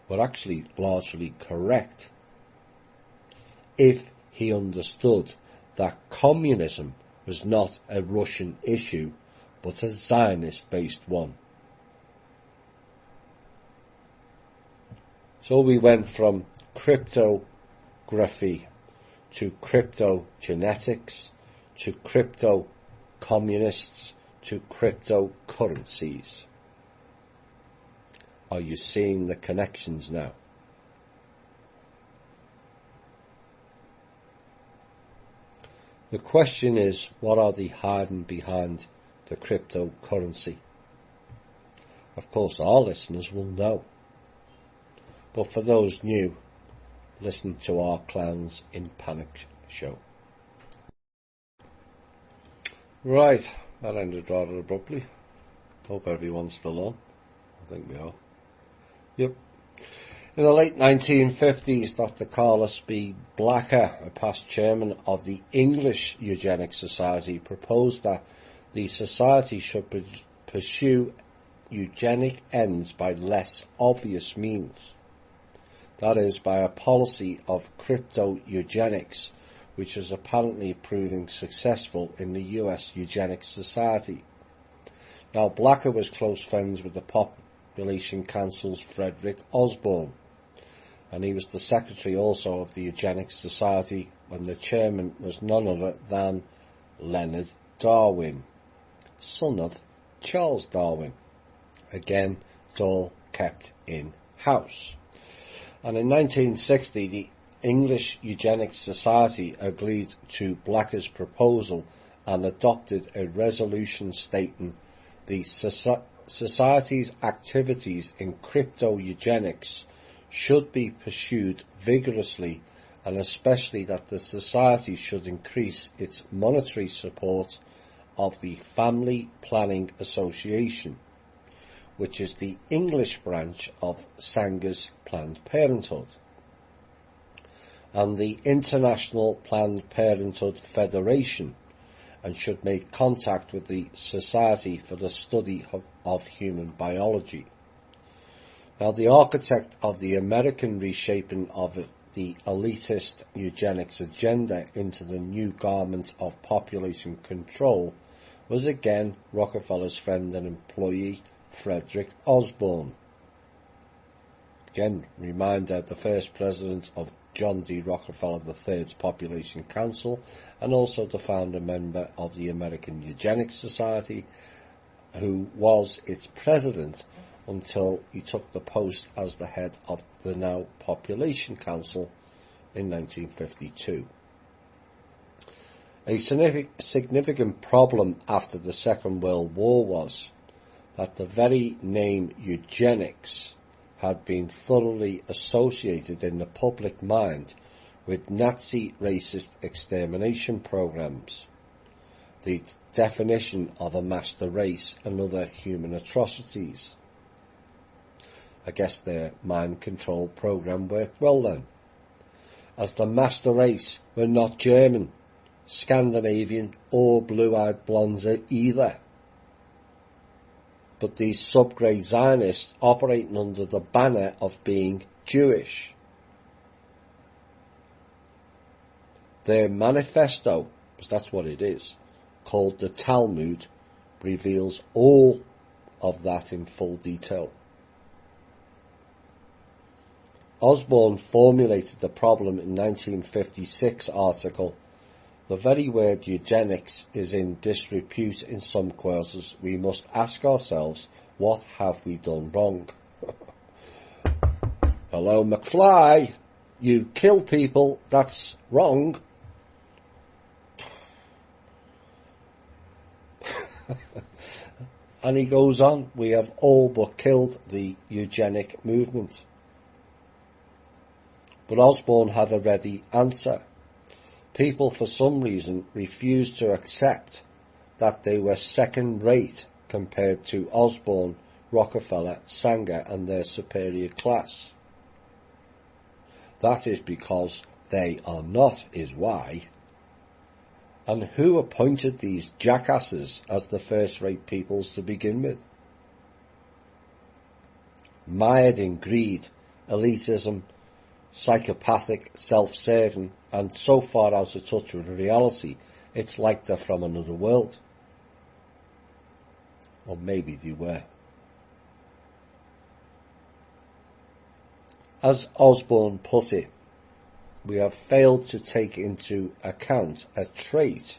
[SPEAKER 1] were actually largely correct if he understood that communism was not a Russian issue but a Zionist-based one. So we went from cryptography to cryptogenetics to crypto-communists to cryptocurrencies. Are you seeing the connections now? The question is, what are they hiding behind the cryptocurrency? Of course, our listeners will know. But for those new, listen to our Clowns in Panic show. Right, that ended rather abruptly. Hope everyone's still on. I think we are. Yep. In the late 1950s, Dr. Carlos B. Blacker, a past chairman of the English Eugenics Society, proposed that the society should pursue eugenic ends by less obvious means. That is, by a policy of crypto-eugenics, which is apparently proving successful in the US Eugenics Society. Now, Blacker was close friends with the Population Council's Frederick Osborne, and he was the secretary also of the Eugenics Society when the chairman was none other than Leonard Darwin, son of Charles Darwin. Again, it's all kept in-house. And in 1960, the English Eugenics Society agreed to Blacker's proposal and adopted a resolution stating the Society's activities in crypto-eugenics should be pursued vigorously, and especially that the Society should increase its monetary support of the Family Planning Association, which is the English branch of Sanger's Planned Parenthood, and the International Planned Parenthood Federation, and should make contact with the Society for the Study of Human Biology. Now, the architect of the American reshaping of the elitist eugenics agenda into the new garment of population control was again Rockefeller's friend and employee, Frederick Osborne. Again, reminder, the first president of John D. Rockefeller III's Population Council, and also the founder member of the American Eugenics Society, who was its president until he took the post as the head of the now Population Council in 1952. A significant problem after the Second World War was that the very name eugenics had been thoroughly associated in the public mind with Nazi racist extermination programs, the definition of a master race and other human atrocities. I guess their mind control program worked well then, as the master race were not German, Scandinavian or blue-eyed blondes either, but these sub-grade Zionists operating under the banner of being Jewish. Their manifesto, because that's what it is, called the Talmud, reveals all of that in full detail. Osborne formulated the problem in 1956 article, "The very word eugenics is in disrepute in some quarters. We must ask ourselves, what have we done wrong?" Hello, McFly. You kill people, that's wrong. And he goes on, "We have all but killed the eugenic movement." But Osborne had a ready answer. People, for some reason, refused to accept that they were second-rate compared to Osborne, Rockefeller, Sanger and their superior class. That is because they are not, is why. And who appointed these jackasses as the first-rate peoples to begin with? Mired in greed, elitism, psychopathic, self-serving, and so far out of touch with reality, it's like they're from another world. Or maybe they were. As Osborne put it, we have failed to take into account a trait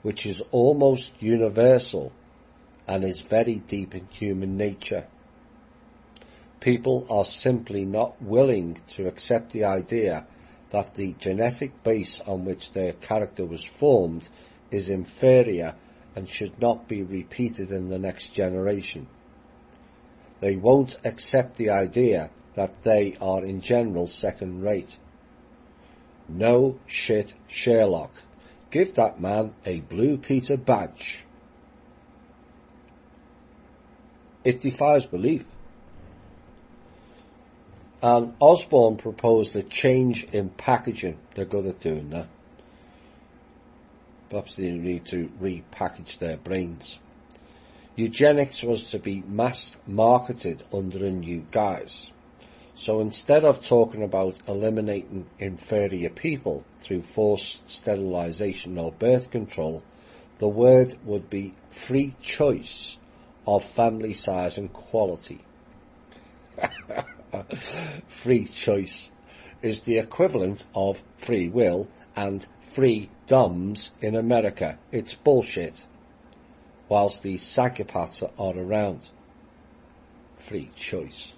[SPEAKER 1] which is almost universal and is very deep in human nature. People are simply not willing to accept the idea that the genetic base on which their character was formed is inferior and should not be repeated in the next generation. They won't accept the idea that they are in general second-rate. No shit, Sherlock. Give that man a Blue Peter badge. It defies belief. And Osborne proposed a change in packaging. They're good at doing that. Perhaps they need to repackage their brains. Eugenics was to be mass marketed under a new guise. So instead of talking about eliminating inferior people through forced sterilisation or birth control, the word would be free choice of family size and quality. Free choice is the equivalent of free will and freedoms in America. It's bullshit. Whilst these psychopaths are around. Free choice.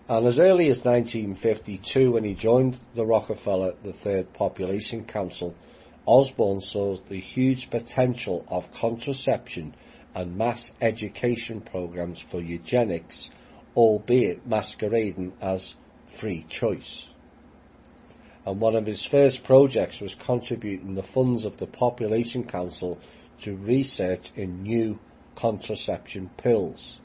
[SPEAKER 1] And as early as 1952, when he joined the Rockefeller III Population Council, Osborne saw the huge potential of contraception and mass education programs for eugenics, albeit masquerading as free choice. And one of his first projects was contributing the funds of the Population Council to research in new contraception pills.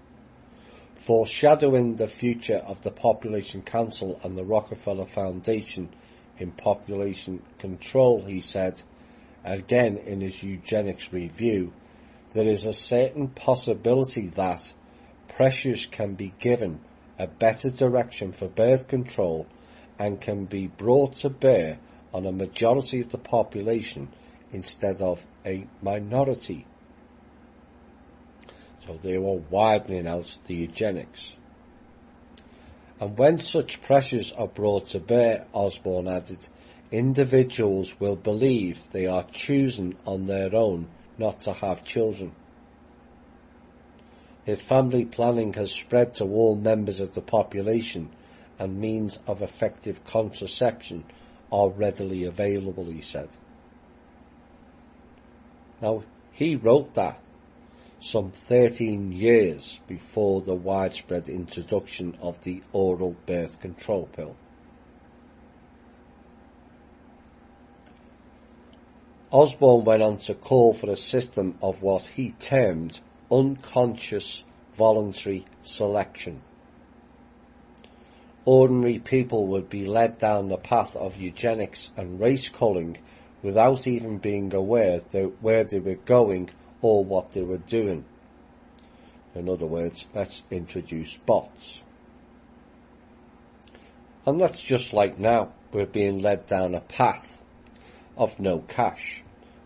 [SPEAKER 1] Foreshadowing the future of the Population Council and the Rockefeller Foundation in population control, he said, again in his eugenics review, there is a certain possibility that pressures can be given a better direction for birth control and can be brought to bear on a majority of the population instead of a minority. So they were widening out the eugenics. And when such pressures are brought to bear, Osborne added, individuals will believe they are choosing on their own not to have children. If family planning has spread to all members of the population and means of effective contraception are readily available, he said. Now, he wrote that some 13 years before the widespread introduction of the oral birth control pill. Osborne went on to call for a system of what he termed unconscious voluntary selection. Ordinary people would be led down the path of eugenics and race culling without even being aware where they were going or what they were doing. In other words, let's introduce bots. And that's just like now, we're being led down a path of no cash,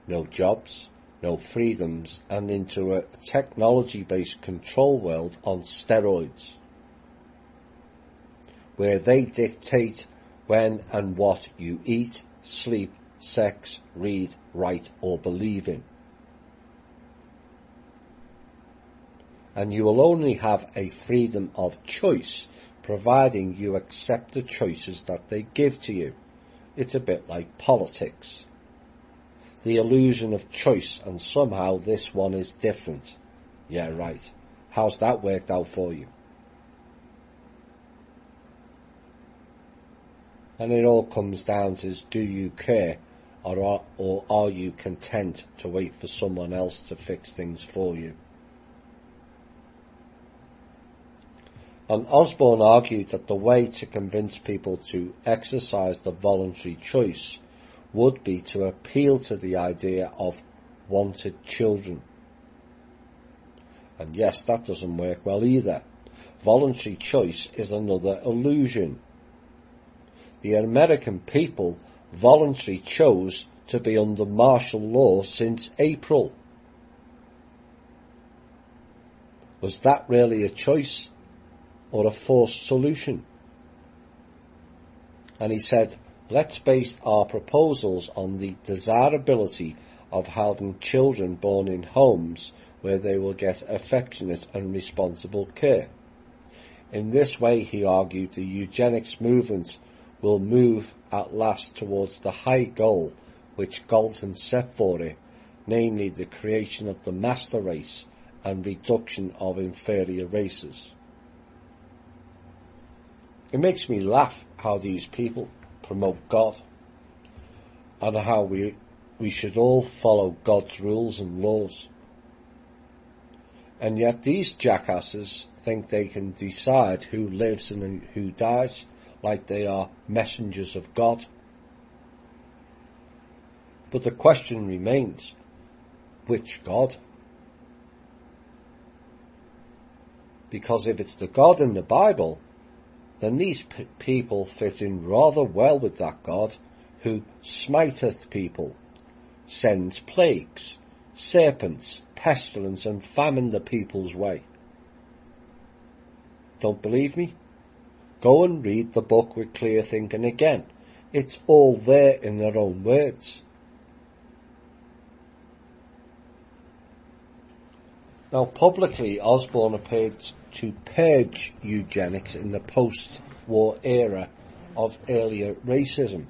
[SPEAKER 1] no jobs, no freedoms, and into a technology-based control world on steroids, where they dictate when and what you eat, sleep, sex, read, write, or believe in. And you will only have a freedom of choice, providing you accept the choices that they give to you. It's a bit like politics. The illusion of choice, and somehow this one is different. Yeah, right. How's that worked out for you? And it all comes down to, do you care, or are you content to wait for someone else to fix things for you? And Osborne argued that the way to convince people to exercise the voluntary choice would be to appeal to the idea of wanted children. And yes, that doesn't work well either. Voluntary choice is another illusion. The American people voluntarily chose to be under martial law since April. Was that really a choice or a forced solution? And he said, let's base our proposals on the desirability of having children born in homes where they will get affectionate and responsible care. In this way, he argued, the eugenics movement will move at last towards the high goal which Galton set for it, namely the creation of the master race and reduction of inferior races. It makes me laugh how these people promote God and how we should all follow God's rules and laws. And yet these jackasses think they can decide who lives and who dies, like they are messengers of God. But the question remains, which God? because if it's the God in the Bible, then these people fit in rather well with that God who smiteth people, sends plagues, serpents, pestilence, and famine the people's way. Don't believe me? Go and read the book with clear thinking again. It's all there in their own words. Now, publicly, Osborne appeared to purge eugenics in the post-war era of earlier racism.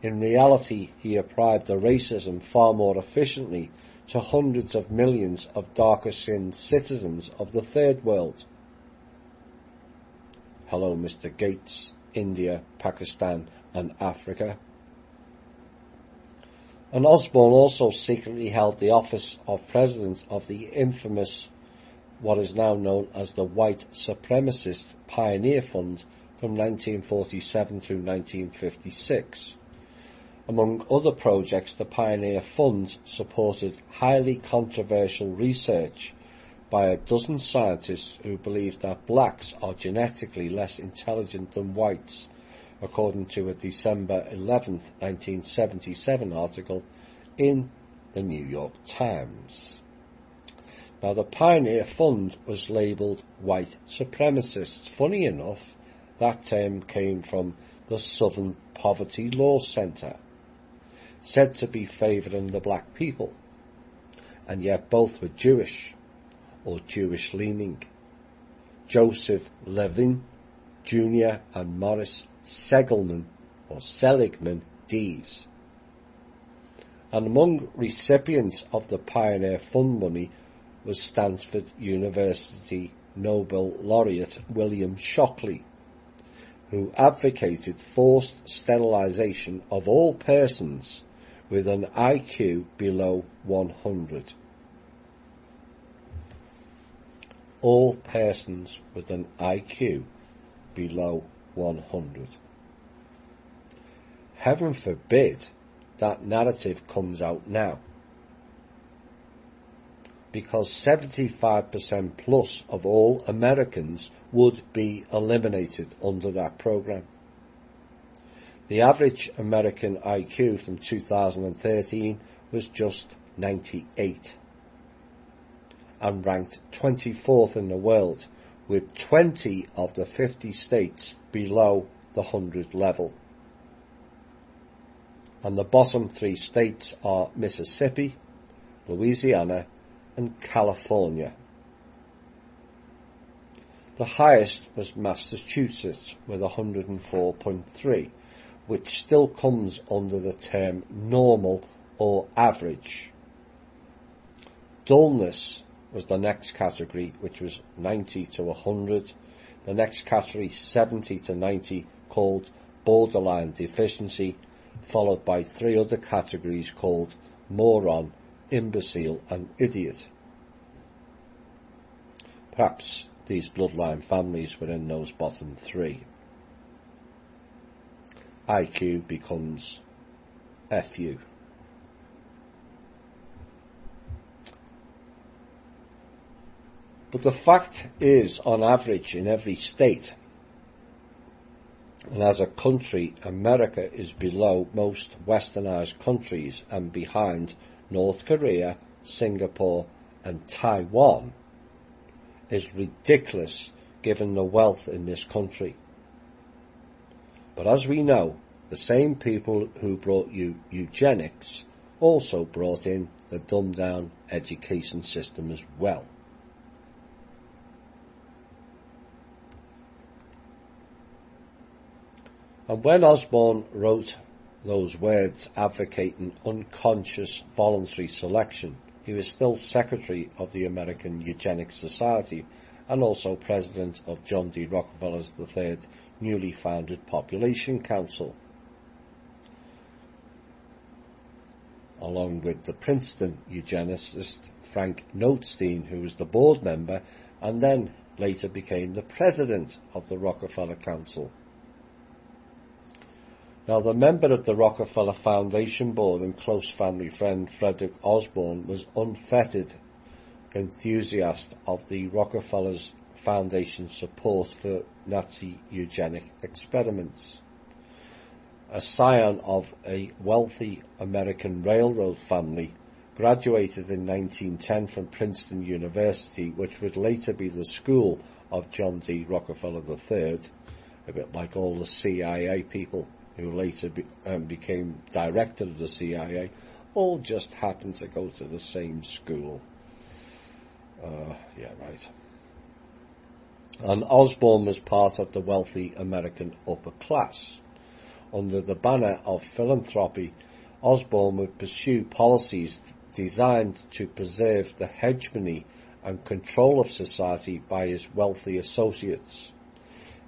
[SPEAKER 1] In reality, he applied the racism far more efficiently to hundreds of millions of darker-skinned citizens of the Third World. Hello, Mr. Gates, India, Pakistan, and Africa. And Osborne also secretly held the office of president of the infamous, what is now known as the White Supremacist Pioneer Fund from 1947 through 1956. Among other projects, the Pioneer Fund supported highly controversial research by a dozen scientists who believed that blacks are genetically less intelligent than whites, according to a December 11, 1977 article in the New York Times. Now, the Pioneer Fund was labelled white supremacists. Funny enough, that term came from the Southern Poverty Law Centre, said to be favouring the black people, and yet both were Jewish, or Jewish-leaning. Joseph Levin Jr. and Morris Seligman, or Seligman Dees. And among recipients of the Pioneer Fund money was Stanford University Nobel laureate William Shockley, who advocated forced sterilization of all persons with an IQ below 100. All persons with an IQ below 100. Heaven forbid that narrative comes out now, because 75% plus of all Americans would be eliminated under that program. The average American IQ from 2013 was just 98 and ranked 24th in the world, with 20 of the 50 states below the 100 level. And the bottom 3 states are Mississippi, Louisiana, and California. The highest was Massachusetts with 104.3, which still comes under the term normal or average. Dullness was the next category, which was 90 to 100. The next category, 70 to 90, called borderline deficiency, followed by 3 other categories called moron, imbecile, and idiot. Perhaps these bloodline families were in those bottom 3. IQ becomes FU. But the fact is, on average, in every state, and as a country, America is below most westernized countries and behind North Korea, Singapore, and Taiwan, is ridiculous given the wealth in this country. But as we know, the same people who brought you eugenics also brought in the dumbed-down education system as well. And when Osborne wrote those words advocating unconscious voluntary selection, he was still secretary of the American Eugenics Society and also president of John D. Rockefeller's III newly founded Population Council, along with the Princeton eugenicist Frank Notestein, who was the board member and then later became the president of the Rockefeller Council. Now, the member of the Rockefeller Foundation Board and close family friend Frederick Osborne was unfettered enthusiast of the Rockefellers' Foundation support for Nazi eugenic experiments. A scion of a wealthy American railroad family, graduated in 1910 from Princeton University, which would later be the school of John D. Rockefeller III, a bit like all the CIA people who later became director of the CIA, all just happened to go to the same school. Yeah, right. And Osborne was part of the wealthy American upper class. Under the banner of philanthropy, Osborne would pursue policies designed to preserve the hegemony and control of society by his wealthy associates.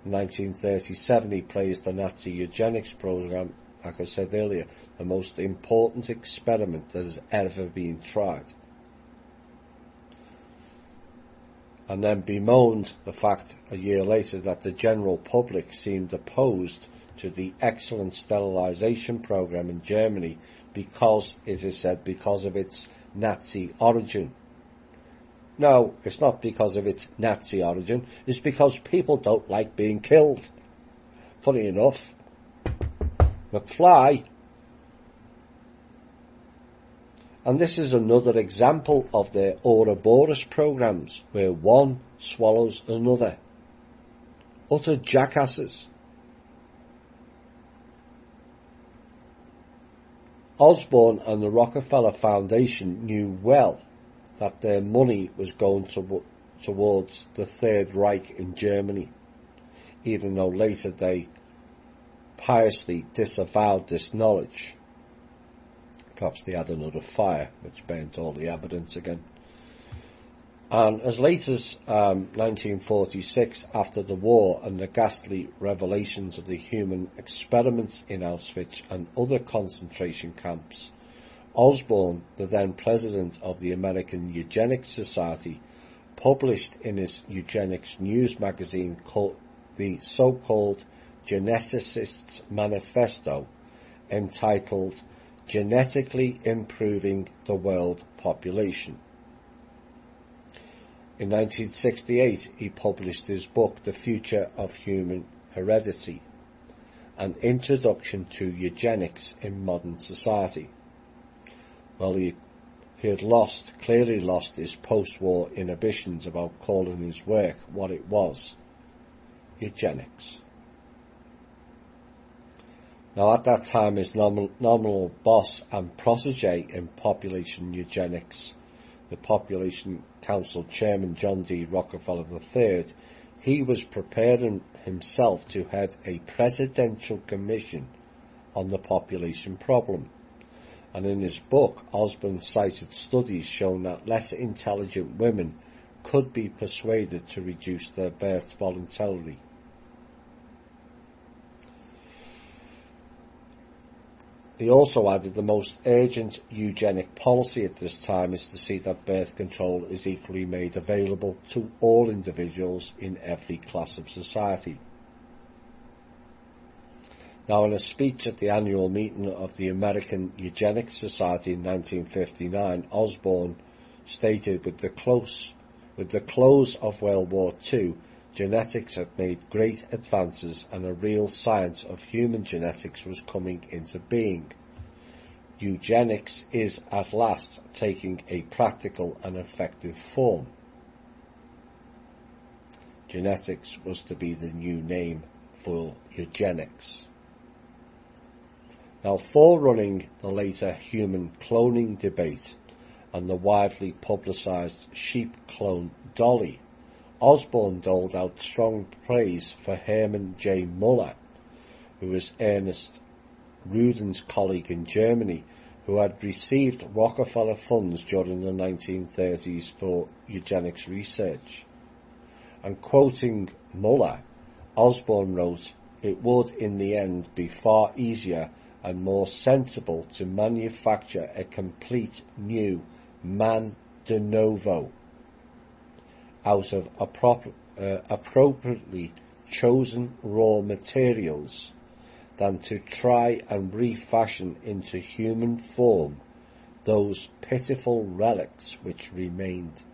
[SPEAKER 1] In 1937, he praised the Nazi eugenics program, like I said earlier, the most important experiment that has ever been tried. And then bemoaned the fact a year later that the general public seemed opposed to the excellent sterilization program in Germany because, as I said, because of its Nazi origin. No, it's not because of its Nazi origin, it's because people don't like being killed. Funny enough, McFly. And this is another example of their Ouroboros programs, where one swallows another. Utter jackasses. Osborne and the Rockefeller Foundation knew well that their money was going towards the Third Reich in Germany, even though later they piously disavowed this knowledge. Perhaps they had another fire which burnt all the evidence again. And as late as 1946, after the war and the ghastly revelations of the human experiments in Auschwitz and other concentration camps, Osborne, the then president of the American Eugenics Society, published in his eugenics news magazine called the so-called Geneticists' Manifesto, entitled Genetically Improving the World Population. In 1968, he published his book, The Future of Human Heredity, An Introduction to Eugenics in Modern Society. Well, he had clearly lost his post-war inhibitions about calling his work what it was, eugenics. Now, at that time, his nominal boss and protege in population eugenics, the Population Council Chairman John D. Rockefeller III, he was preparing himself to head a presidential commission on the population problem. And in his book, Osborne cited studies showing that less intelligent women could be persuaded to reduce their births voluntarily. He also added the most urgent eugenic policy at this time is to see that birth control is equally made available to all individuals in every class of society. Now, in a speech at the annual meeting of the American Eugenics Society in 1959, Osborne stated, with the close of World War II, genetics had made great advances and a real science of human genetics was coming into being. Eugenics is at last taking a practical and effective form. Genetics was to be the new name for eugenics. Now, forerunning the later human cloning debate and the widely publicised sheep clone Dolly, Osborne doled out strong praise for Hermann J. Muller, who was Ernest Rudin's colleague in Germany, who had received Rockefeller funds during the 1930s for eugenics research. And quoting Muller, Osborne wrote, "It would in the end be far easier and more sensible to manufacture a complete new man de novo out of appropriately chosen raw materials than to try and refashion into human form those pitiful relics which remained."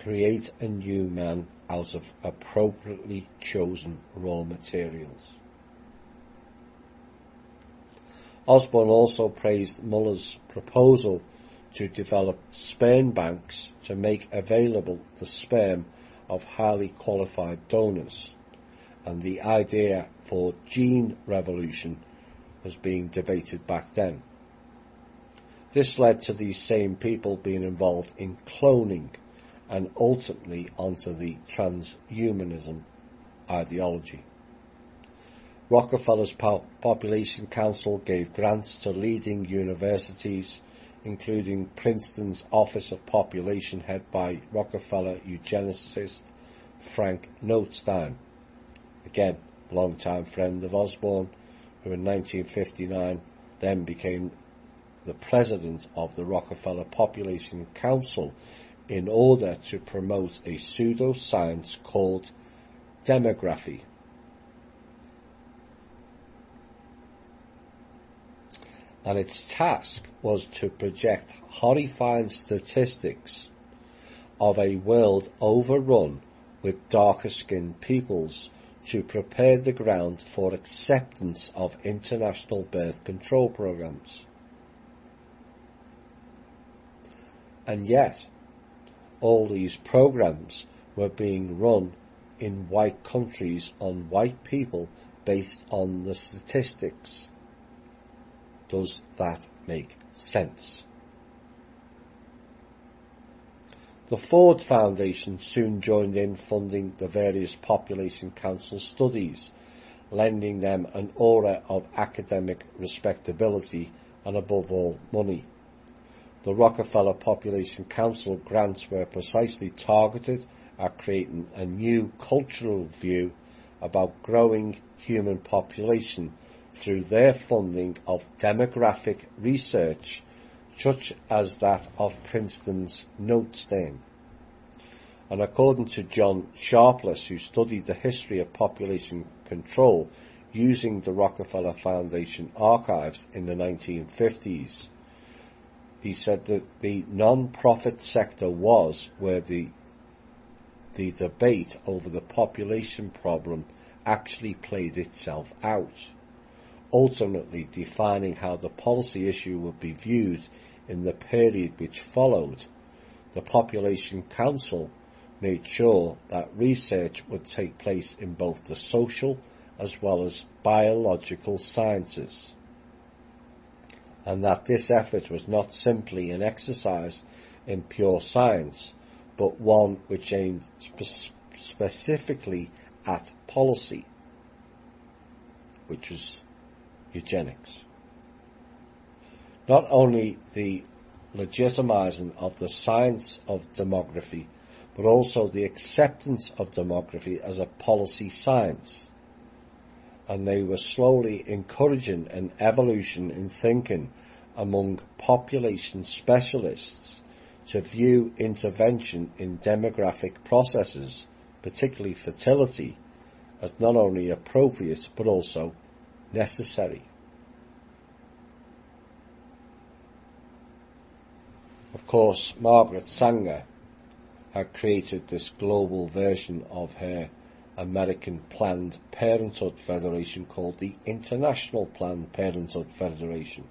[SPEAKER 1] create a new man out of appropriately chosen raw materials. Osborne also praised Muller's proposal to develop sperm banks to make available the sperm of highly qualified donors, and the idea for gene revolution was being debated back then. This led to these same people being involved in cloning and ultimately onto the transhumanism ideology. Rockefeller's Population Council gave grants to leading universities, including Princeton's Office of Population, head by Rockefeller eugenicist Frank Notestein, again a long-time friend of Osborne, who in 1959 then became the president of the Rockefeller Population Council, in order to promote a pseudoscience called demography. And its task was to project horrifying statistics of a world overrun with darker-skinned peoples to prepare the ground for acceptance of international birth control programs. And yet, all these programs were being run in white countries on white people based on the statistics. Does that make sense? The Ford Foundation soon joined in funding the various Population Council studies, lending them an aura of academic respectability and, above all, money. The Rockefeller Population Council grants were precisely targeted at creating a new cultural view about growing human population through their funding of demographic research, such as that of Princeton's Notestein. And according to John Sharpless, who studied the history of population control using the Rockefeller Foundation archives in the 1950s, he said that the non-profit sector was where the debate over the population problem actually played itself out, ultimately defining how the policy issue would be viewed in the period which followed. The Population Council made sure that research would take place in both the social as well as biological sciences, and that this effort was not simply an exercise in pure science, but one which aimed specifically at policy, which was eugenics. Not only the legitimizing of the science of demography, but also the acceptance of demography as a policy science. And they were slowly encouraging an evolution in thinking among population specialists to view intervention in demographic processes, particularly fertility, as not only appropriate but also necessary. Of course, Margaret Sanger had created this global version of her American Planned Parenthood Federation called the International Planned Parenthood Federation.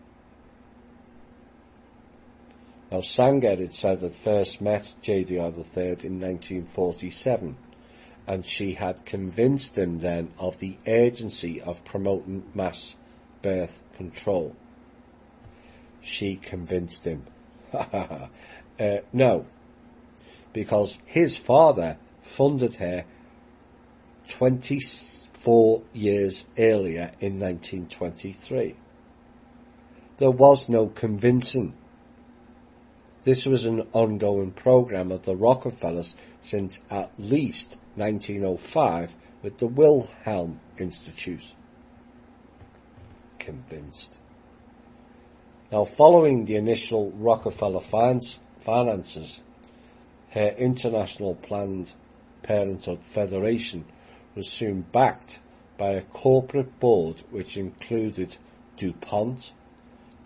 [SPEAKER 1] Now, Sanger had said had first met JDR III in 1947, and she had convinced him then of the urgency of promoting mass birth control. She convinced him. No, because his father funded her 24 years earlier in 1923. There was no convincing. This was an ongoing program of the Rockefellers since at least 1905 with the Wilhelm Institute. Convinced. Now, following the initial Rockefeller finances, her International Planned Parenthood Federation was soon backed by a corporate board which included DuPont,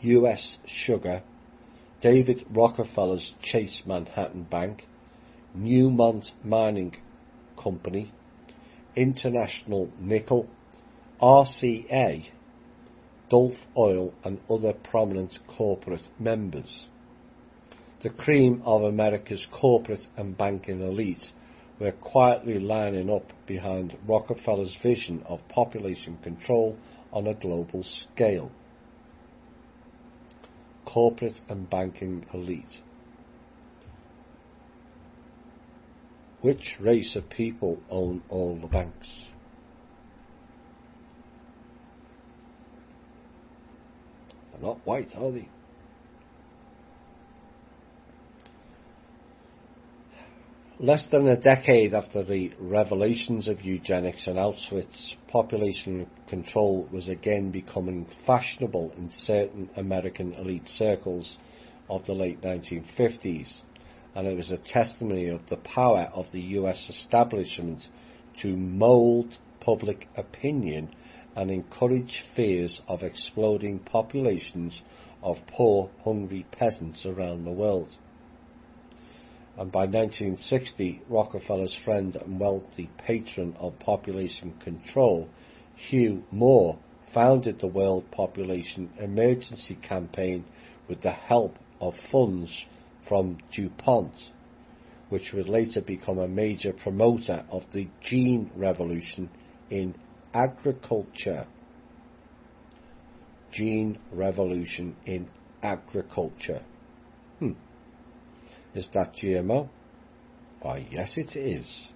[SPEAKER 1] U.S. Sugar, David Rockefeller's Chase Manhattan Bank, Newmont Mining Company, International Nickel, RCA, Gulf Oil and other prominent corporate members. The cream of America's corporate and banking elite were quietly lining up behind Rockefeller's vision of population control on a global scale. Corporate and banking elite. Which race of people own all the banks? They're not white, are they? Less than a decade after the revelations of eugenics and Auschwitz, population control was again becoming fashionable in certain American elite circles of the late 1950s, and it was a testimony of the power of the US establishment to mould public opinion and encourage fears of exploding populations of poor, hungry peasants around the world. And by 1960, Rockefeller's friend and wealthy patron of population control, Hugh Moore, founded the World Population Emergency Campaign with the help of funds from DuPont, which would later become a major promoter of the gene revolution in agriculture. Gene revolution in agriculture. Is that GMO? Why, yes it is.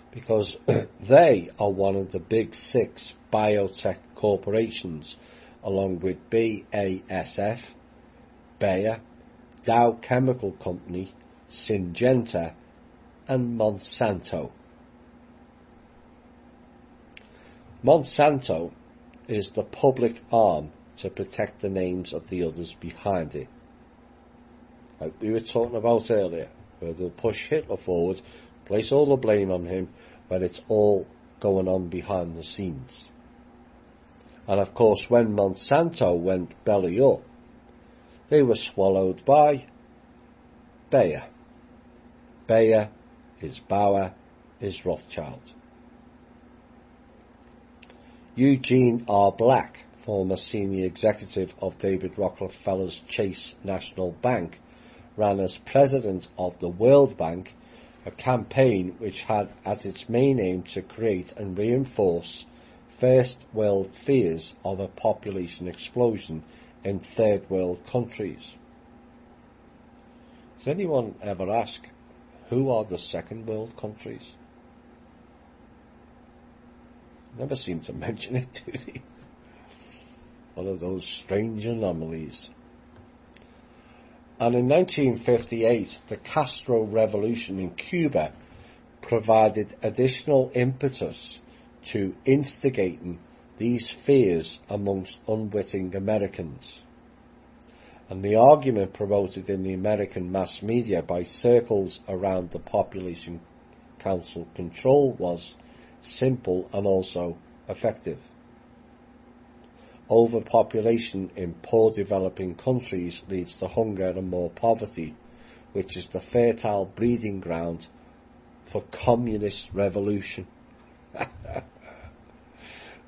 [SPEAKER 1] Because they are one of the big six biotech corporations, along with BASF, Bayer, Dow Chemical Company, Syngenta, and Monsanto. Monsanto is the public arm to protect the names of the others behind it. Like we were talking about earlier, where they'll push Hitler forward, place all the blame on him, when it's all going on behind the scenes. And of course, when Monsanto went belly up, they were swallowed by Bayer. Bayer is Bauer, is Rothschild. Eugene R. Black, former senior executive of David Rockefeller's Chase National Bank, ran as president of the World Bank, a campaign which had as its main aim to create and reinforce first world fears of a population explosion in third world countries. Does anyone ever ask, who are the second world countries? Never seem to mention it, do they? One of those strange anomalies. And in 1958, the Castro Revolution in Cuba provided additional impetus to instigating these fears amongst unwitting Americans. And the argument promoted in the American mass media by circles around the Population Council control was simple and also effective. Overpopulation in poor developing countries leads to hunger and more poverty, which is the fertile breeding ground for communist revolution.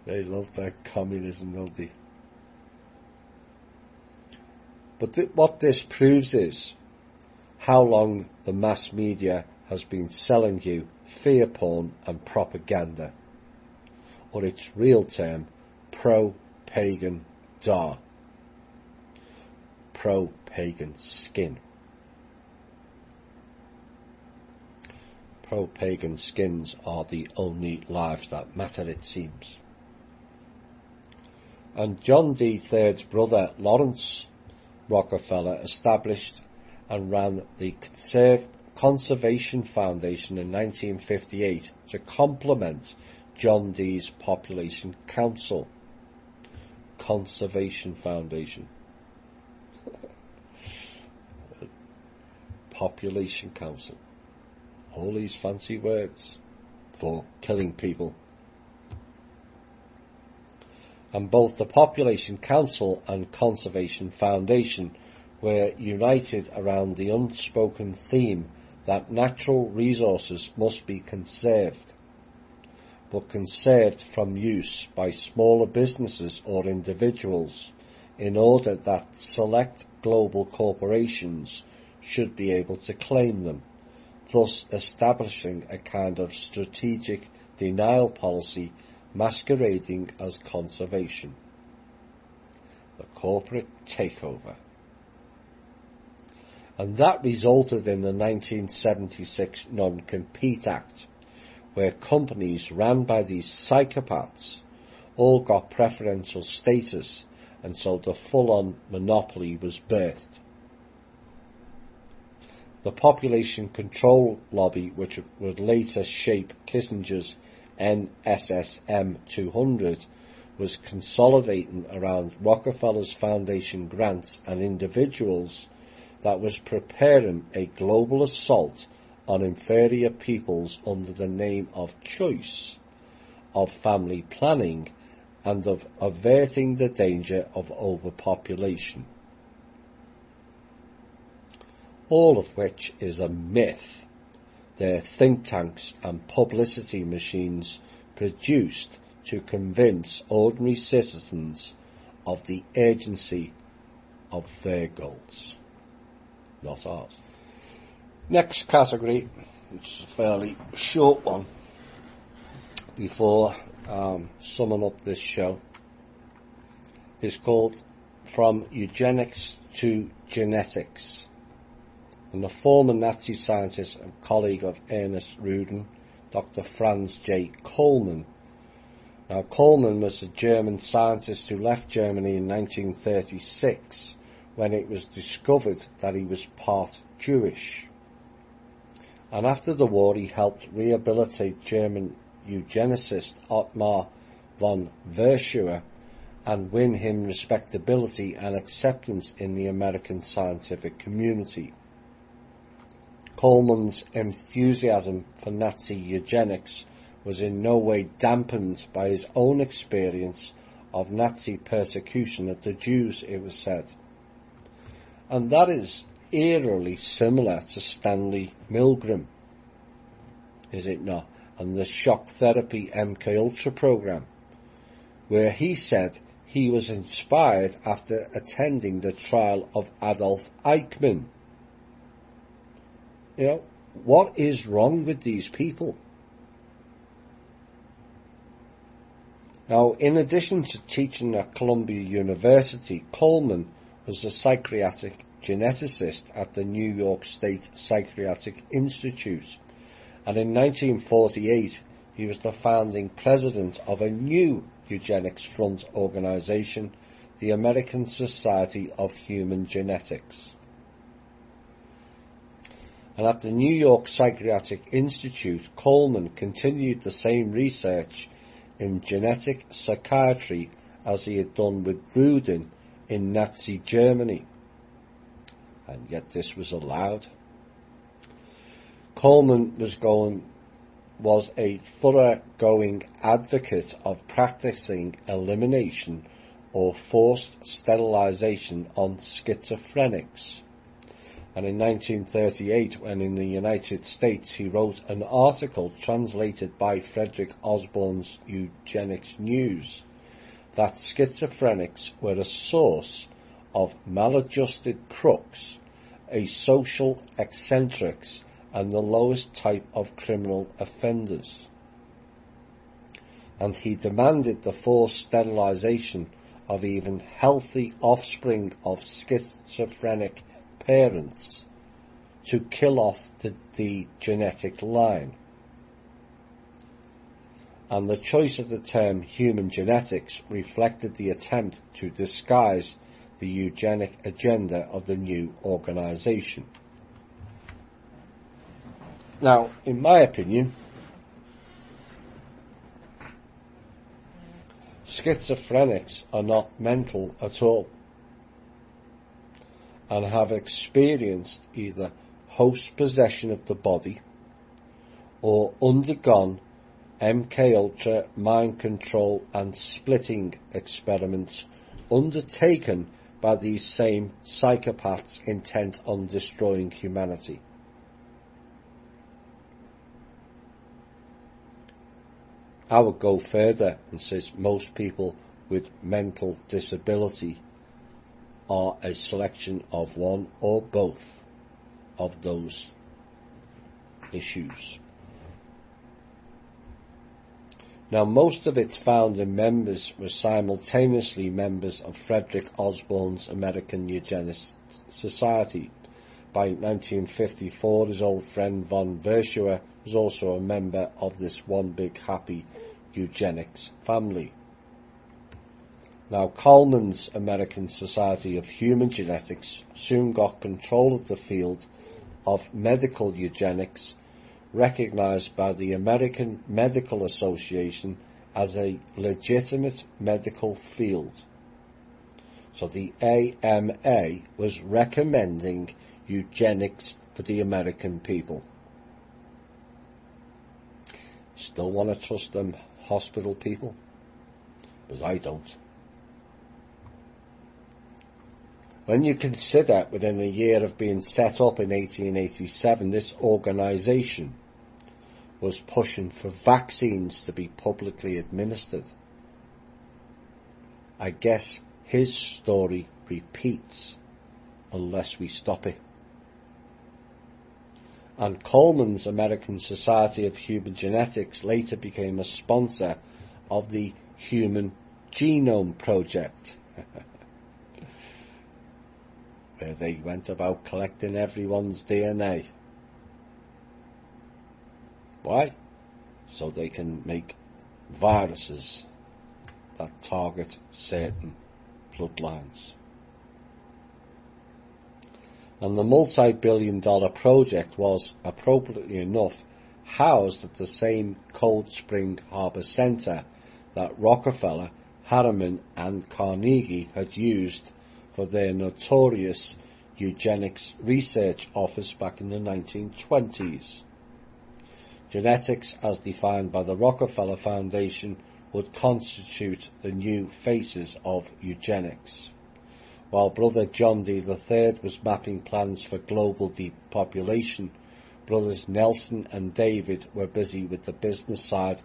[SPEAKER 1] They love their communism, don't they? But what this proves is how long the mass media has been selling you fear porn and propaganda, or its real term, pro-pagan dar, pro-pagan skin. Pro-pagan skins are the only lives that matter, it seems. And John D. Third's brother, Lawrence Rockefeller, established and ran the Conservation Foundation in 1958 to complement John D's Population Council. Conservation Foundation. Population Council. All these fancy words for killing people. And both the Population Council and Conservation Foundation were united around the unspoken theme that natural resources must be conserved, but conserved from use by smaller businesses or individuals in order that select global corporations should be able to claim them, thus establishing a kind of strategic denial policy masquerading as conservation. The corporate takeover. And that resulted in the 1976 Non-Compete Act, where companies ran by these psychopaths all got preferential status, and so the full-on monopoly was birthed. The population control lobby, which would later shape Kissinger's NSSM 200, was consolidating around Rockefeller's Foundation grants and individuals that was preparing a global assault on inferior peoples under the name of choice, of family planning, and of averting the danger of overpopulation. All of which is a myth. Their think tanks and publicity machines produced to convince ordinary citizens of the urgency of their goals, not ours. Next category, which is a fairly short one, before summing up this show, is called From Eugenics to Genetics. And the former Nazi scientist and colleague of Ernest Rudin, Dr. Franz J. Coleman. Now, Coleman was a German scientist who left Germany in 1936 when it was discovered that he was part Jewish. And after the war, he helped rehabilitate German eugenicist Ottmar von Verschuer and win him respectability and acceptance in the American scientific community. Coleman's enthusiasm for Nazi eugenics was in no way dampened by his own experience of Nazi persecution of the Jews, it was said. And that is eerily similar to Stanley Milgram, is it not? And the shock therapy MKUltra program, where he said he was inspired after attending the trial of Adolf Eichmann. You know, what is wrong with these people? Now, in addition to teaching at Columbia University, Coleman was a psychiatric geneticist at the New York State Psychiatric Institute, and in 1948 he was the founding president of a new eugenics front organization, the American Society of Human Genetics. And at the New York Psychiatric Institute, Coleman continued the same research in genetic psychiatry as he had done with Rudin in Nazi Germany. And yet this was allowed. Coleman was a thoroughgoing advocate of practicing elimination or forced sterilization on schizophrenics. And in 1938, when in the United States, he wrote an article translated by Frederick Osborne's Eugenics News that schizophrenics were a source of maladjusted crooks, a social eccentrics, and the lowest type of criminal offenders. And he demanded the forced sterilization of even healthy offspring of schizophrenic parents to kill off the genetic line. And the choice of the term human genetics reflected the attempt to disguise the eugenic agenda of the new organization. Now, in my opinion, schizophrenics are not mental at all, and have experienced either host possession of the body or undergone MKUltra mind control and splitting experiments undertaken by these same psychopaths intent on destroying humanity. I would go further and say most people with mental disability are a selection of one or both of those issues. Now, most of its founding members were simultaneously members of Frederick Osborne's American Eugenist Society. By 1954, his old friend von Verschuer was also a member of this one big happy eugenics family. Now, Coleman's American Society of Human Genetics soon got control of the field of medical eugenics, recognized by the American Medical Association as a legitimate medical field. So the AMA was recommending eugenics for the American people. Still want to trust them hospital people? Because I don't. When you consider within a year of being set up in 1887, this organisation was pushing for vaccines to be publicly administered, I guess his story repeats unless we stop it. And Coleman's American Society of Human Genetics later became a sponsor of the Human Genome Project, where they went about collecting everyone's DNA. Why? So they can make viruses that target certain bloodlines. And the multi-billion-dollar project was, appropriately enough, housed at the same Cold Spring Harbor Center that Rockefeller, Harriman and Carnegie had used for their notorious eugenics research office back in the 1920s. Genetics, as defined by the Rockefeller Foundation, would constitute the new faces of eugenics. While brother John D. III was mapping plans for global depopulation, brothers Nelson and David were busy with the business side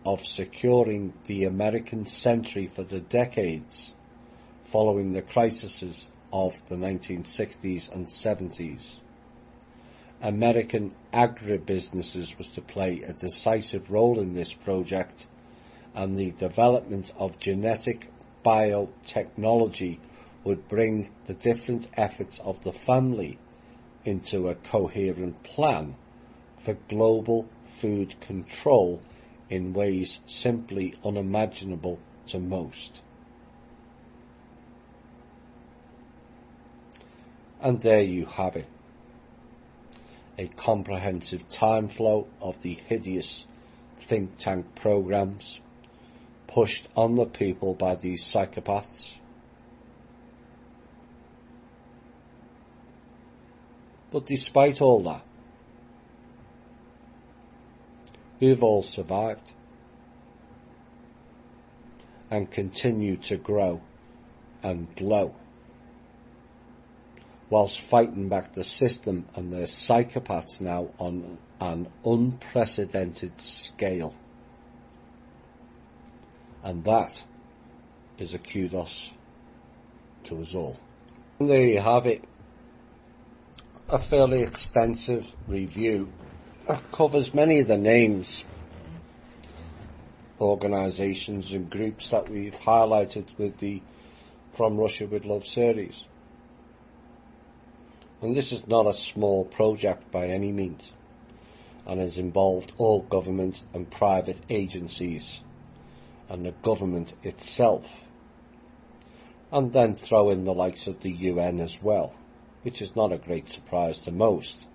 [SPEAKER 1] of securing the American century for the decades following the crises of the 1960s and 70s. American agribusinesses was to play a decisive role in this project, and the development of genetic biotechnology would bring the different efforts of the family into a coherent plan for global food control in ways simply unimaginable to most. And there you have it. A comprehensive time flow of the hideous think tank programs pushed on the people by these psychopaths. But despite all that, we've all survived and continue to grow and glow, whilst fighting back the system and their psychopaths now on an unprecedented scale. And that is a kudos to us all. And there you have it. A fairly extensive review that covers many of the names, organisations and groups that we've highlighted with the From Russia with Love series. And this is not a small project by any means, and has involved all government and private agencies and the government itself, and then throw in the likes of the UN as well, which is not a great surprise to most,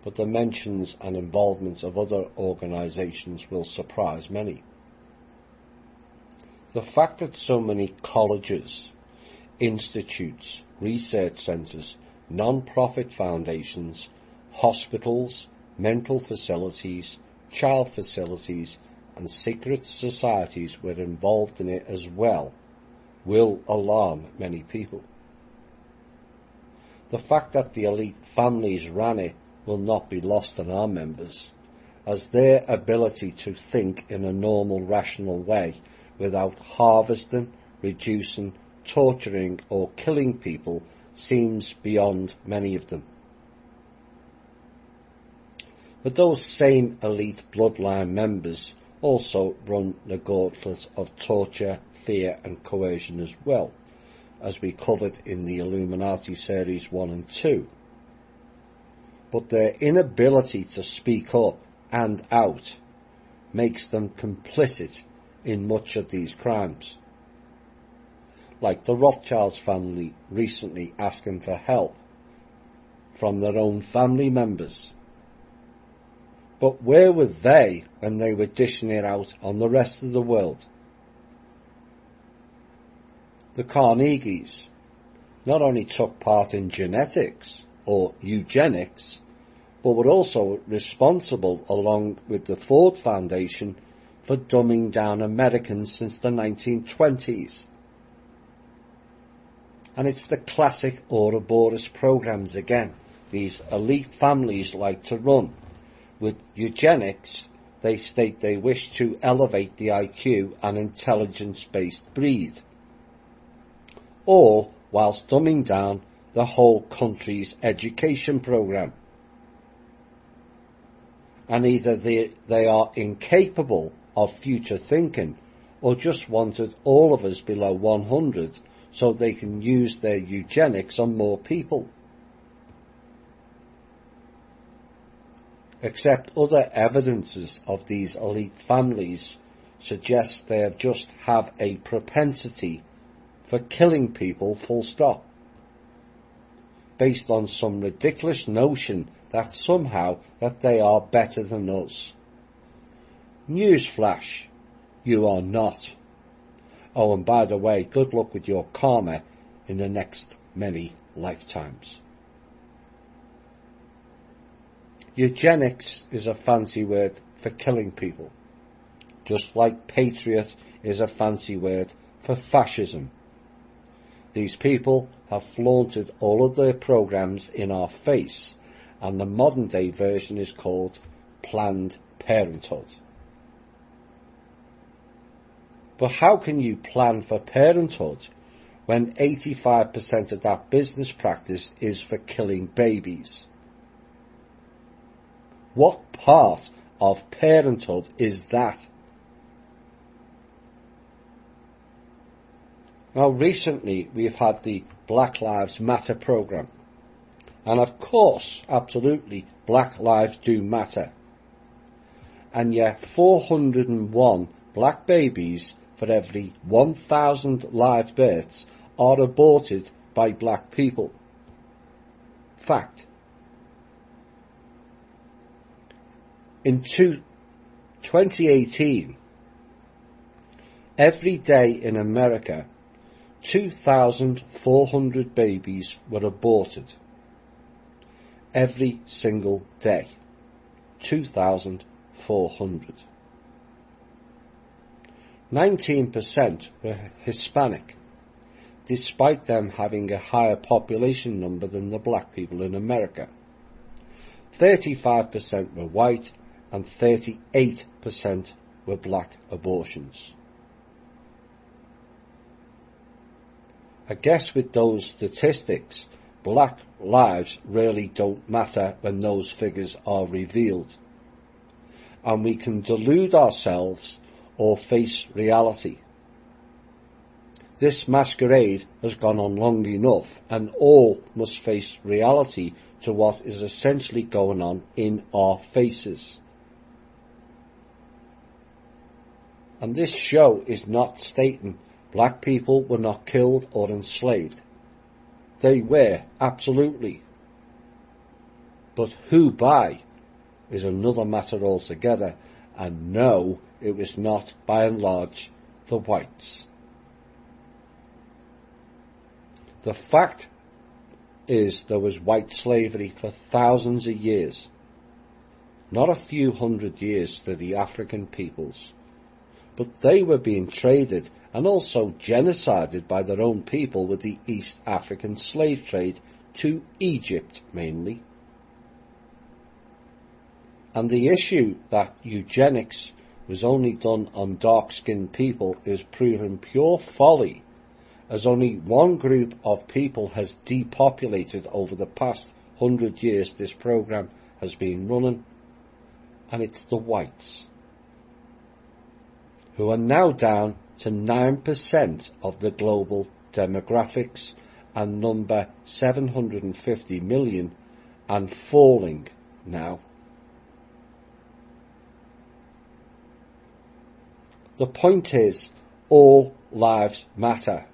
[SPEAKER 1] but the mentions and involvements of other organisations will surprise many. The fact that so many colleges, institutes, research centres, non-profit foundations, hospitals, mental facilities, child facilities and secret societies were involved in it as well will alarm many people. The fact that the elite families ran it will not be lost on our members, as their ability to think in a normal, rational way without harvesting, reducing, torturing or killing people seems beyond many of them. But those same elite bloodline members also run the gauntlet of torture, fear and coercion as well, as we covered in the Illuminati series 1 and 2. But their inability to speak up and out makes them complicit in much of these crimes. Like the Rothschilds family recently asking for help from their own family members. But where were they when they were dishing it out on the rest of the world? The Carnegies not only took part in genetics or eugenics, but were also responsible, along with the Ford Foundation, for dumbing down Americans since the 1920s. And it's the classic Ouroboros programs again. These elite families like to run. With eugenics, they state they wish to elevate the IQ and intelligence-based breed, all whilst dumbing down the whole country's education program. And either they are incapable of future thinking or just wanted all of us below 100 so they can use their eugenics on more people. Except other evidences of these elite families suggest they just have a propensity for killing people full stop, based on some ridiculous notion that somehow that they are better than us. Newsflash, you are not. Oh, and by the way, good luck with your karma in the next many lifetimes. Eugenics is a fancy word for killing people, just like patriot is a fancy word for fascism. These people have flaunted all of their programs in our face, and the modern day version is called Planned Parenthood. But how can you plan for parenthood when 85% of that business practice is for killing babies? What part of parenthood is that? Now, recently we've had the Black Lives Matter program. And of course, absolutely, Black lives do matter. And yet 401 black babies for every 1,000 live births are aborted by black people. Fact. In 2018, every day in America, 2,400 babies were aborted. Every single day. 2,400. 19% were Hispanic, despite them having a higher population number than the black people in America. 35% were white and 38% were black abortions. I guess with those statistics, black lives really don't matter when those figures are revealed. And we can delude ourselves or face reality. This masquerade has gone on long enough, and all must face reality to what is essentially going on in our faces. And this show is not stating black people were not killed or enslaved. They were, absolutely. But who by is another matter altogether, and no, it was not, by and large, the whites. The fact is there was white slavery for thousands of years, not a few hundred years to the African peoples, but they were being traded and also genocided by their own people with the East African slave trade to Egypt mainly. And the issue that eugenics was only done on dark-skinned people is proven pure folly, as only one group of people has depopulated over the past 100 years this program has been running, and it's the whites, who are now down to 9% of the global demographics and number 750 million and falling now. The point is, all lives matter,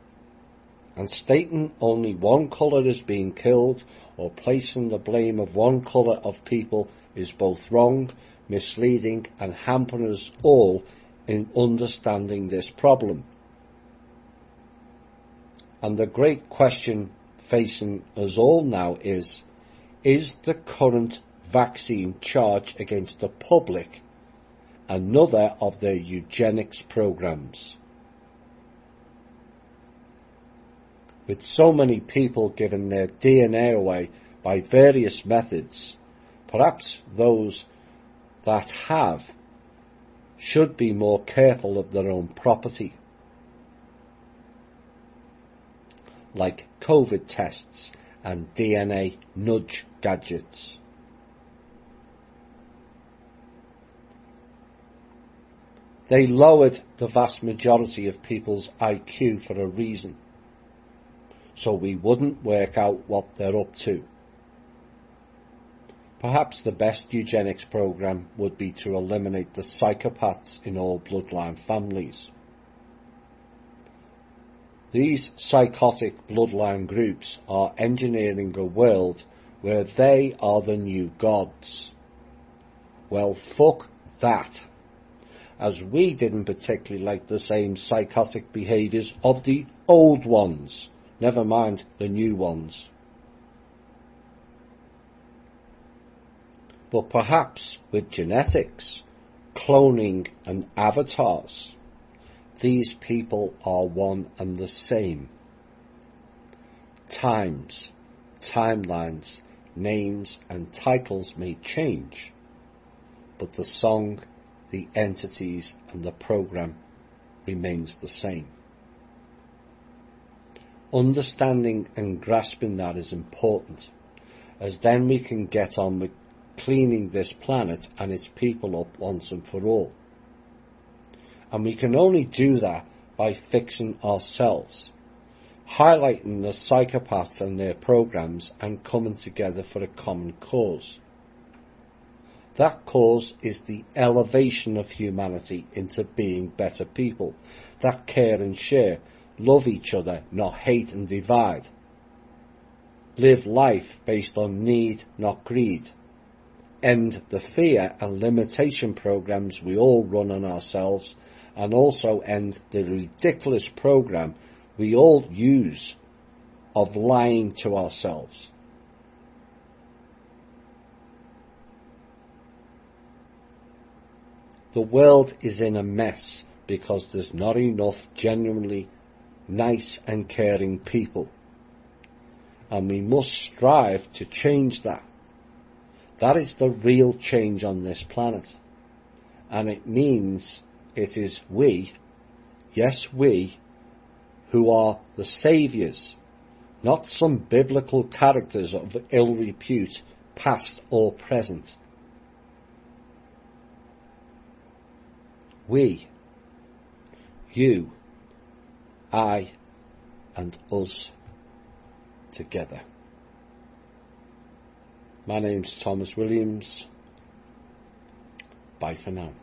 [SPEAKER 1] and stating only one colour is being killed or placing the blame of one colour of people is both wrong, misleading and hampering us all in understanding this problem. And the great question facing us all now is the current vaccine charge against the public another of their eugenics programs? With so many people giving their DNA away by various methods, perhaps those that have should be more careful of their own property, like COVID tests and DNA nudge gadgets. They lowered the vast majority of people's IQ for a reason, so we wouldn't work out what they're up to. Perhaps the best eugenics program would be to eliminate the psychopaths in all bloodline families. These psychotic bloodline groups are engineering a world where they are the new gods. Well, fuck that, as we didn't particularly like the same psychotic behaviours of the old ones, never mind the new ones. But perhaps with genetics, cloning and avatars, these people are one and the same. Times, timelines, names and titles may change, but the song, the entities and the program remains the same. Understanding and grasping that is important, as then we can get on with cleaning this planet and its people up once and for all. And we can only do that by fixing ourselves, highlighting the psychopaths and their programs and coming together for a common cause. That cause is the elevation of humanity into being better people that care and share, love each other, not hate and divide. Live life based on need, not greed. End the fear and limitation programs we all run on ourselves, and also end the ridiculous program we all use of lying to ourselves. The world is in a mess because there's not enough genuinely nice and caring people. And we must strive to change that. That is the real change on this planet. And it means it is we, yes we, who are the saviours, not some biblical characters of ill repute, past or present. We, you, I, and us together. My name's Thomas Williams. Bye for now.